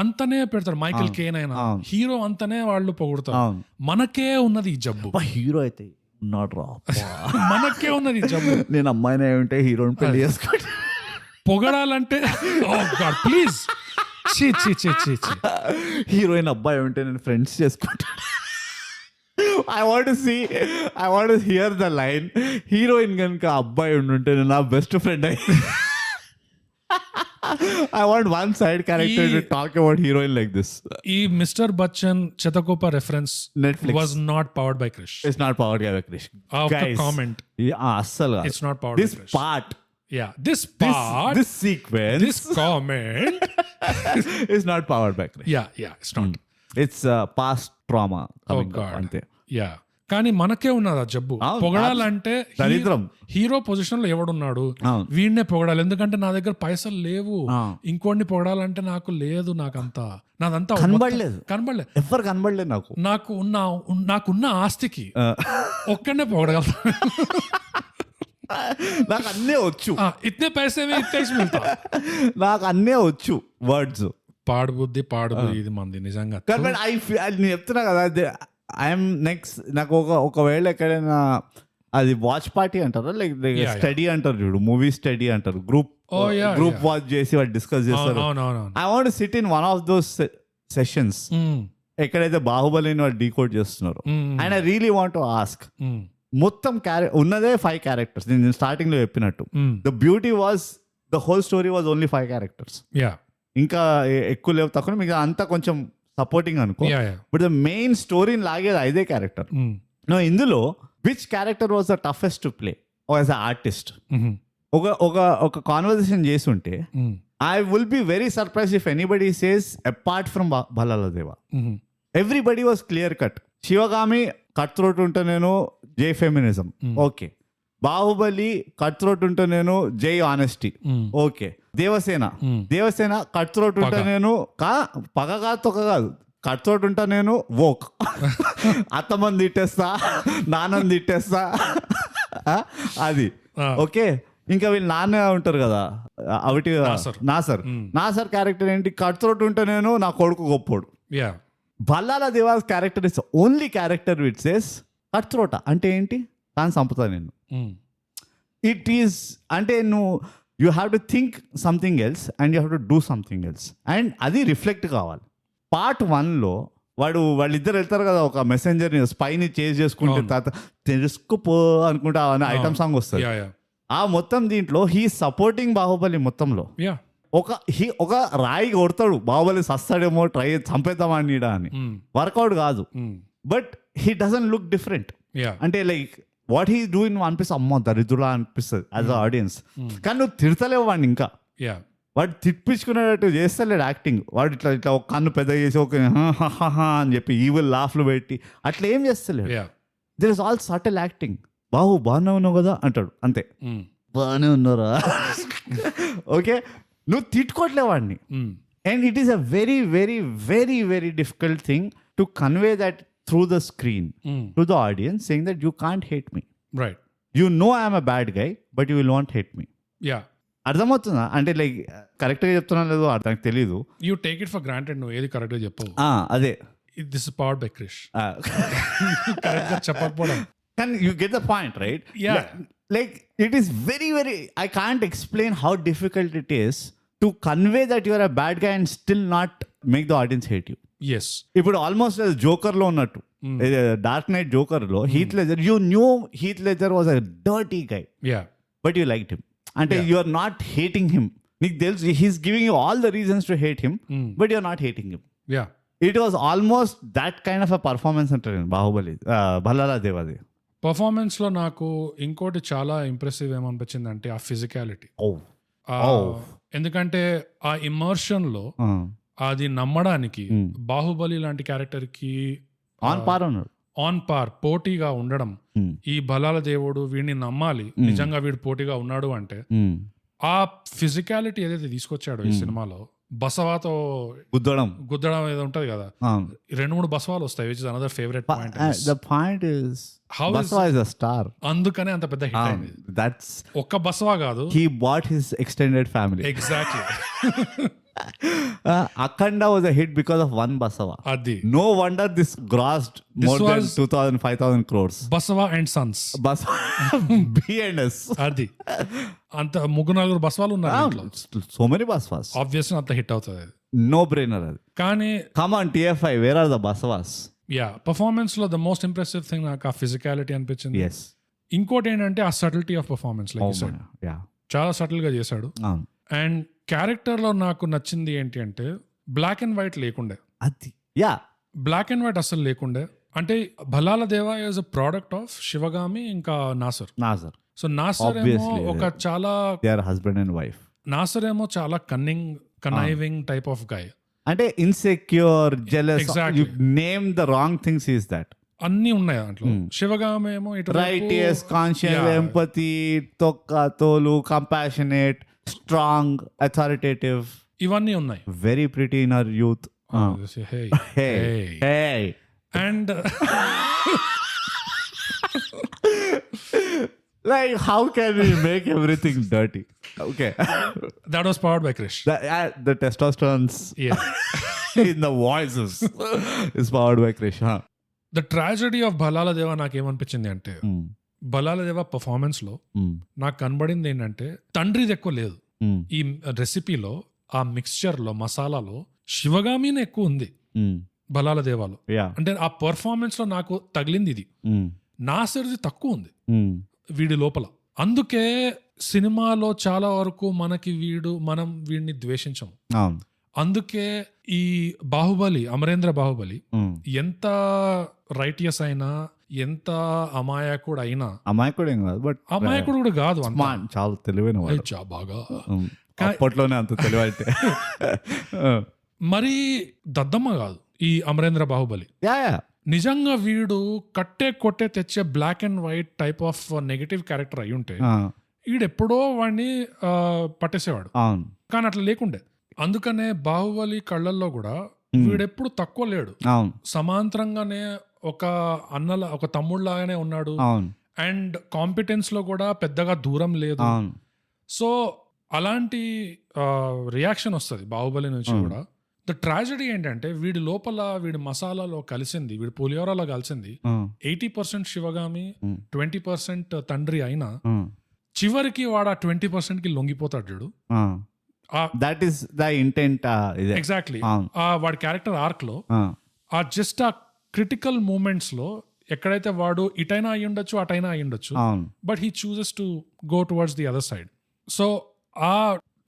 అంతనే పెడతారు, మైకిల్ కేన్ అయినా, హీరో అంతనే వాళ్ళు పొగుడుతారు. మనకే ఉన్నది ఈ జబ్బు. హీరో అయితే ఉన్నాడు రా, మనకే ఉన్నది ఈ జబ్బు. నేను అమ్మాయినే ఉంటే హీరోని పెళ్లి చేసుకుంటా. పొగడాలంటే ఓ గాడ్ ప్లీజ్ చీ చీ చీ చీ చీ హీరోయిన్ అబ్బాయి ఉంటే నేను ఫ్రెండ్స్ చేసుకుంటాను. I want hear the line, heroine కనుక అబ్బాయి ఉండుంటే నేను నా బెస్ట్ ఫ్రెండ్ అయ్యి. I want one side character to talk about heroine like this. ఈ మిస్టర్ బచ్చన్ చెతకోప reference Netflix. Was not powered by Krish. It's not powered by Krish. ఆ ఒక్క Guys, కామెంట్ అస్సలు కాదు. It's not powered This by Krish. part, yeah this part this sequence this comment is not powered by Krish. Yeah it's not. It's past trauma coming up, God. అంతే. Yeah కానీ మనకే ఉన్నది ఆ జబ్బు. అవును, పొగడాలంటే దరిద్రం. హీరో పొజిషన్ లో ఎవడున్నాడు అవును. వీడినే పొగడాలి, ఎందుకంటే నా దగ్గర పైసలు లేవు. ఆ. ఇంకోడిని పొగడాలంటే నాకు లేదు, నాదంతా కనబడలేదు. కనబడలేదు. ఎవ్వరు కనబడలేదు నాకు. నాకున్న ఆస్తికి ఒక్కడనే పొగడగలుగుతా. నాకు అన్నీ వచ్చు. ఇతనే పైసే మిగతా నాకు అన్నీ వచ్చు వర్డ్స్. పాడు బుద్ధి ఇది మంది నిజంగా. కానీ నేను చెప్తున్నా కదా, ఐఎమ్ నెక్స్ట్. నాకు ఒకవేళ ఎక్కడైనా అది వాచ్ పార్టీ అంటారా, లైక్ స్టడీ అంటారు చూడు, మూవీ స్టడీ అంటారు, గ్రూప్ వాచ్ చేసి వాళ్ళు డిస్కస్ చేస్తారు. I want SIT in one of those sessions ఎక్కడైతే బాహుబలిని వాళ్ళు డీకోడ్ చేస్తున్నారు. And I really want to ask, మొత్తం ఉన్నదే 5 క్యారెక్టర్స్. నేను స్టార్టింగ్ లో చెప్పినట్టు the beauty was the whole story was only 5 characters. ఇంకా ఎక్కువ లేవు, తక్కువ, మీకు అంతా కొంచెం సపోర్టింగ్ అనుకో. బట్ ద మెయిన్ స్టోరీని లాగేది 5 క్యారెక్టర్. నో, ఇందులో which character was the toughest to play as a artist? ఒక కాన్వర్సేషన్ చేసి ఉంటే I will be very surprise if anybody says apart from Bhallala Deva. Everybody was clear cut. Sivagami cut throat ఉంటే నేను జై feminism, okay. Baahubali cut throat ఉంటే నేను జై honesty, okay. Devasena cut throat ఉంటే నేను పగ కాదు కట్ త్రోట్ ఉంటా నేను వోక్. అత్తమంది తిట్టేస్తా, నాన్నని తిట్టేస్తా, అది ఓకే. ఇంకా వీళ్ళు నాన్న ఉంటారు కదా, అవిటి నాసర్ క్యారెక్టర్ ఏంటి? కట్ త్రోట్ ఉంటే నేను నా కొడుకు గొప్పోడు. Bhallala Deva's character is only character which says cut throat అంటే ఏంటి, దాన్ని చంపుతా నేను. ఇట్ ఈస్ అంటే you have to think something else and you have to do something else, and అది రిఫ్లెక్ట్ కావాలి. పార్ట్ 1లో వాళ్ళిద్దరు వెళ్తారు కదా, ఒక మెసెంజర్ని స్పైని చేజ్ చేసుకుంటే తర్వాత తెలుసుకుపో అనుకుంటా ఐటమ్ సాంగ్ వస్తుంది. ఆ మొత్తం దీంట్లో హీ సపోర్టింగ్ బాహుబలి మొత్తంలో. ఒక రాయి కొడతాడు, బాహుబలి సస్తాడేమో, ట్రై చంపేద్దామని అని, వర్కౌట్ కాదు. But he doesn't look different. అంటే లైక్ వాట్ హీ డూయింగ్ అనిపిస్తుంది, అమ్మో దరిద్రులా అనిపిస్తుంది యాజ్ అ ఆడియన్స్. కానీ నువ్వు తిడతలేవు వాడిని, ఇంకా వాడు తిప్పించుకునేటట్టు చేస్తలేడు యాక్టింగ్. వాడు ఇట్లా ఒక కన్ను పెద్ద చేసి ఒక అని చెప్పి ఈవిల్ లాఫ్లు పెట్టి అట్లా ఏం చేస్తలేడు. There is all subtle acting. బాగానే ఉన్నావు కదా అంటాడు, అంతే. బాగానే ఉన్నారా, ఓకే. నువ్వు తిట్టుకోవట్లే వాడిని. And it is a very very very very difficult thing to convey that through the screen to the audience, saying that you can't hate me, right? You know I am a bad guy, but you will not hate me. అర్థమవుతుందా? అంటే like కరెక్ట్గా చెప్తున్నా లేదో అర్థం తెలీదు. You take it for granted, నువ్వు ఏది కరెక్ట్గా చెప్పవు. అదే this is powered by Krish. కరెక్ట్గా చెప్పకపోవడం. కానీ you get the point, right? Like it is very very, I can't explain how difficult it is to convey that you are a bad guy and still not make the audience hate you. ఇప్పుడు almost Joker లో ఉన్నట్టు, Dark Knight Joker లో Heath Ledger, you knew Heath ledger was a dirty guy, but you liked him. అంటే you are not hating him, నీకు తెలుసు he's giving you all the reasons to hate him, but you are not hating him. It was almost that kind of a performance అంటారు బాహుబలి భల్లాల దేవాది performance లో. నాకు ఇంకోటి చాలా impressive ఏమనిపించింది అంటే ఆ ఫిజికాలిటీ. ఎందుకంటే ఆ ఇమర్షన్ లో అది నమ్మడానికి బాహుబలి లాంటి క్యారెక్టర్ కి ఆన్ పార్ పోటీగా ఉండడం. ఈ బలాల దేవుడు వీడిని నమ్మాలి, నిజంగా వీడు పోటీగా ఉన్నాడు అంటే ఆ ఫిజికాలిటీ ఏదైతే తీసుకొచ్చాడో ఈ సినిమాలో, బసవాతో గుద్దడం ఏదో ఉంటది కదా, 2-3 బసవాలు వస్తాయి, which is another favourite point. The point is Basava is a star, అందుకనే అంత పెద్ద హిట్ అయింది. దట్స్ ఒక్క బసవా కాదు, he bought his extended family. Exactly. Akhanda was a hit because of one Basava. అది No wonder this grossed more than was- 2,000, 5,000 crores. Basava and Sons. Basava, BNS. అది అంత ముగ్గురు నలుగురు బసవాలు ఉన్నారు ఇంట్లో. So many Basavas. ఆబ్వియస్లీ అంత హిట్ అవుతుంది అది. No brainer. కానీ Come on, TFI, where are the Basavas? Yeah performance లో ద మోస్ట్ ఇంప్రెసివ్ థింగ్ నాకు ఆ ఫిజికాలిటీ అనిపించింది. Yes. ఇంకోటి ఏంటంటే ఆ subtlety of performance like Oh, yeah. చాలా సటిల్ గా చేశాడు. అండ్ క్యారెక్టర్ లో నాకు నచ్చింది ఏంటి అంటే బ్లాక్ అండ్ వైట్ లేకుండే. అది యా బ్లాక్ అండ్ వైట్ అసలు లేకుండే. అంటే Bhallaladeva is a product of Sivagami ఇంకా నాసర్. నాసర్. సో నాసర్ ఏమో Obviously, ఒక చాలా they are husband and wife. Nassar ఏమో చాలా కనైవింగ్ టైప్ ఆఫ్ గాయ్. అంటే insecure, jealous, Exactly. Name the wrong things is that. అన్ని ఉన్నాయి దాంట్లో. శివగామి ఏమో ఇటు Righteous, conscious, Yeah. empathy, tokka, tolu, compassionate, strong, authoritative, ఇవన్నీ ఉన్నాయి. very pretty in her youth. Hey. Hey. And Like, how can we make everything dirty? Okay. That was powered by Krish. The testosterone in the voices is powered by Krish. Huh? The tragedy of Bhallaladeva నాకేమనిపించింది అంటే బలాల దేవా performance లో నాకు కనబడింది ఏంటంటే తండ్రిది ఎక్కువ లేదు ఈ రెసిపీలో. ఆ మిక్స్చర్ లో మసాలాలో శివగామినే ఎక్కువ ఉంది బలాల దేవాలో. Yeah. అంటే ఆ పర్ఫార్మెన్స్ లో నాకు తగిలింది ఇది. నాసర్ది తక్కువ ఉంది వీడి లోపల. అందుకే సినిమాలో చాలా వరకు మనం వీడిని ద్వేషించం. అందుకే ఈ బాహుబలి, అమరేంద్ర బాహుబలి ఎంత రైటియస్ అయినా, ఎంత అమాయకుడు అయినా, అమాయకుడు ఏం కాదు, బట్ అమాయకుడు కూడా కాదు, చాలా తెలివైన వాడు. బాగా అప్పట్లోనే అంత తెలివైతే మరి దద్దమ్మ కాదు ఈ అమరేంద్ర బాహుబలి. నిజంగా వీడు కొట్టే తెచ్చే black and white type of negative character అయి ఉంటే వీడెప్పుడో వాడిని పట్టేసేవాడు. కానీ అట్లా లేకుండే. అందుకనే బాహుబలి కళ్ళల్లో కూడా వీడెప్పుడు తక్కువ లేడు, సమాంతరంగానే ఒక తమ్ముళ్ళలాగానే ఉన్నాడు. అండ్ కాంపిటెన్స్ లో కూడా పెద్దగా దూరం లేదు. సో అలాంటి రియాక్షన్ వస్తుంది బాహుబలి నుంచి కూడా. ద ట్రాజడీ ఏంటంటే వీడి మసాలాలో కలిసింది, వీడి పులిహోరలో కలిసింది 80% శివగామి, 20% తండ్రి అయినా చివరికి వాడు ఆ 20% కి లొంగిపోతాడు చూడు. That is the intent. Exactly. వాడి క్యారెక్టర్ ఆర్క్ లో జస్ట్ ఆ క్రిటికల్ మూమెంట్స్ లో ఎక్కడైతే వాడు ఇటైనా అయి ఉండొచ్చు, అటైనా అయి ఉండొచ్చు, but he chooses to go towards the other side. So ఆ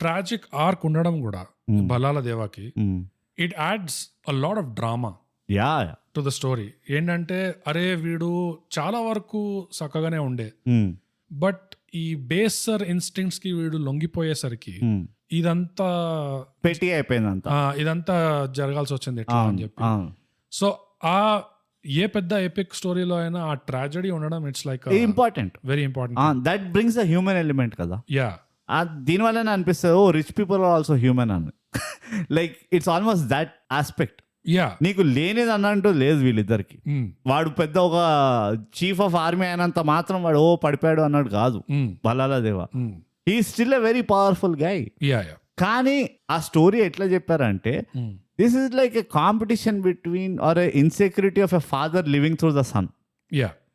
ట్రాజిక్ ఆర్క్ ఉండడం కూడా బలాల దేవాకి it adds a lot of drama to the story. ఏంటంటే అరే వీడు చాలా వరకు చక్కగానే ఉండే, బట్ ఈ బేసర్ ఇన్స్టింక్ట్స్ కి వీడు లొంగిపోయేసరికి ఇదంతా పెట్టి అయిపోయింది, ఇదంతా జరగాల్సి వచ్చింది ఎట్లా అని చెప్పి. సో ఆ ఏ పెద్ద ఎపిక్ స్టోరీలో అయినా ఆ ట్రాజడీ ఉండడం it's like important, very important. That brings the human element కదా. యా, దీనివల్లనే అనిపిస్తుంది rich people are also human అని. Like it's almost that aspect. Yeah, నీకు లేనిది అన్నట్టు లేదు వీళ్ళిద్దరికి. వాడు పెద్ద ఒక చీఫ్ ఆఫ్ ఆర్మీ అయినంత మాత్రం వాడు పడిపోయాడు అన్నట్టు కాదు Bhallaladeva. He still a very powerful guy. కానీ ఆ స్టోరీ ఎట్లా చెప్పారంటే this is like a competition between are a insecurity of a father living through the son.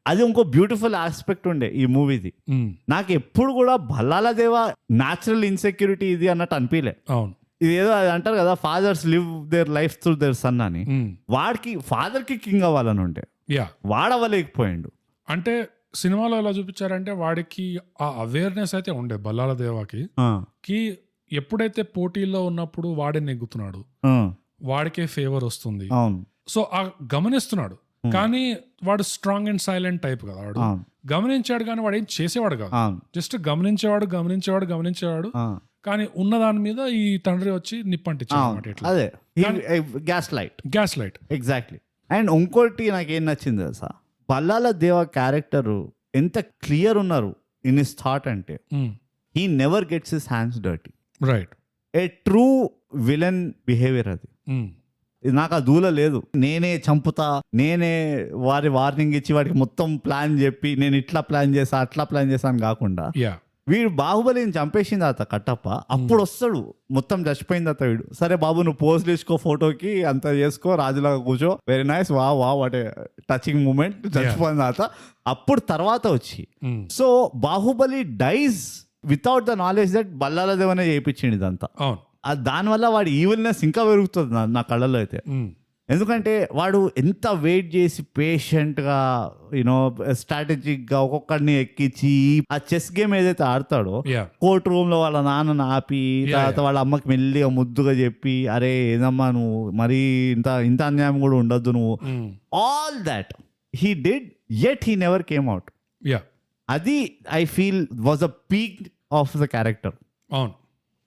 అది ఇంకో బ్యూటిఫుల్ ఆస్పెక్ట్ ఉండే ఈ మూవీది. నాకు ఎప్పుడు కూడా బల్లాల దేవా న్యాచురల్ ఇన్సెక్యూరిటీ ఇది అన్నట్టు అనిపించలే. అవును, ఇది ఏదో అంటారు కదా fathers live their life through their son అని. వాడికి ఫాదర్ కి కింగ్ అవ్వాలని ఉంటే వాడవ్వలేకపోయిండు. అంటే సినిమాలో ఎలా చూపించారంటే వాడికి ఆ అవేర్నెస్ అయితే ఉండే బల్లాల దేవాకి కి ఎప్పుడైతే పోటీలో ఉన్నప్పుడు వాడే నెగ్గుతున్నాడు, వాడికే ఫేవర్ వస్తుంది. సో ఆ గమనిస్తున్నాడు, కానీ వాడు స్ట్రాంగ్ అండ్ సైలెంట్ టైప్ కదా. వాడు గమనించాడు కానీ వాడు ఏం చేసేవాడు కాదు, జస్ట్ గమనించేవాడు. కానీ ఉన్న దాని మీద ఈ తండ్రి వచ్చి నిప్పంటించాడు. Gas light exactly. అండ్ ఇంకోటి నాకేం నచ్చింది తెలుసా, బల్లాల దేవా క్యారెక్టర్ ఎంత క్లియర్ ఉన్నారు ఇన్ హిస్ థాట్ అంటే he never gets his hands dirty. Right, A true villain behaviour అది. నాకు ఆ దూల లేదు, నేనే చంపుతా, నేనే వార్నింగ్ ఇచ్చి వాడికి మొత్తం ప్లాన్ చెప్పి నేను ఇట్లా ప్లాన్ చేసా అట్లా ప్లాన్ చేసా అని కాకుండా వీడు బాహుబలిని చంపేసింది అత కట్టప్ప, అప్పుడు వస్తాడు మొత్తం చచ్చిపోయింది అత వీడు. సరే బాబు నువ్వు పోజులు ఇచ్చుకో ఫోటోకి, అంత చేసుకో, రాజులాగా కూర్చో, వెరీ నైస్, వా వాట్ టచింగ్ మూమెంట్, చచ్చిపోయింది అత. అప్పుడు తర్వాత వచ్చి so Baahubali dies without the knowledge that బల్లాల దేవనే చేయించింది ఇదంతా. అవును, దానివల్ల వాడి ఈవిల్నెస్ ఇంకా పెరుగుతుంది నా కళ్ళలో అయితే. ఎందుకంటే వాడు ఎంత వెయిట్ చేసి పేషెంట్గా యూనో స్ట్రాటజిక్గా ఒక్కొక్కడిని ఎక్కించి ఆ చెస్ గేమ్ ఏదైతే ఆడతాడో, కోర్ట్ రూమ్ లో వాళ్ళ నాన్నని ఆపి, తర్వాత వాళ్ళ అమ్మకి మెల్లిగా ముద్దుగా చెప్పి, అరే ఏదమ్మా నువ్వు మరీ ఇంత అన్యాయం కూడా ఉండొద్దు నువ్వు, all that he did, yet he never came out. అది I feel was a peak of the character. అవును,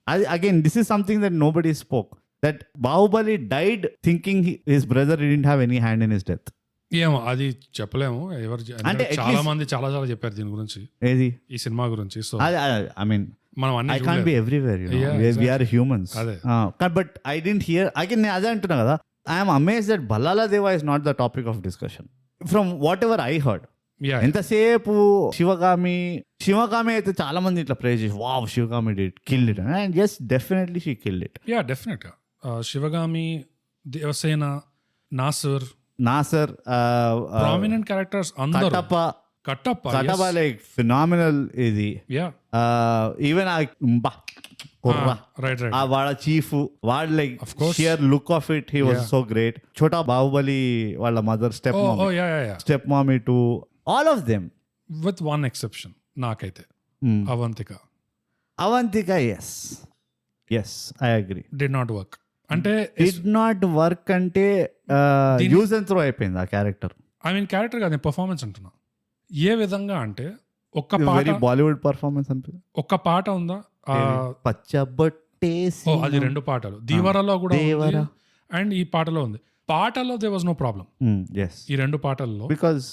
అది again this is something that nobody spoke, that Baahubali died thinking his brother didn't have any hand in his death. ఏమో అది చెప్పలేము, ఎవరు అంటే చాలా మంది చాలా చెప్పారు దీని గురించి, ఏది ఈ సినిమా గురించి. సో ఐ మీన్ మనం I can't be everywhere, you know. We are humans. But I didn't hear. Again, అదే అంటున్నా కదా, I am amazed that Ballala Deva is not the topic of discussion. From whatever I heard. ఎంతసేపు శివగామి అయితే చాలా మంది ఇట్లా praise చేసి, wow Sivagami did kill it, and yes definitely she killed it. డెఫినెట్ గా శివగామి, దేవసేన, నాసర్ ప్రామినెంట్ క్యారెక్టర్స్ అందరూ, కట్టప్ప లైక్ ఫినామినల్ ఇది. ఈవెన్ వాళ్ళ చీఫ్ వాడు like sheer look of it, he was so great. ఛోటా బాహుబలి వాళ్ళ mother, step mommy to all of them with one exception నాకైతే Avantika yes I agree, did not work. అంటే did not work అంటే use and throw అయిపోయింది ఆ character. I mean character కాదు, నేను performance అంటున్నా. ఏ విధంగా అంటే ఒక్క పాట, బాలీవుడ్ పర్ఫార్మెన్స్ అనిపి, ఒక్క పాట ఉందా పచ్చబొట్టేసి, అది 2 పాటలు దీవరలో కూడా అండ్ ఈ పాటలో ఉంది. పాటలో దే వాజ్ నో ప్రాబ్లం ఈ 2 పాటల్లో, బికాజ్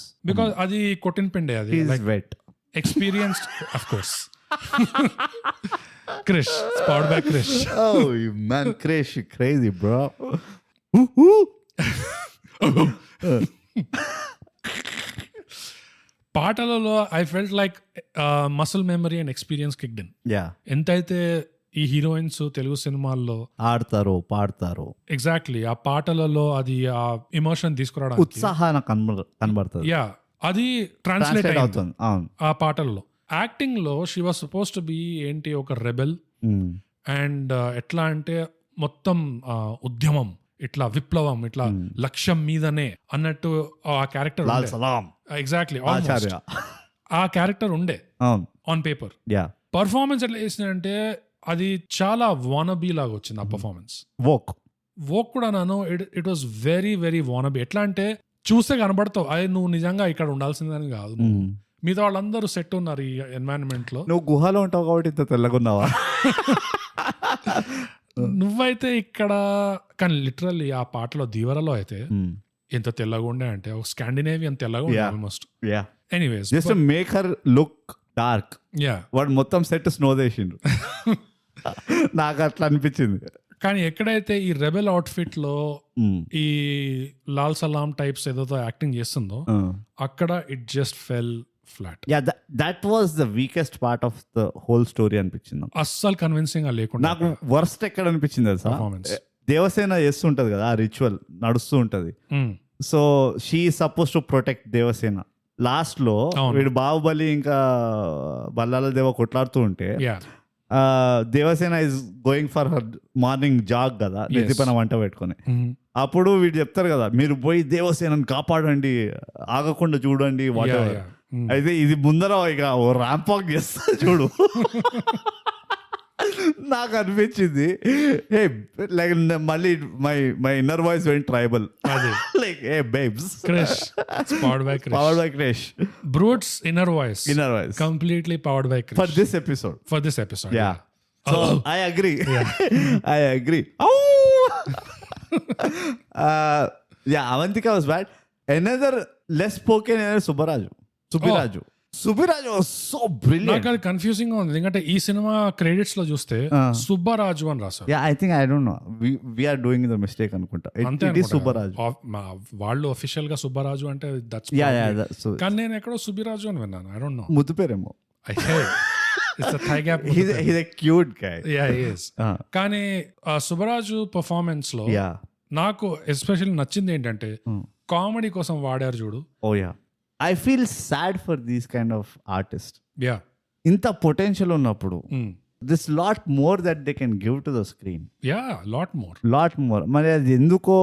అది కొట్టిన పిండే, అది experienced of course. Krish, powered by Krish. Oh man, Krish crazy bro. పాటలలో I felt like muscle memory and experience kicked in. ఎంతైతే ఈ హీరోయిన్స్ తెలుగు సినిమాల్లో ఆడతారో పాడతారో, ఎగ్జాక్ట్లీ ఆ పాటలలో అది ఆ ఎమోషన్ తీసుకురావడానికి ఉత్సాహాన్ని కనబడుతుంది. అది ట్రాన్స్లేట్ అవుతుంది ఆ పాటల్లో. యాక్టింగ్ లో she was suppose to be ఏంటి, ఒక రెబెల్, అండ్ ఎట్లా అంటే మొత్తం ఉద్యమం, ఇట్లా విప్లవం, ఇట్లా లక్ష్యం మీదనే అన్నట్టు ఆ క్యారెక్టర్ ఎగ్జాక్ట్లీ ఆ క్యారెక్టర్ ఉండే ఆన్ పేపర్. పర్ఫార్మెన్స్ ఎట్లా చేసిందంటే అది చాలా వానబీ లాగా వచ్చింది ఆ పర్ఫార్మెన్స్. వోక్ కూడా నాను ఇట్ వాస్ వెరీ వెరీ వానబీ. ఎట్లా అంటే చూస్తే కనబడతావు, అది నువ్వు నిజంగా ఇక్కడ ఉండాల్సిందని కాదు. మిగతా వాళ్ళందరూ సెట్ ఉన్నారు ఈ ఎన్వైరన్మెంట్ లో, నువ్వు గుహలో ఉంటావు కాబట్టి ఇంత తెల్లగున్నావా? నువ్వైతే ఇక్కడ. కానీ లిటరల్లీ ఆ పాటలో దీవరలో అయితే ఎంత తెల్లగా ఉండే అంటే ఒక స్కాండినేవియన్ తెల్లగా ఉండే almost. Anyways just make her look dark. వాడు మొత్తం సెట్ స్నో చేసిండు. నాకు అట్లా అనిపించింది. కానీ ఎక్కడైతే ఈ రెబెల్ అవుట్ఫిట్ లో ఈ లాల్ సలాం టైప్స్ ఏదో యాక్టింగ్ చేస్తుందో అక్కడ it just fell flat. That was the weakest part of the whole story అనిపించింది. అస్సలు కన్విన్సింగ్ గా లేకుండా. నాకు వర్స్ట్ ఎక్కడ అనిపించింది పర్ఫార్మెన్స్. దేవసేన చేస్తుంటది కదా ఆ రిచువల్ నడుస్తూ ఉంటది. So she suppose to protect Devasena. Last లో వీడు బాహుబలి ఇంకా బల్లాల దేవ కొట్లాడుతూ ఉంటే Devasena is going for her morning jog కదా, నెత్తిపైన వంట పెట్టుకుని. అప్పుడు వీడు చెప్తారు కదా, మీరు పోయి దేవసేనని కాపాడండి, ఆగకుండా చూడండి వాట్. అయితే ఇది ముందర ఇక ఓ ర్యాంప్ వాక్ చేస్తా చూడు. నాకు అనిపించింది లైక్ మళ్ళీ my inner voice vent tribal, like A babes. Powered by Krish. Brute's inner voice completely powered by Krish for this episode. Yeah. So I agree. I agree. Avantika was bad. Another less spoken Subiraju was so brilliant. నాకు అది confusing గా ఉంది, ఎందుకంటే ఈ cinema credits లో చూస్తే సుబ్బరాజు అని రాశారు. I don't know, we are doing the mistake అనుకుంటా. It is Subbaraju. వాళ్ళు అఫీషియల్ గా సుబ్బరాజు అంటే దట్స్, కానీ నేను ఎక్కడో సుబ్బిరాజు అని విన్నాను. I don't know. ముద్దు పేరేమో. It's thigh gap. He's a cute guy. కానీ సుబ్బరాజు పర్ఫార్మెన్స్ లో Yeah. నాకు ఎస్పెషల్లీ నచ్చింది ఏంటంటే కామెడీ కోసం వాడారు చూడు. Oh yeah. I feel sad for these kind of artists. Yeah ఇంత పొటెన్షియల్ ఉన్నప్పుడు this lot more that they can give to the screen. Yeah lot more. మరి అది ఎందుకో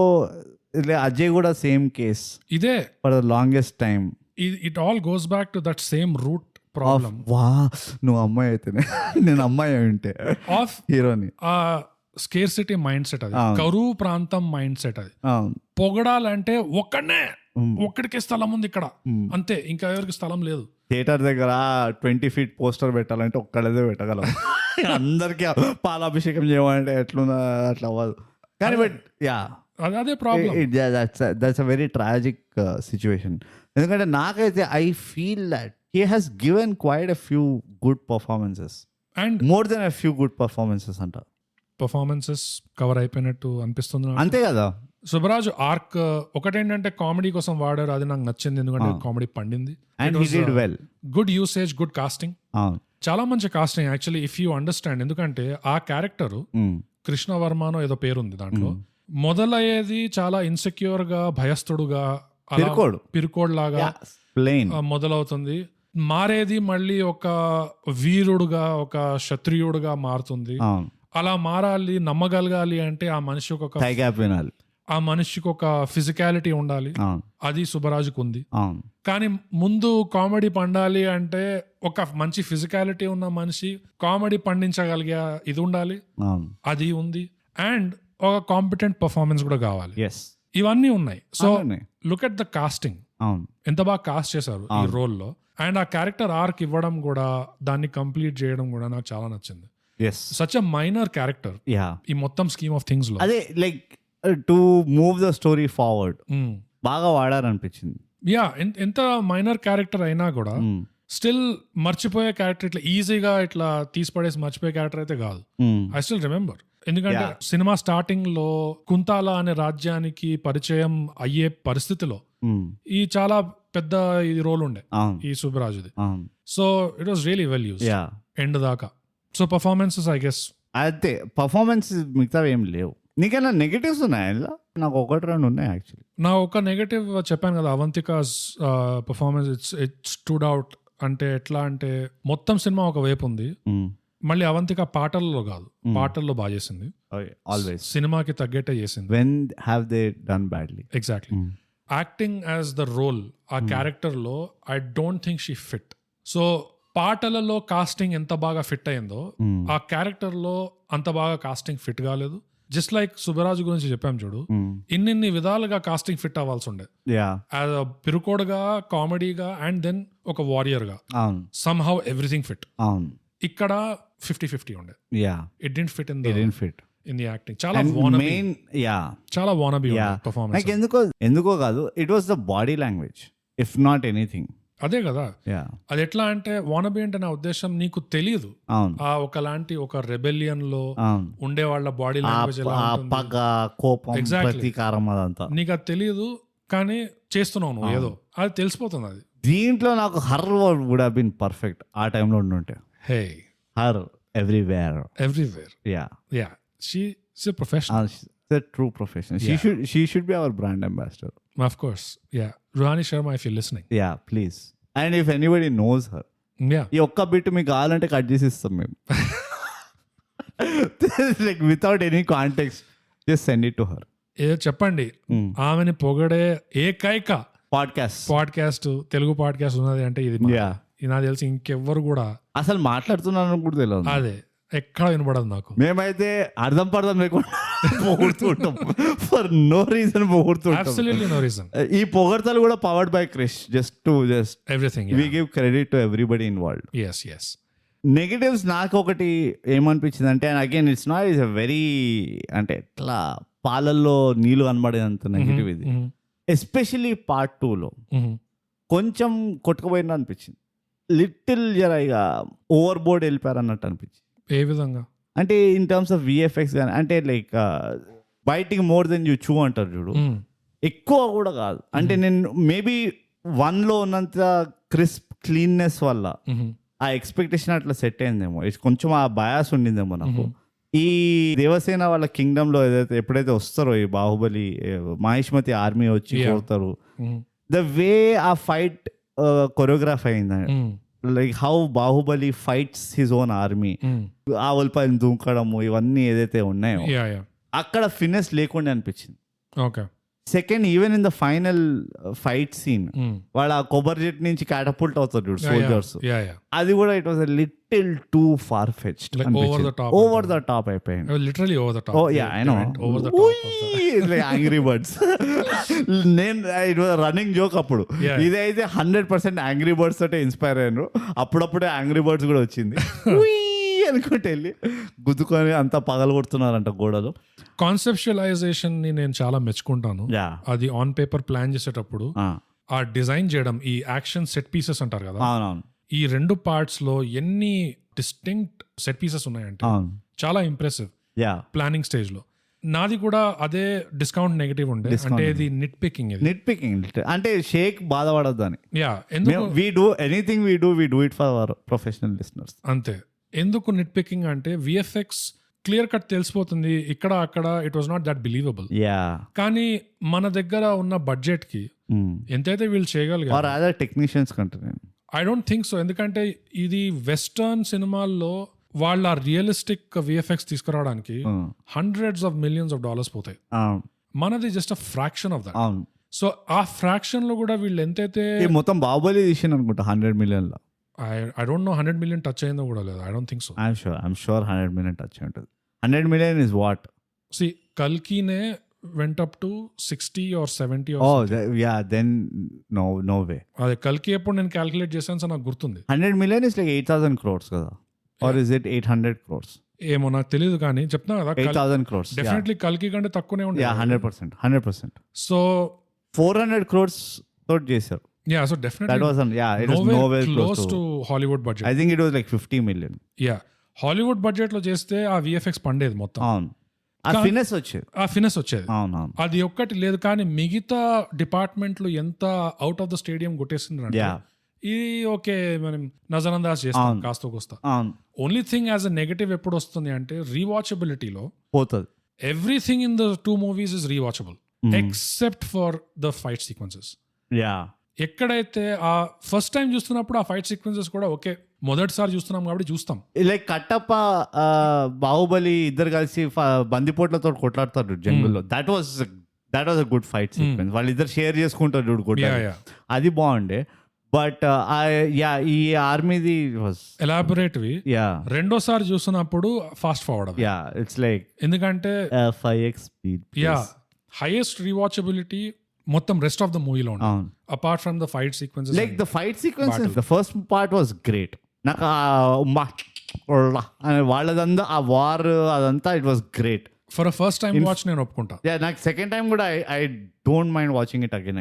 అజయ్ కూడా సేమ్ కేస్ ఇదే for the longest time. It all goes back to that same root problem. వా నువ్వు అమ్మాయి అయితేనే నేను అమ్మాయి అయి ఉంటే ఆఫ్ హీరోని. ఆ స్కేర్సిటీ మైండ్ సెట్ అది, కరువు ప్రాంతం మైండ్ సెట్ అది. అవును. పొగడాలంటే ఒక్కడికే స్థలం ఉంది ఇక్కడ, అంతే, ఇంకా ఎవరికి స్థలం లేదు. థియేటర్ దగ్గర 20 feet పోస్టర్ పెట్టాలంటే ఒక్కడదే పెట్టగలం. అందరికి పాలాభిషేకం చేయమంటే ఎట్లున్నా అట్లా అవ్వదు. కానీ బట్ యా అదే problem. That's a very tragic situation. ఎందుకంటే నాకైతే I feel that he has given quite a few good performances and more than a few good performances అంట. పర్ఫార్మెన్సెస్ కవర్ అయిపోయినట్టు అనిపిస్తుంది నాకు. అంతే కదా. సుబ్బరాజు ఆర్క్ ఒకటేంటంటే కామెడీ కోసం వాడారు, అది నాకు నచ్చింది ఎందుకంటే కామెడీ పండింది. And he did well. Good usage, good casting, అవును, చాలా మంచి casting actually if you understand. ఎందుకంటే ఆ క్యారెక్టర్ కృష్ణ వర్మనో ఏదో పేరుంది దాంట్లో. మొదలయ్యేది చాలా ఇన్సెక్యూర్ గా, భయస్థుడుగా, పిరుకోడ్ లాగా మొదలవుతుంది. మారేది మళ్ళీ ఒక వీరుడుగా, ఒక క్షత్రియుడుగా మారుతుంది. అలా మారాలి, నమ్మగలగాలి అంటే ఆ మనిషి ఒక వినాలి, ఆ మనిషికి ఒక ఫిజికాలిటీ ఉండాలి. అది సుబ్బరాజుకు ఉంది. కానీ ముందు కామెడీ పండాలి అంటే ఒక మంచి ఫిజికాలిటీ ఉన్న మనిషి కామెడీ పండించగలిగే ఇది ఉండాలి, అది ఉంది. అండ్ ఒక కాంపిటెంట్ పర్ఫార్మెన్స్ కూడా కావాలి. ఇవన్నీ ఉన్నాయి. So look at the casting, ఎంత బాగా కాస్ట్ చేశారు ఈ రోల్లో. అండ్ ఆ క్యారెక్టర్ ఆర్క్ ఇవ్వడం కూడా, దాన్ని కంప్లీట్ చేయడం కూడా నాకు చాలా నచ్చింది. సచ్ అ మైనర్ క్యారెక్టర్ ఈ మొత్తం స్కీమ్ ఆఫ్ థింగ్స్ లో. అదే like to move the story forward బాగా వాడారనిపించింది. యా ఎంత మైనర్ క్యారెక్టర్ అయినా కూడా స్టిల్ మర్చిపోయే క్యారెక్టర్, ఇట్లా ఈజీగా ఇట్లా తీసిపడేసి మర్చిపోయే క్యారెక్టర్ అయితే కాదు. I still remember. ఎందుకంటే సినిమా స్టార్టింగ్ లో కుంతాల అనే రాజ్యానికి పరిచయం అయ్యే పరిస్థితిలో ఈ చాలా పెద్ద ఇది రోల్ ఉండే ఈ సుబ్బరాజుది. So it was really well use end దాకా. సో పర్ఫార్మెన్సెస్ ఐ గెస్ అయితే పర్ఫార్మెన్స్ మిగతా ఏం లేవు. నీకైనా నెగటివ్స్ ఉన్నాయా? నాకు 1-2 ఉన్నాయి యాక్చువల్లీ. నా ఒక నెగటివ్ చెప్పాను కదా, అవంతికాస్ పర్ఫార్మెన్స్ ఇట్ స్టూడ్ అవుట్. అంటే ఎట్లా అంటే మొత్తం సినిమా ఒక వైపు ఉంది, మళ్ళీ అవంతిక పాటల్లో కాదు, పాటల్లో బాగా చేసింది. ఆల్వేస్ సినిమాకి తగ్గట్టే చేసింది. When have they done badly? Exactly. Acting as the role ఆ క్యారెక్టర్ లో I don't think she fit. So పాటలలో కాస్టింగ్ ఎంత బాగా ఫిట్ అయిందో ఆ క్యారెక్టర్ లో అంత బాగా కాస్టింగ్ ఫిట్ కాలేదు. జస్ట్ లైక్ సుబ్బరాజు గురించి చెప్పాం చూడు, ఇన్ని విధాలుగా కాస్టింగ్ ఫిట్ అవ్వాల్సి ఉండే. యాజ్ అ పిరుకోడుగా, కామెడీగా, అండ్ దెన్ ఒక వారియర్ గా సమ్ హౌ ఎవ్రీథింగ్ ఫిట్. ఇక్కడ 50-50 ఉండే. It didn't fit in the acting. చాలా చాలా వానబీ పర్ఫార్మెన్స్. ఎందుకో కాదు, it was the body language if not anything. అదే కదా. అది ఎట్లా అంటే వానబీ అంటే నా ఉద్దేశం నీకు తెలియదు ఆ ఒకలాంటి ఒక రెబెలియన్ లో ఉండే వాళ్ళ బాడీ లాంగ్వేజ్ నీకు అది తెలియదు, కానీ చేస్తున్నావు నువ్వు ఏదో, అది తెలిసిపోతుంది. అది దీంట్లో నాకు her would have been perfect ఆ టైంలో ఉండుంటే. Hey her everywhere yeah she's a professional. A true professional. She should be our brand ambassador. Of course. Yeah. Ruhani Sharma, if you're listening. Yeah, please. And if anybody knows her. Yeah. ఈ ఒక్క bit మీకు కావాలంటే cut చేసి ఇస్తాం మేము. Like without any context, just send it to her. ఏదో చెప్పండి. ఆమెని పొగడే ఏకైక పాడ్కాస్ట్ తెలుగు పాడ్కాస్ట్ ఉన్నది అంటే ఇది. నాకు తెలిసి ఇంకెవ్వరు కూడా అసలు మాట్లాడుతున్నాను కూడా తెలియదు. అదే ఎక్కడ వినపడదు నాకు. మేమైతే అర్థం పడదాం లేకుండా పొగుడుతుంటాం. ఫర్ నో రీజన్ పొగుడుతుంటాం. Absolutely no reason. ఈ పొగడ్తలు కూడా powered by Krish. Just everything. We give credit to everybody involved. yes. Negatives నాకు ఒకటి ఏమనిపించింది అంటే, and again it's not is a very, అంటే ఎట్లా పాలల్లో నీళ్ళు కనబడేంత నెగటివ్ ఇది. ఎస్పెషల్లీ పార్ట్ 2లో కొంచెం కొట్టుకుపోయిన అనిపించింది. లిటిల్ జరైగా ఓవర్ బోర్డ్ వెళ్ళిపోయారు అన్నట్టు అనిపించింది. ఏ విధంగా అంటే ఇన్ టర్మ్స్ ఆఫ్ విఎఫ్ఎక్స్ కానీ, అంటే like biting more than you chew అంటారు చూడు, ఎక్కువ కూడా కాదు. అంటే నేను మేబీ 1లో ఉన్నంత క్రిస్ప్ క్లీన్నెస్ వల్ల ఆ ఎక్స్పెక్టేషన్ అట్లా సెట్ అయిందేమో, కొంచెం ఆ బయాస్ ఉండిందేమో నాకు. ఈ దేవసేన వాళ్ళ కింగ్డమ్ లో ఎప్పుడైతే వస్తారో ఈ బాహుబలి మహిష్మతి ఆర్మీ వచ్చి పోతారు, ద వే ఆ ఫైట్ కొరియోగ్రాఫ్ అయింది, like how Baahubali fights his own army, ఆ పైన దూకడము ఇవన్నీ ఏదైతే ఉన్నాయో అక్కడ ఫినిష్ లేకుండా అనిపించింది. Okay. Second, even in the final fight scene వాళ్ళ కొబ్బరి చెట్టు నుంచి క్యాటపుల్ట్ అవుతారు చూడు సోల్జర్స్, అది కూడా it was little too far fetched, over the top అయిపోయింది. Literally over the top. Oh yeah I know, angry birds. నేను ఇట్ వాస్ రన్నింగ్ జోక్ అప్పుడు. ఇదైతే 100% యాంగ్రీ బర్డ్స్ తోటే ఇన్స్పైర్ అయ్యాను. అప్పుడప్పుడే యాంగ్రీ బర్డ్స్ కూడా వచ్చింది అనుకుంటే వెళ్ళి గుద్దుకొని అంతా పగలు కొడుతున్నారంట గోడలు. కాన్సెప్చువలైజేషన్ ని నేను చాలా మెచ్చుకుంటాను. అది ఆన్ పేపర్ ప్లాన్ చేసేటప్పుడు ఆ డిజైన్ చేయడం, ఈ యాక్షన్ సెట్ పీసెస్ అంటారు కదా, ఈ 2 పార్ట్స్ లో ఎన్ని డిస్టింక్ట్ సెట్ పీసెస్ ఉన్నాయంటే చాలా ఇంప్రెసివ్ ప్లానింగ్ స్టేజ్ లో. నాది కూడా అదే డిస్కౌంట్ నెగటివ్ ఉండే, అంటే ఇది నిట్ పికింగ్ అంటే షేక్ బాధపడద్దు అని. We do anything we do it for our professional listeners. అంతే. ఎందుకు నిట్ పికింగ్ అంటే విఎఫ్ఎక్స్ క్లియర్ కట్ తెలిసిపోతుంది, ఇక్కడ అక్కడ it was not that believable. కానీ మన దగ్గర ఉన్న బడ్జెట్ కి ఎంతైతే వీళ్ళు చేయగలిగారు టెక్నీషియన్స్ కంటే ఐ డోంట్ థింక్ సో. ఎందుకంటే ఇది వెస్టర్న్ సినిమాల్లో వాళ్ళ రియలిస్టిక్ విఎఫ్ఎక్స్ తీసుకురావడానికి $hundreds of millions పోతాయి. మనది just a fraction of that. So ఆ ఫ్రాక్షన్ లో కూడా వీళ్ళు ఎంతైతే మొత్తం బాహుబలి తీసింది అనుకుంటా 100 million లో. I don't know 100 million touch అయిందో కూడా లేదు. I don't think so. I'm sure 100 million touch ఉంటుంది. 100 million is what? See, Kalkiనే went up to 60 or 70 or then no way. అదే కల్కి ఎప్పుడు నేను క్యాలిక్యులేట్ చేశాను సార్, నాకు గుర్తుంది. 100 million is like 8,000 crores కదా, or is it 800 crores? ఏమో నాకు తెలియదు, కానీ చెప్తున్నా కదా 8,000 crores డెఫినెట్లీ కల్కి కంటే తక్కువనే ఉంటుంది. 100%. సో 400 crores తోటి చేశారు. So definitely that was it was nowhere close to Hollywood budget. I think it was like 50 million. Hollywood budget లో చేస్తే ఆ విఎఫ్ఎక్స్ పండేది మొత్తం. ఆ ఫినిష్ వచ్చేది. అది ఒక్కటి లేదు, కానీ మిగతా డిపార్ట్మెంట్లు ఎంత అవుట్ ఆఫ్ ద స్టేడియం కొట్టేసింది. ఇది ఓకే, మనం నజరందాజ్ చేస్తాం కాస్త కోస్తా. Only thing as a negative ఎప్పుడు వస్తుంది అంటే రీవాచబిలిటీలో పోతుంది. Everything in the 2 movies is rewatchable except for the fight sequences. ఎక్కడైతే ఆ ఫస్ట్ టైం చూస్తున్నప్పుడు ఆ ఫైట్ సీక్వెన్సెస్ కూడా ఓకే, మొదటిసారి చూస్తున్నాం కాబట్టి చూస్తాం. లైక్ కట్టప్ప బాహుబలి ఇద్దరు కలిసి బందిపోట్లతో కొట్లాడతారు జంగుల్లో. That was a good fight sequence. వాళ్ళిద్దరు షేర్ చేసుకుంటారు చూడు కొట్టారు, అది బాగుండే. బట్ ఈ ఆర్మీది ఎలాబొరేట్ వి రెండోసారి చూస్తున్నప్పుడు ఫాస్ట్ ఫార్వర్డ్. ఇట్స్ లైక్ ఎందుకంటే 5x స్పీడ్. హైయెస్ట్ రీవాచబిలిటీ మొత్తం రెస్ట్ ఆఫ్ ద మూవీలో ఉంది, apart from the fight sequences. Like the fight sequences, the first part was great. నాకు వాళ్ళదంతా ఆ వార్ అదంతా it was great. For first time watch నేను ఒప్పుకుంటా. నాకు సెకండ్ టైం కూడా I don't mind watching it again.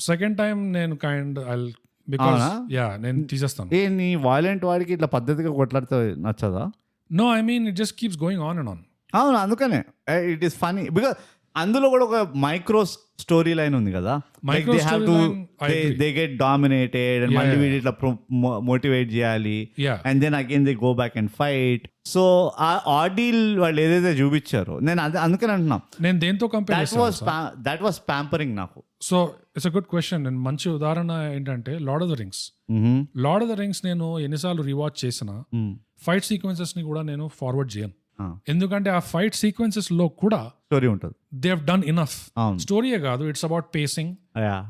Second time నేను because నేను తీసేస్తాను. నీ వాయిలెంట్ వాడికి ఇట్లా పద్ధతిగా కొట్లాడితే నచ్చదా? No, I mean it just keeps going on and on. అవును, అందుకనే ఇట్ ఈస్ ఫనీ. బికాజ్ అందులో కూడా ఒక మైక్రో స్టోరీ లైన్ ఉంది కదా, దే గెట్ డామినేటెడ్ అండ్ మళ్ళీ వీళ్ళు ఇట్లా మోటివేట్ చేయాలి and then again they go back and fight. So ఆ ఆర్డీల్ వాళ్ళు ఏదైతే చూపించారో నేను అందుకని అంటున్నా, నేను దేంతో కంపేర్ దట్ వాస్ ప్యాంపరింగ్ నాకు. So it's a good question. నేను మంచి ఉదాహరణ ఏంటంటే లార్డ్ ఆఫ్ ద రింగ్స్ నేను ఎన్నిసార్లు రీవాచ్ చేసిన ఫైట్ సీక్వెన్సెస్ ని కూడా నేను ఫార్వర్డ్ చేయను. ఎందుకంటే ఆ ఫైట్ సీక్వెన్సెస్ లో కూడా స్టోరీ ఉంటుంది. They have done enough. స్టోరీయే కాదు, it's about pacing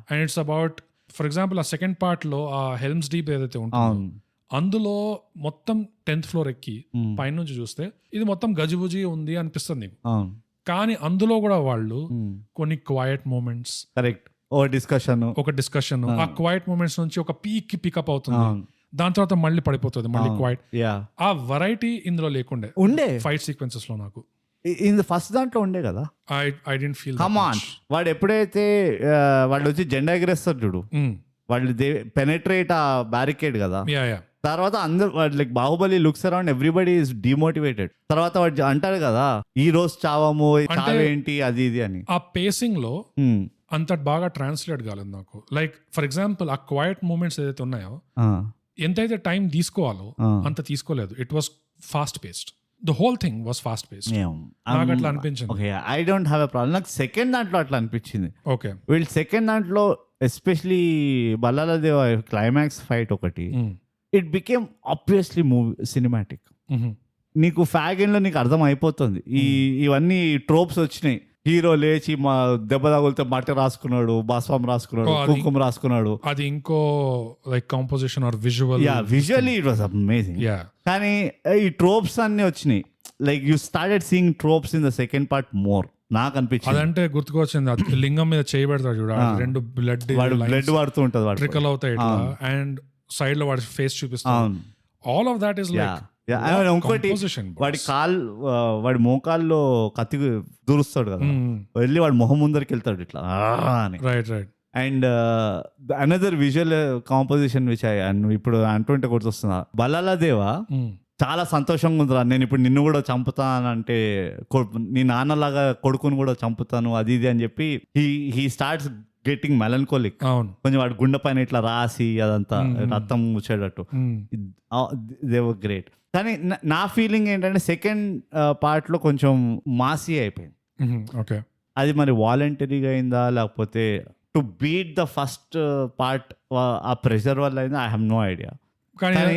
and it's about, for example ఆ సెకండ్ పార్ట్ లో ఆ హెల్మ్స్ డీప్ ఏదైతే ఉంటుందో అందులో మొత్తం 10th floor ఎక్కి పైనుంచి చూస్తే ఇది మొత్తం గజిబుజి ఉంది అనిపిస్తుంది నీకు. కానీ అందులో కూడా వాళ్ళు కొన్ని క్వైట్ మూమెంట్స్, కరెక్ట్, ఒక డిస్కషన్, ఆ క్వైట్ మూమెంట్స్ నుంచి ఒక పీక్ కి పికప్ అవుతుంది, దాని తర్వాత మళ్ళీ పడిపోతుంది, మళ్ళీ క్వైట్. ఆ వెరైటీ ఇందులో లేకుండే ఉండే ఫైట్ సీక్వెన్సెస్ లో. నాకు ఇన్ ద ఫస్ట్ దాంట్లో ఉండే కదా. I don't feel come on. వాడు ఎప్పుడైతే వాళ్ళు వచ్చి జెండా ఎగరేస్తారు చూడు, వాళ్ళు పెనెట్రేట్ ఆ బ్యారికేడ్ కదా, తర్వాత అందరు like Baahubali looks around everybody is demotivated. తర్వాత వాడు అంటాడు కదా ఈ రోజు చావము, చావేంటి అది ఇది అని. ఆ పేసింగ్ లో అంత బాగా ట్రాన్స్లేట్ కాలేదు నాకు. లైక్ ఫర్ ఎగ్జాంపుల్ ఆ క్వైట్ మూమెంట్స్ ఏదైతే ఉన్నాయో ఎంతైతే టైం తీసుకోవాలో అంత తీసుకోలేదు. It was fast paced. The whole thing was fast paced. నాకు అట్లా అనిపించింది. Okay, I don't have a problem. నాకు సెకండ్ దాంట్లో అట్లా అనిపించింది. ఓకే, వీళ్ళు సెకండ్ దాంట్లో ఎస్పెషలీ బల్లాలదేవ క్లైమాక్స్ ఫైట్ ఒకటి, it became obviously movie cinematic. నీకు ఫ్యాగన్లో నీకు అర్థం అయిపోతుంది ఇవన్నీ ట్రోప్స్ వచ్చినాయి. హీరో లేచి మా దెబ్బ తగిలితే మట్టి రాసుకున్నాడు, బాస్వాం రాసుకున్నాడు, కుంకుమ రాసుకున్నాడు. అది ఇంకో like composition or visual. Visually it was amazing. కానీ ఈ ట్రోప్స్ అన్ని వచ్చినాయి. Like you started seeing tropes in the second part more. నాకు అనిపించింది అదంటే గుర్తుకొచ్చింది, లింగం మీద చేయబెడతాడు చూడ, రెండు బ్లడ్ వాడుతూ ఉంటుంది, ట్రికల్ అవుతాయి అండ్ సైడ్ లో వాడి ఫేస్ చూపిస్తాడు. All of that is like ఇంకోటి వాడి మోకాల్లో కత్తి దూరుస్తాడు కదా, వెళ్ళి వాడి మొహం ముందరికి వెళ్తాడు ఇట్లా అని. Right right. And another visual composition which ఇప్పుడు అంటుంటే గుర్తొస్తున్నా, బల్లాలదేవ చాలా సంతోషంగా ఉందిరా, నేను ఇప్పుడు నిన్ను కూడా చంపుతానంటే నీ నాన్నలాగా కొడుకుని కూడా చంపుతాను అది ఇది అని చెప్పి హీ స్టార్ట్స్ గెట్టింగ్ మెలన్కోలిక్. కొంచెం వాడి గుండె పైన ఇట్లా రాసి అదంతా రక్తం వచ్చేటట్టు. They were great. కానీ నా ఫీలింగ్ ఏంటంటే సెకండ్ పార్ట్ లో కొంచెం మాసీ అయిపోయింది. ఓకే, అది మరి వాలంటరీగా అయిందా లేకపోతే to beat the first part ఆ ప్రెషర్ వల్ల అయిందా, ఐ హావ్ నో ఐడియా. కానీ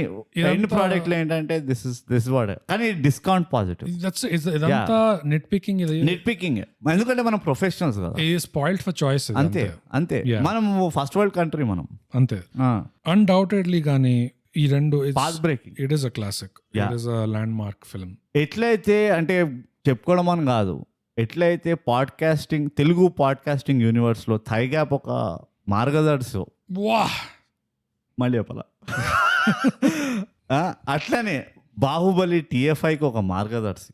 ఎండ్ ప్రోడక్ట్ లో ఏంటంటే దిస్ వాట్, కానీ డిస్కౌంట్ పాజిటివ్. ఇదంతా నెట్ పికింగ్. ఎందుకంటే మనం ప్రొఫెషనల్స్ కదా, స్పాయిల్డ్ ఫర్ చాయిస్. అంతే మనం ఫస్ట్ వరల్డ్ కంట్రీ మనం, అంతే అన్డౌటెడ్లీ. కానీ ఈ రెండు path breaking. It is a classic, it is a land mark film. ఎట్లయితే అంటే చెప్పుకోవడం అని కాదు, ఎట్లయితే పాడ్కాస్టింగ్, తెలుగు పాడ్కాస్టింగ్ యూనివర్స్ లో థై గ్యాప్ ఒక మార్గదర్శి, మళ్ళీ చెప్పాల అట్లనే బాహుబలి TFIకి ఒక మార్గదర్శి.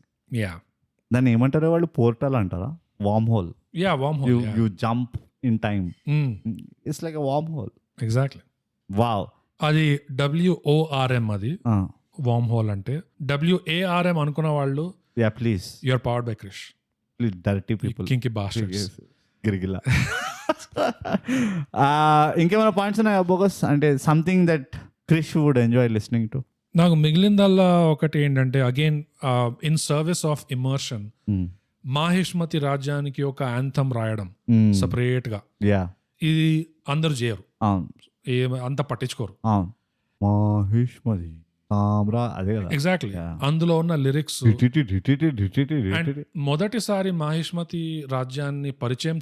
దాన్ని ఏమంటారు వాళ్ళు, పోర్టల్ అంటారా, worm hole. You jump in time, it's like a worm hole. Exactly. Wow. అది WORM, అది వార్మ్ హోల్ అంటే. WARM అనుకున్న వాళ్ళు, please you're powered by Krish. Please dirty people, kinky bastards, గిరిగిలా. ఇంకేమైనా పాయింట్స్ ఉన్నాయా బోగస్, అంటే something that Krish would enjoy listening to? నాకు మిగిలిందల్లా ఒకటి ఏంటంటే, again in service of immersion, Mahishmati రాజ్యానికి ఒక యాంథమ్ రాయడం సపరేట్ గా. ఇది అందరు చేయరు, అంత పట్టించుకోరు. మాహిష్మతి అదే కదా, ఎగ్జాక్ట్లీ. అందులో ఉన్న లిరిక్స్, మొదటిసారి మాహిష్మతి రాజ్యాన్ని పరిచయం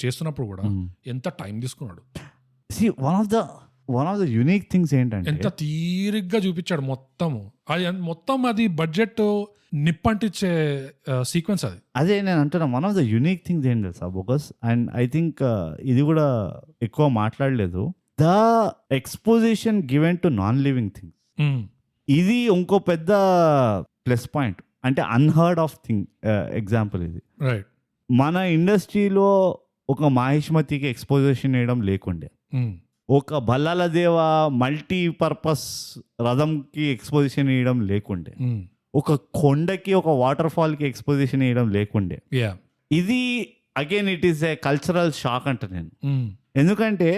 చేస్తున్నప్పుడు కూడా ఎంత టైం తీసుకున్నాడు. One of the unique things ఏంటంటే, ఎంత తీరిగ్గా చూపించాడు మొత్తం. అది బడ్జెట్ నిప్పంటించే సీక్వెన్స్ అది. అదే నేను అంటున్నా, one of the unique things ఏంటి తెలుసా బోగస్, అండ్ ఐ థింక్ ఇది కూడా ఎక్కువ మాట్లాడలేదు, the exposition given to non living things. ఇది ఇంకో పెద్ద ప్లస్ పాయింట్, అంటే అన్హర్డ్ ఆఫ్ థింగ్. ఎగ్జాంపుల్ ఇది, రైట్. మన ఇండస్ట్రీలో ఒక మాహిష్మతికి ఎక్స్పోజిషన్ వేయడం లేకుండే, ఒక బల్లాలదేవ మల్టీపర్పస్ రథంకి ఎక్స్పోజిషన్ వేయడం లేకుండే, ఒక కొండకి ఒక వాటర్ ఫాల్ కి ఎక్స్పోజిషన్ వేయడం లేకుండే. ఇది again it is a cultural shock అంట నేను. ఎందుకంటే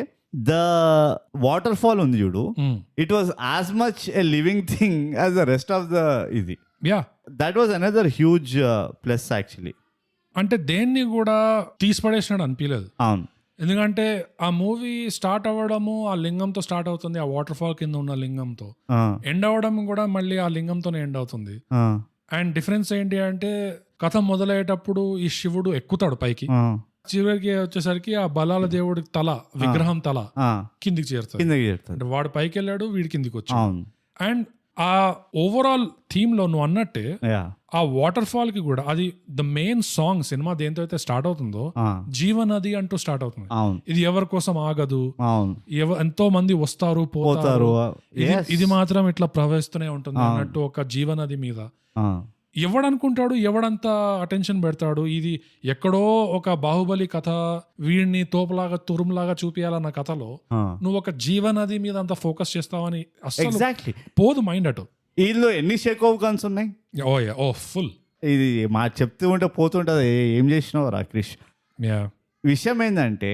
ద వాటర్ ఫాల్ ఉంది చూడు, it was as much a living thing as the rest of the ఇది. That was another huge plus actually. అంటే దేన్ని కూడా తీసిపడేసినాడు అనిపించలేదు. అవును, ఎందుకంటే ఆ మూవీ స్టార్ట్ అవ్వడము ఆ లింగంతో స్టార్ట్ అవుతుంది, ఆ వాటర్ ఫాల్ కింద ఉన్న లింగంతో. ఎండ్ అవ్వడం కూడా మళ్ళీ ఆ లింగంతోనే ఎండ్ అవుతుంది. అండ్ డిఫరెన్స్ ఏంటి అంటే, కథ మొదలయ్యేటప్పుడు ఈ శివుడు ఎక్కుతాడు పైకి, చివరికి వచ్చేసరికి ఆ బలాల దేవుడి తల, విగ్రహం తల కిందికి చేరుతాడు. వాడు పైకి వెళ్ళాడు, వీడి కిందికి వచ్చాడు. అండ్ ఆ ఓవరాల్ థీమ్ లో నువ్వు అన్నట్టే ఆ వాటర్ ఫాల్ కి కూడా, అది ద మెయిన్ సాంగ్ సినిమా దేంతో అయితే స్టార్ట్ అవుతుందో, జీవనది అంటూ స్టార్ట్ అవుతుంది. ఇది ఎవరి కోసం ఆగదు, ఎంతో మంది వస్తారు పోతారు, ఇది మాత్రం ఇట్లా ప్రవహిస్తూనే ఉంటుంది అన్నట్టు ఒక జీవనది మీద. ఎవడనుకుంటాడు, ఎవడంతా అటెన్షన్ పెడతాడు, ఇది ఎక్కడో ఒక బాహుబలి కథ, వీడిని తోపులాగా తురుములాగా చూపియాలన్న కథలో నువ్వు ఒక జీవనది మీద అంత ఫోకస్ చేస్తావని అసలు పోదు మైండ్ అటు. వీళ్ళు ఎన్ని షేకోవ్ గన్స్ ఉన్నాయి, ఓ ఫుల్. ఇది మా చెప్తూ ఉంటే పోతుంటది, ఏం చేసినావు రా క్రిష్. విషయం ఏంటంటే,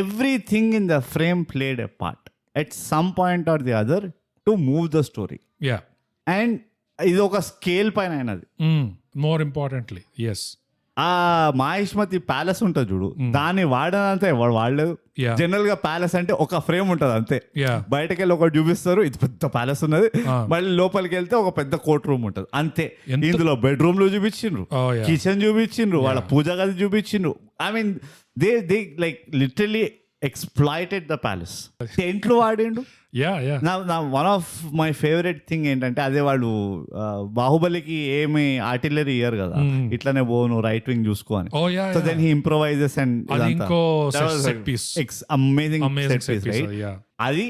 everything in the frame played a part at some point or the other. To move the story. Yeah and ఇది ఒక స్కేల్ పైన అయినది. More importantly yes. ఆ మాహిష్మతి ప్యాలెస్ ఉంటుంది చూడు, దాన్ని వాడనంతా ఎవరు వాడలేదు. Yeah. జనరల్ గా ప్యాలెస్ అంటే ఒక ఫ్రేమ్ ఉంటుంది అంతే. యా బయటకి వెళ్ళి ఒకటి చూపిస్తారు, ఇది పెద్ద ప్యాలెస్ ఉన్నది. Ah. మళ్ళీ లోపలికి వెళ్తే ఒక పెద్ద కోర్ట్ రూమ్ ఉంటుంది అంతే. ఎంత- ఇందులో బెడ్రూమ్లు చూపించిండ్రు, Oh, yeah. కిచెన్ చూపించిండ్రు, వాళ్ళ పూజ గది చూపించిండ్రు. I mean they like literally exploited the palace. టెంట్లు వాడిండు. యా యా నా one of my favourite thing ఏంటంటే, అదే వాళ్ళు బాహుబలికి ఏమి ఆర్టిలరీ ఇయ్యరు కదా, ఇట్లానే పోను రైట్ వింగ్ చూసుకో అని. Oh yeah so then he improvises and అది ఇంకో set piece, amazing amazing set piece. Yeah అది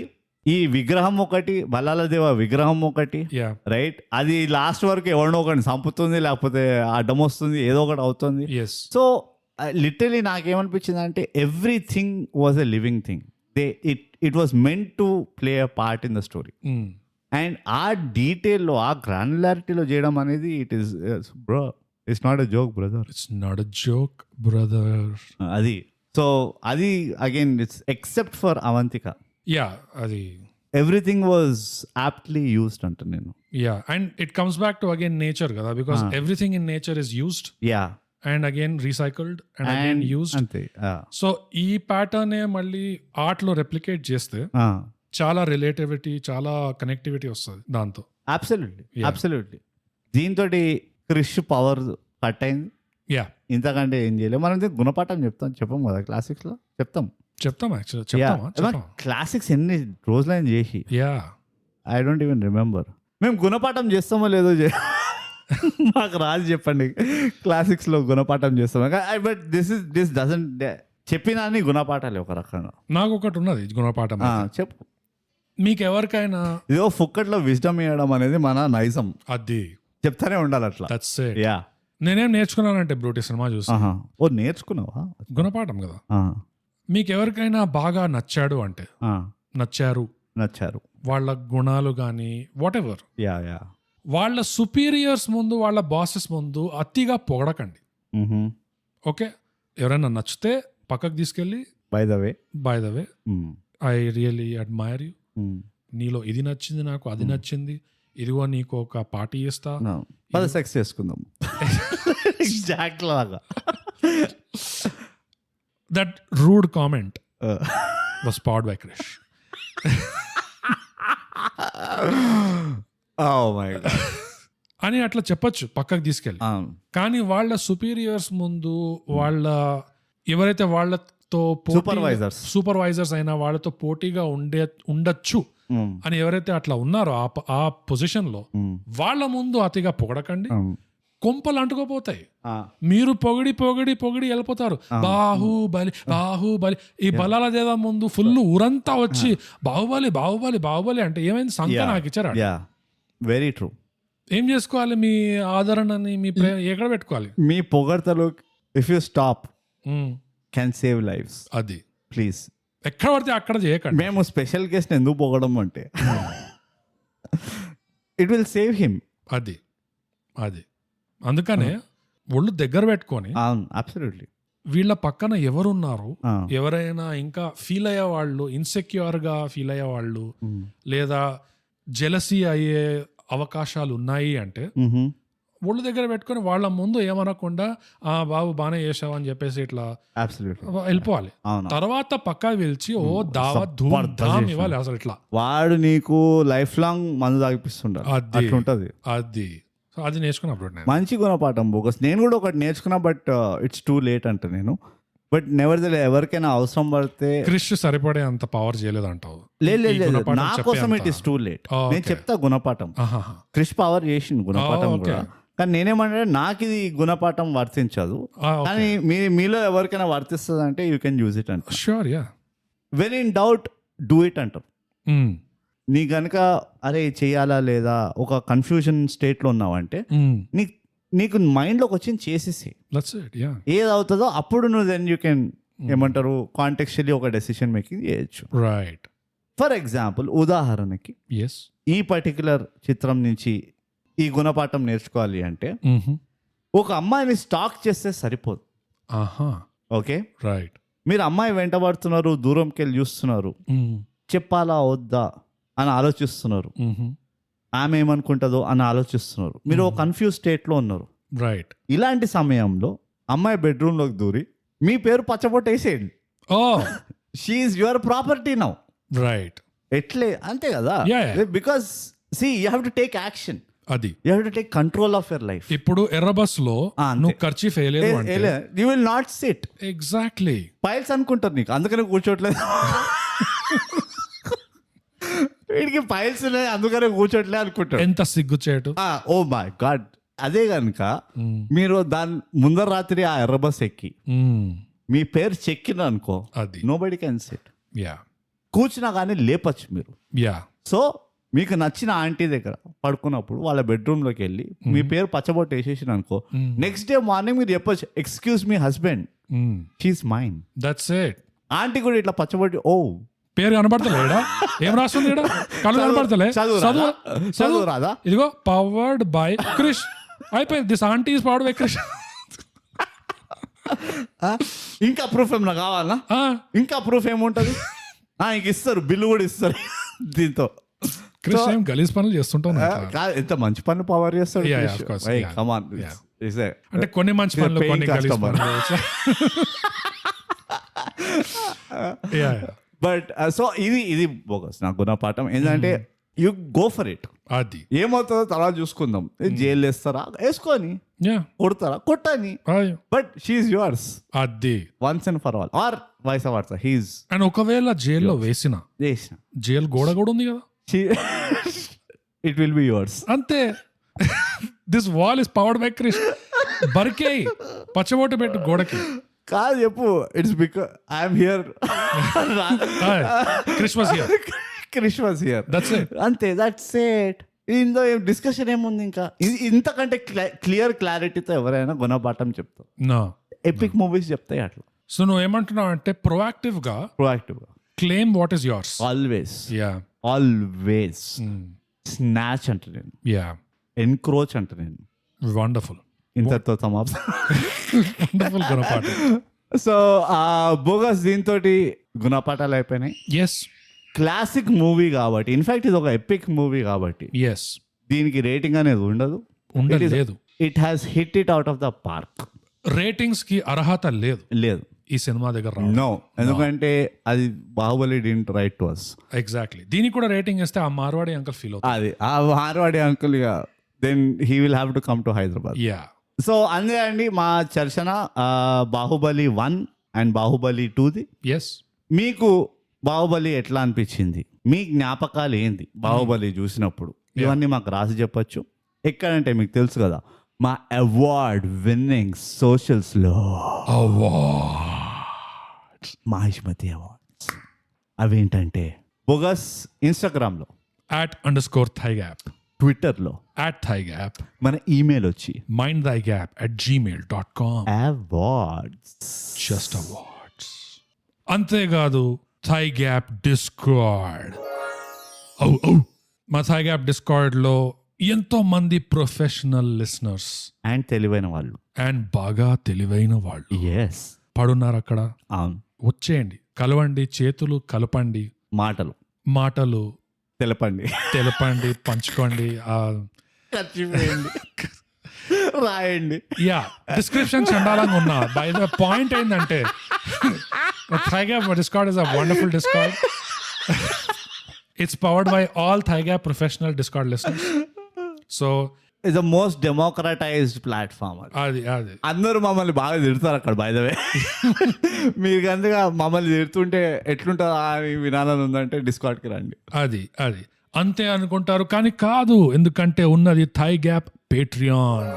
ఈ విగ్రహం ఒకటి, బల్లాల దేవ విగ్రహం ఒకటి, యా రైట్. అది లాస్ట్ వరకు ఎవరినో ఒకటి చంపుతుంది, లేకపోతే అడ్డం వస్తుంది, ఏదో ఒకటి అవుతుంది. ఎస్ సో లిటరలీ నాకేమనిపించింది అంటే, everything was a living thing. It was meant to play a part in the story. And ఆ డీటెయిల్లో, ఆ గ్రాన్యులారిటీలో చేయడం అనేది it is bro, it's not a joke brother. It's not a joke brother. అది so అది again it's except for Avantika, yeah అది everything was aptly used అంట నేను. Yeah and it comes back to again nature కదా, because everything in nature is used yeah and again recycled and again used. అంతే. So ఈ pattern మళ్ళీ art లో replicate చేస్తే చాలా రిలేటివిటీ, చాలా కనెక్టివిటీ వస్తుంది దాంతో. అబ్సల్యూట్లీ. దీంతో క్రిష్ పవర్ కట్ అయింది. యా ఇంతకంటే ఏం చేయలేదు. మనం గుణపాఠం చెప్పాం కదా క్లాసిక్స్ లో, చెప్తాం యాక్చువల్లీ చెప్తామా క్లాసిక్స్ ఎన్ని రోజులైన చేసి. Yeah I don't even remember. మేము గుణపాఠం చేస్తామో లేదో మాకు రాజు చెప్పండి, క్లాసిక్స్ లో గుణపాఠం చేస్తాం. బట్ దిస్ డజంట్ చెప్పినా గుణపాఠాలే ఒక రకంగా. నాకు ఒకటి ఉన్నది గుణపాఠం. చెప్పు. మీకు ఎవరికైనా ఇదో ఫుక్కట్లో విజ్డమ్ ఇవ్వడం అనేది మన నైజం, అది చెప్తానే ఉండాలి అట్లా. That's it. యా నేనేం నేర్చుకున్నానంటే బ్రూటీ సినిమా చూసి ఓ నేర్చుకున్నావా? గుణపాఠం కదా. మీకు ఎవరికైనా బాగా నచ్చాడు అంటే, నచ్చారు వాళ్ళ గుణాలు కానీ వాట్ ఎవర్, యా యా వాళ్ళ సుపీరియర్స్ ముందు, వాళ్ళ బాసెస్ ముందు అతిగా పొగడకండి. ఓకే, ఎవరైనా నచ్చితే పక్కకు తీసుకెళ్ళి by the way I really admire you, నీలో ఇది నచ్చింది, నాకు అది నచ్చింది, ఇదిగో నీకు ఒక పార్టీ ఇస్తా, సెక్స్ చేసుకుందాం. ఎగ్జాక్ట్ లాగా. That rude comment was powered by Krish. అని అట్లా చెప్పొచ్చు పక్కకు తీసుకెళ్ళి. కానీ వాళ్ళ సుపీరియర్స్ ముందు, వాళ్ళ ఎవరైతే వాళ్ళతో సూపర్వైజర్స్ అయినా వాళ్ళతో పోటీగా ఉండొచ్చు అని ఎవరైతే అట్లా ఉన్నారో ఆ పొజిషన్ లో, వాళ్ళ ముందు అతిగా పొగడకండి. కొంపలు అంటుకోపోతాయి. మీరు పొగిడి పొగిడి పొగిడి వెళ్ళిపోతారు. బాహుబలి బాహుబలి, ఈ బలాల దేవ ముందు ఫుల్ ఊరంతా వచ్చి బాహుబలి బాహుబలి బాహుబలి అంటే ఏమైంది? సంత నాకు ఇచ్చారా? Very true. ఏం చేసుకోవాలి? మీ ఆదరణని, మీ ప్రేమ ఎక్కడ పెట్టుకోవాలి? మీ పొగడ్తలు if you stop can save lives. అది ప్లీజ్ ఎక్కడ పడితే అక్కడ చేయకండి. మేము స్పెషల్ గెస్ట్ ఎందుకు పొగడం అంటే ఇట్ విల్ సేవ్ హిమ్. అది అందుకనే ఒళ్ళు దగ్గర పెట్టుకొని, అబ్సల్యూట్లీ, వీళ్ళ పక్కన ఎవరున్నారు, ఎవరైనా ఇంకా ఫీల్ అయ్యే వాళ్ళు, ఇన్సెక్యూర్ గా ఫీల్ అయ్యే వాళ్ళు, లేదా జెలసీ అయ్యే అవకాశాలు ఉన్నాయి అంటే ఒళ్ళు దగ్గర పెట్టుకొని వాళ్ళ ముందు ఏమనకుండా బాబు బానే చేసావు అని చెప్పేసి ఇట్లా వెళ్ళిపోవాలి. తర్వాత పక్కా పిలిచి ఓ దావత్ ధూమ్ ఇవ్వాలి. అసలు ఇట్లా వాడు నీకు లైఫ్ లాంగ్ మందు తాగిపిస్తుంటారు. అది నేర్చుకున్నప్పుడు మంచి గుణపాఠం బోగస్. నేను కూడా ఒకటి నేర్చుకున్నా, బట్ ఇట్స్ టూ లేట్ అంట నేను. బట్ నెవర్ ఎవరికైనా అవసరం పడితే క్రిష్ సరిపడే అంత పవర్ చేయలేదు అంటావు? లేదు, నా కోసం ఇట్ ఇస్ టూ లేట్. నేను చెప్తా గుణపాఠం. క్రిష్ పవర్ చేసింది గుణపాఠం కూడా, కానీ నేనేమంటే నాకు ఇది గుణపాఠం వర్తించదు. కానీ మీలో ఎవరికైనా వర్తిస్తుంది అంటే యూ కెన్ యూజ్ ఇట్ అంట. Sure, yeah. Very in doubt do it అంటారు. నీ కనుక అరే చెయ్యాలా లేదా ఒక కన్ఫ్యూజన్ స్టేట్లో ఉన్నావంటే నీకు మైండ్లోకి వచ్చింది చేసేసి ఏది అవుతుందో అప్పుడు నువ్వు దెన్ యూ కెన్ ఏమంటారు కాంటెక్చువల్లీ ఒక డెసిషన్ మేకింగ్ చేయొచ్చు. రైట్. ఫర్ ఎగ్జాంపుల్, ఉదాహరణకి ఈ పర్టికులర్ చిత్రం నుంచి ఈ గుణపాఠం నేర్చుకోవాలి అంటే ఒక అమ్మాయిని స్టాక్ చేస్తే సరిపోదు. Okay, right. మీరు అమ్మాయి వెంటబడుతున్నారు, దూరంకి వెళ్ళి చూస్తున్నారు, చెప్పాలా వద్దా, అని ఆలోచిస్తున్నారు, ఆమె ఏమనుకుంటుందో అని ఆలోచిస్తున్నారు, మీరు ఒక కన్ఫ్యూజ్ స్టేట్లో ఉన్నారు. రైట్. ఇలాంటి సమయంలో అమ్మాయి బెడ్రూమ్లోకి దూరి మీ పేరు పచ్చబొట్టు వేసేయండి. Oh she's your property now. Right. ఎట్లే అంతే కదా, because see you have to take action, అది you have to take control of your life. ఇప్పుడు ఎర్ర బస్ లో అంతే. నువ్వు ఖర్చు ఫెయిలేదు అంటే you will not sit. Exactly. Piles అనుకుంటారు నీకు, అందుకనే కూర్చోట్లేదు. వీడికి పైల్స్ ఉన్నాయి అందుకనే కూర్చోట్లే అనుకుంటాడు. ఎంత సిగ్గుచేటు. Oh my God. అదే కనుక మీరు దాని ముందర రాత్రి ఆ ఎర్ర బస్ ఎక్కి మీ పేరు చెక్కిన అనుకో, అది nobody can sit. Yeah కూర్చున్నా కానీ లేపచ్చు మీరు. యా. సో మీకు నచ్చిన ఆంటీ దగ్గర పడుకున్నప్పుడు వాళ్ళ బెడ్రూమ్లోకి వెళ్ళి మీ పేరు పచ్చబొట్టు వేసేసిన అనుకో, నెక్స్ట్ డే మార్నింగ్ మీరు చెప్పొచ్చు, excuse me husband, she is mine. That's it. Aunty కూడా ఇట్లా పచ్చబొట్టి, ఓ పేరు కనబడతలేడా, ఏం రాస్తుంది ఇక్కడ, కళ్ళు కనబడతలే, చదువు రాదా, ఇదిగో పవర్డ్ బై క్రిష్, అయిపోయింది, this aunty is powered by Krish. ఇంకా ప్రూఫ్ ఏమన్నా కావాలనా, ఇంకా ప్రూఫ్ ఏముంటది, ఇంక ఇస్తారు, బిల్లు కూడా ఇస్తారు దీంతో. క్రిష్ ఏం గలీజ్ పనులు చేస్తుంటాను, ఎంత మంచి పనులు పవర్ చేస్తాడు. అంటే కొన్ని మంచి పనులు, కొన్ని గలీజ్ పనులు. బట్ సో ఇది బోగస్ నా గుణపాఠం ఏంటంటే, యు గో ఫర్ ఇట్. అది ఏమవుతుందో తర్వాత చూసుకుందాం. జైలు వేస్తారా వేసుకొని, కొడతారా కొట్టని, బట్ షీఈస్ యువర్స్. అది once and for all, or vice versa he's. And ఒకవేళ జైల్లో వేసిన జైలు గోడ కూడా ఉంది కదా, ఇట్ విల్ బి యువర్స్. అంతే. This wall is powered by Krish. బరికే పచ్చబొట్టు పెట్టు గోడకి. కాదు చెప్పు, it's because I'm here, Krish was here, Krish was here. That's it. అంతే, దట్స్ ఇట్. ఇందులో ఏం డిస్కషన్ ఏముంది ఇంకా. ఇంతకంటే క్లారిటీతో ఎవరైనా గుణపాఠం చెప్తారు, ఎపిక్ మూవీస్ చెప్తాయి అట్లా. సో నువ్వు ఏమంటున్నావు అంటే ప్రొయాక్టివ్ గా claim what is yours. Always, yeah always. Snatch అంటే నేను, యా ఎన్క్రోచ్ అంటే నేను. వండర్ఫుల్. ఇంతతో సమాప్తం. వండర్ఫుల్ గుణపాఠం. సో బోగస్ దీంతో గుణపాఠాలు అయిపోయినాయి. ఎస్. క్లాసిక్ మూవీ కాబట్టి, ఇన్ఫాక్ట్ ఇది ఒక ఎపిక్ మూవీ కాబట్టి ఎస్ దీనికి రేటింగ్ అనేది ఉండలేదు. It has hit it out of the park. Ratings కి అర్హత లేదు ఈ సినిమా దగ్గర. నో, ఎందుకంటే అది Baahubali didn't right to us. Exactly. దీనికి కూడా రేటింగ్ ఇస్తే ఆ మార్వాడి అంకుల్ ఫీల్ అవుతుంది. అది ఆ మార్వాడి అంకుల్ గా then he will have to come to Hyderabad. Yeah. So అందే అండి మా చర్చన బాహుబలి 1 అండ్ బాహుబలి 2ది. ఎస్. మీకు బాహుబలి ఎట్లా అనిపించింది, మీ జ్ఞాపకాలు ఏంది బాహుబలి చూసినప్పుడు, ఇవన్నీ మాకు రాసి చెప్పొచ్చు. ఎక్కడంటే మీకు తెలుసు కదా, మా అవార్డ్ విన్నింగ్ సోషల్స్ లో మహిష్మతి అవార్డ్స్. అవేంటంటే బోగస్ ఇన్స్టాగ్రామ్ లో @_thigap, ట్విట్టర్ లో @thigap, మన ఈమెయిల్ వచ్చి mindthigap@gmail.com. Awards, just awards. అంతేకాదు థైగ్యాప్ డిస్కార్డ్. మా థైగ్యాప్ డిస్కార్డ్ లో ఎంతో మంది ప్రొఫెషనల్ లిసనర్స్ అండ్ తెలివైన వాళ్ళు అండ్ బాగా తెలివైన వాళ్ళు ఎస్ పడున్నారు అక్కడ. అవును, వచ్చేయండి, కలవండి, చేతులు కలపండి, మాటలు తెలపండి, పంచుకోండి, రాయండి. యా, డిస్క్రిప్షన్ చండాలంగా ఉన్నా. బై ద పాయింట్ ఏంటంటే thigh gap discord is a wonderful discord. It's powered by all Thigap professional Discord listeners. So it's the most democratized platform. అది అందరూ మమ్మల్ని బాగా తిడతారు అక్కడ. బై ద వే, మీరు కనుక మమ్మల్ని తిడుతుంటే ఎట్లుంటుందా అని వినాలని ఉందంటే డిస్కార్డ్కి రండి. అది అంతే అనుకుంటారు, కానీ కాదు. ఎందుకంటే ఉన్నది థైగ్యాప్ పేట్రియాన్.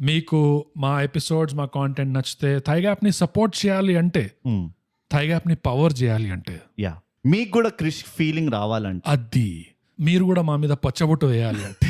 మీకు మా ఎపిసోడ్స్, మా కాంటెంట్ నచ్చితే థైగ్యాప్ ని సపోర్ట్ చేయాలి అంటే, థైగ్యాప్ ని పవర్ చేయాలి అంటే, మీకు కూడా క్రిష్ ఫీలింగ్ రావాలంటే, అది మీరు కూడా మా మీద పచ్చబొట్టు వేయాలి అంటే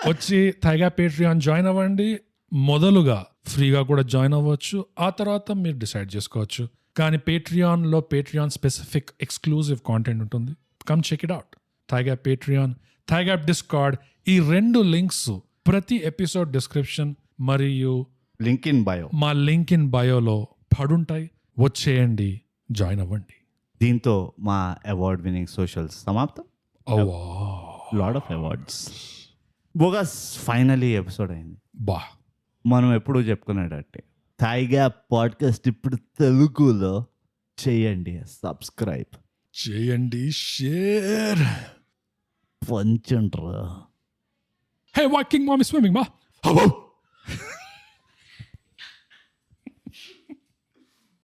వచ్చి థైగ్యాప్ పేట్రియాన్ జాయిన్ అవ్వండి. మొదలుగా ఫ్రీగా కూడా జాయిన్ అవ్వచ్చు, ఆ తర్వాత మీరు డిసైడ్ చేసుకోవచ్చు. కానీ పేట్రియాన్లో పేట్రియాన్ స్పెసిఫిక్ ఎక్స్క్లూజివ్ కాంటెంట్ ఉంటుంది. Come check it out. Thigh gap Patreon, thigh gap discord, ఈ 2 లింక్స్ ప్రతి ఎపిసోడ్ డిస్క్రిప్షన్ మరియు లింక్ ఇన్ బయో, మా లింక్ ఇన్ బయోలో పడుంటాయి. వచ్చేయండి, జాయిన్ అవ్వండి. దీంతో మా అవార్డ్ వినింగ్ సోషల్స్ సమాప్తం. అవ్వా. Lot of awards. Bogus finally episode అయింది. బా మనం ఎప్పుడూ చెప్పుకునేటట్టే థాయిగా పాడ్కాస్ట్ ఇప్పుడు తెలుగులో చేయండి, సబ్స్క్రైబ్ చేయండి, share. పంచండ్రా. Hey, why King Mom is swimming, ma?